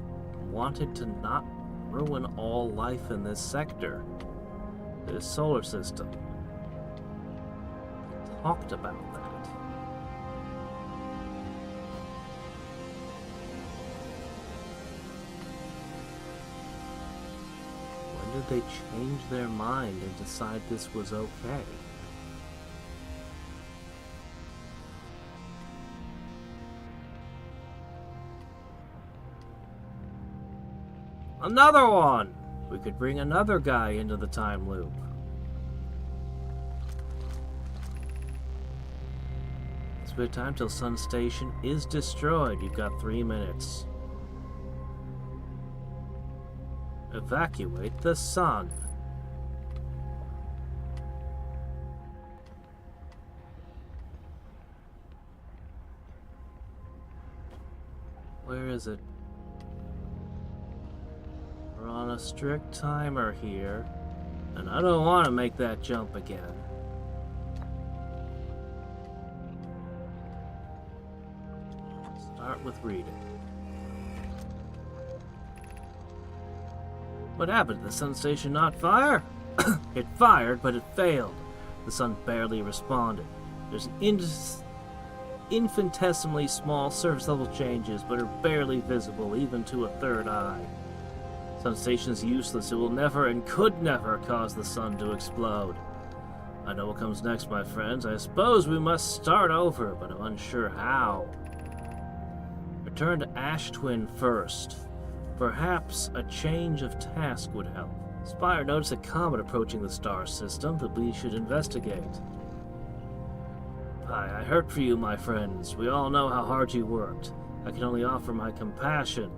wanted to not ruin all life in this sector, this solar system. They talked about that. When did they change their mind and decide this was okay? Another one! We could bring another guy into the time loop. It's a bit of time till Sun Station is destroyed. You've got 3 minutes. Evacuate the sun. Where is it? We're on a strict timer here, and I don't want to make that jump again. Start with reading. What happened? Did the sun station not fire? It fired, but it failed. The sun barely responded. There's infinitesimally small surface level changes, but are barely visible even to a third eye. Sun station is useless. It will never and could never cause the sun to explode. I know what comes next, my friends. I suppose we must start over, but I'm unsure how. Return to Ash Twin first. Perhaps a change of task would help. Spire noticed a comet approaching the star system that we should investigate. I hurt for you, my friends. We all know how hard you worked. I can only offer my compassion.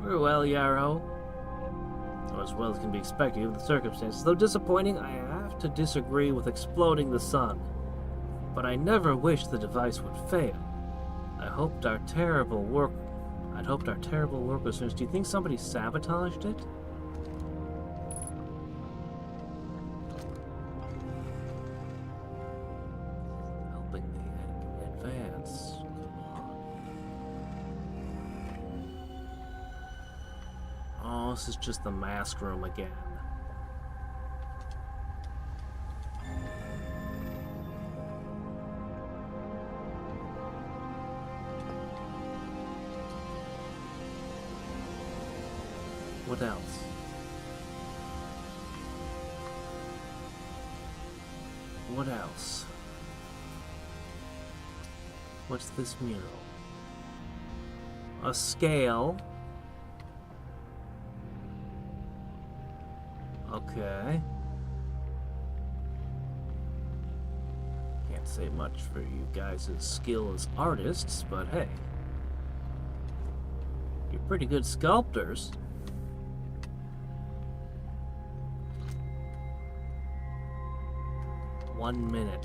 Very well, Yarrow. Or as well as can be expected given the circumstances. Though disappointing, I have to disagree with exploding the sun. But I never wished the device would fail. I'd hoped our terrible work was finished. Do you think somebody sabotaged it? Helping the advance. Oh, this is just the mask room again. What else? What else? What's this mural? A scale. Okay. Can't say much for you guys' skill as artists, but hey. You're pretty good sculptors. One minute.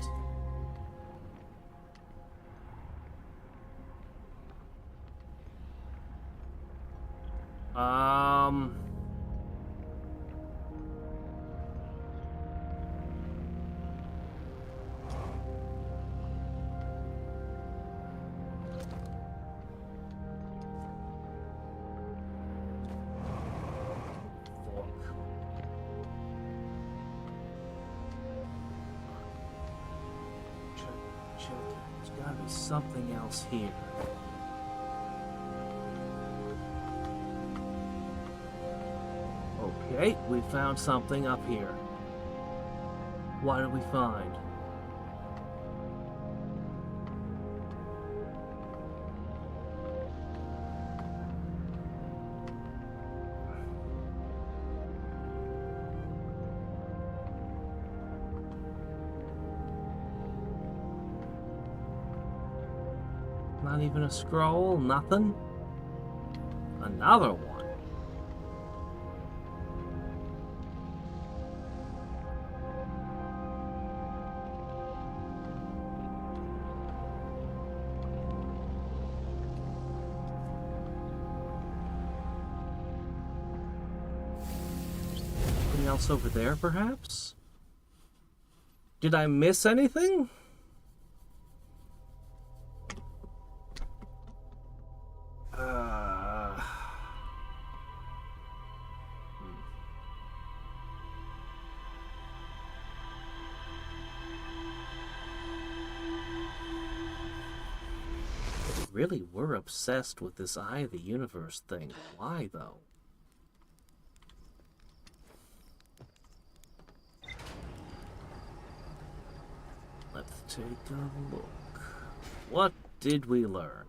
There's gotta be something else here. Okay, we found something up here. What did we find? Not even a scroll, nothing? Another one. Anything else over there, perhaps? Did I miss anything? Really were obsessed with this Eye of the Universe thing. Why, though? Let's take a look. What did we learn?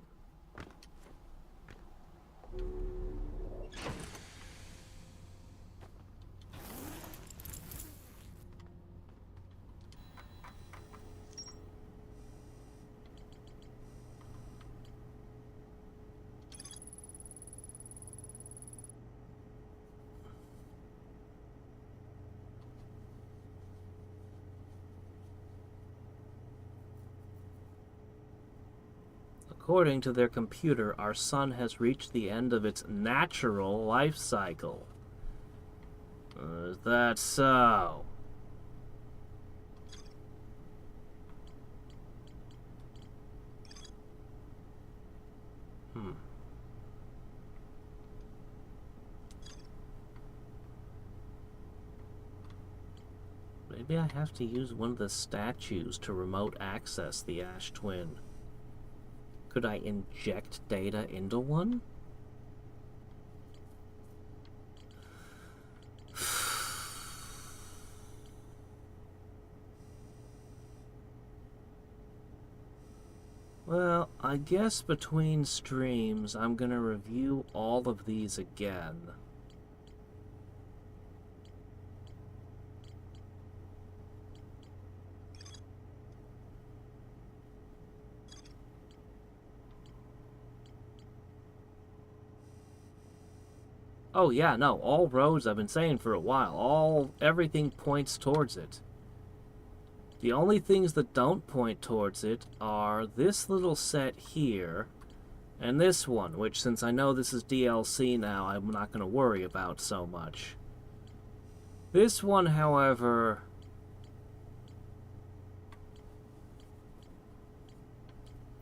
According to their computer, our sun has reached the end of its natural life cycle. Is that so? Maybe I have to use one of the statues to remote access the Ash Twin. Could I inject data into one? Well, I guess between streams, I'm gonna review all of these again. Oh yeah, no, all roads I've been saying for a while, everything points towards it. The only things that don't point towards it are this little set here, and this one, which since I know this is DLC now, I'm not going to worry about so much. This one, however,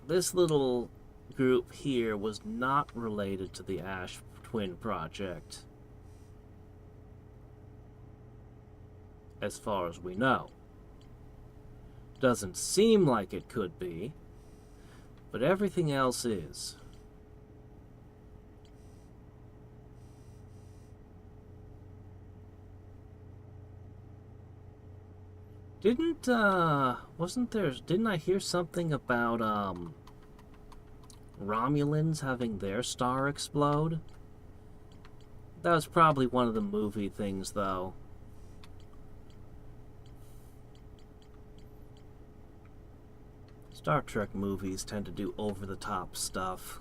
this little group here was not related to the Ash Twin project, as far as we know. Doesn't seem like it could be, but everything else is. Didn't I hear something about, Romulans having their star explode? That was probably one of the movie things, though. Star Trek movies tend to do over-the-top stuff.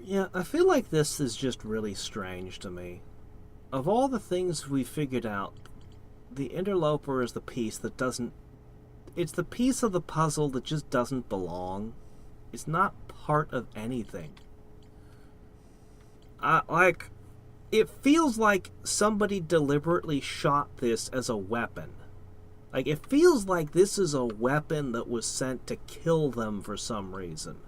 Yeah, I feel like this is just really strange to me. Of all the things we figured out, the interloper is the piece that doesn't... It's the piece of the puzzle that just doesn't belong. It's not part of anything. It feels like somebody deliberately shot this as a weapon. Like, it feels like this is a weapon that was sent to kill them for some reason.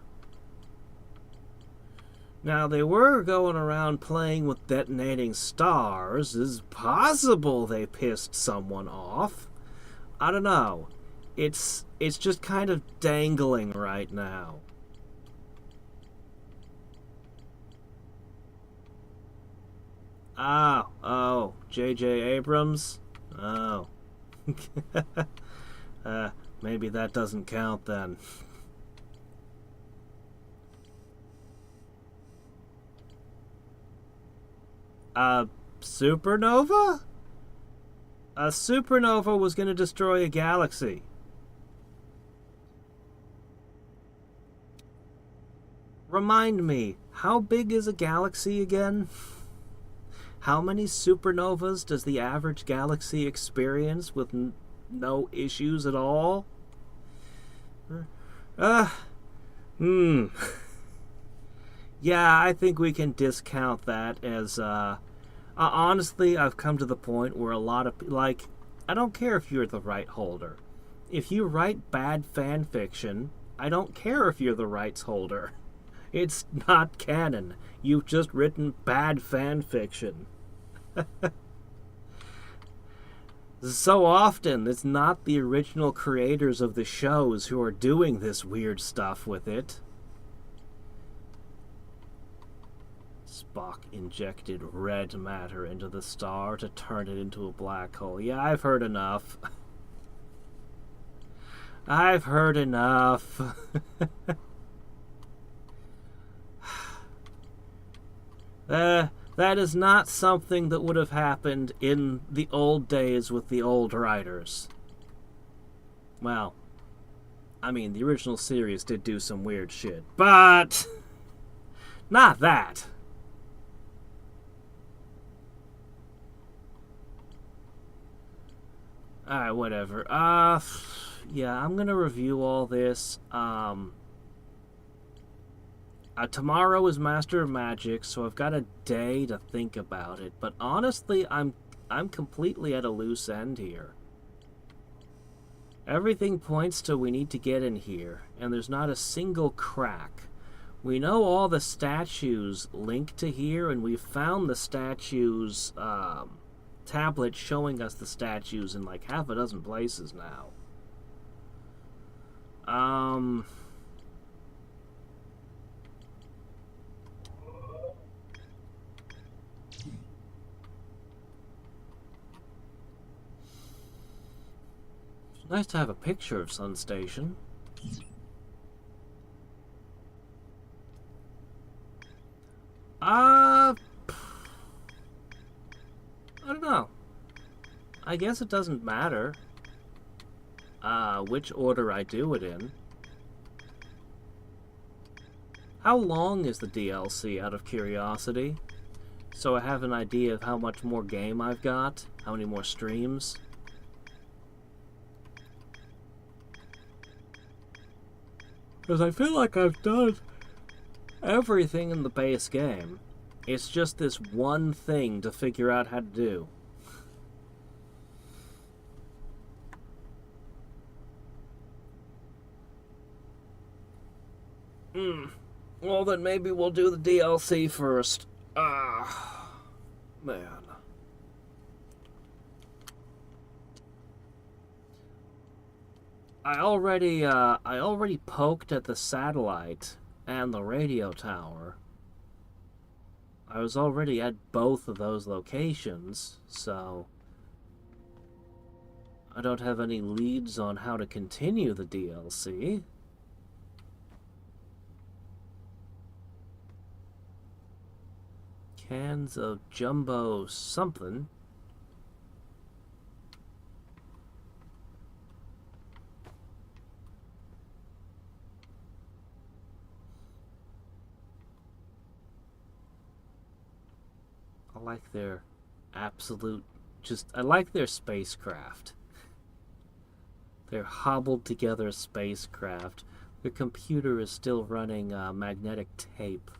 Now, they were going around playing with detonating stars. It's possible they pissed someone off. I don't know. It's just kind of dangling right now. Oh, J.J. Abrams? Oh. Maybe that doesn't count then. Supernova? A supernova was going to destroy a galaxy. Remind me, how big is a galaxy again? How many supernovas does the average galaxy experience with no issues at all? Yeah, I think we can discount that as, honestly, I've come to the point where a lot of, I don't care if you're the right holder. If you write bad fan fiction, I don't care if you're the rights holder. It's not canon. You've just written bad fan fiction. So often, it's not the original creators of the shows who are doing this weird stuff with it. Spock injected red matter into the star to turn it into a black hole. Yeah, I've heard enough. I've heard enough. That is not something that would have happened in the old days with the old writers. Well, I mean, the original series did do some weird shit, but not that. Alright, whatever. Yeah, I'm gonna review all this. Tomorrow is Master of Magic, so I've got a day to think about it. But honestly, I'm completely at a loose end here. Everything points to we need to get in here, and there's not a single crack. We know all the statues link to here, and we've found the statues tablet showing us the statues in like half a dozen places now. It's nice to have a picture of Sun Station. I don't know. I guess it doesn't matter which order I do it in. How long is the DLC, out of curiosity? So I have an idea of how much more game I've got, how many more streams. Because I feel like I've done everything in the base game. It's just this one thing to figure out how to do. Well, then maybe we'll do the DLC first. Man. I already poked at the satellite and the radio tower. I was already at both of those locations, so I don't have any leads on how to continue the DLC. Cans of jumbo something. I like their I like their spacecraft. Their hobbled together spacecraft. The computer is still running magnetic tape.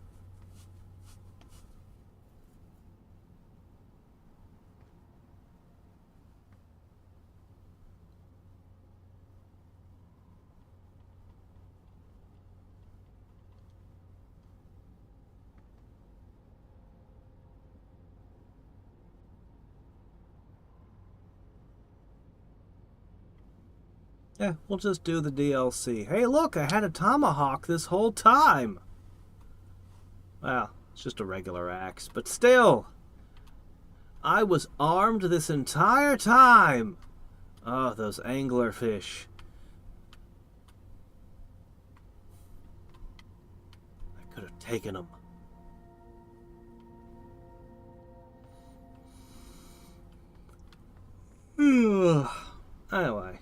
Yeah, we'll just do the DLC. Hey, look, I had a tomahawk this whole time. Well, it's just a regular axe, but still. I was armed this entire time. Oh, those anglerfish. I could have taken them. Anyway.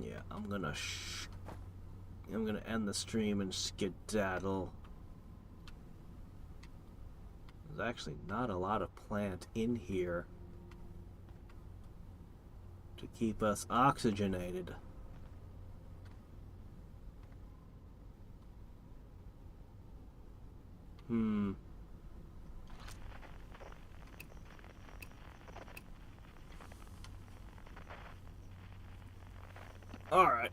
Yeah, I'm gonna end the stream and skedaddle. There's actually not a lot of plant in here to keep us oxygenated. Alright.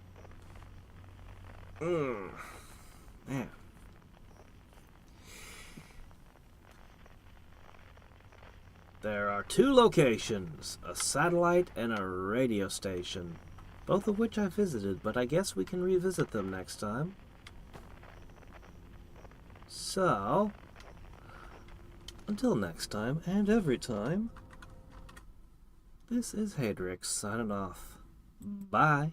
Man. There are two locations, a satellite and a radio station, both of which I visited, but I guess we can revisit them next time. So, until next time, and every time, this is Hadriex signing off. Bye.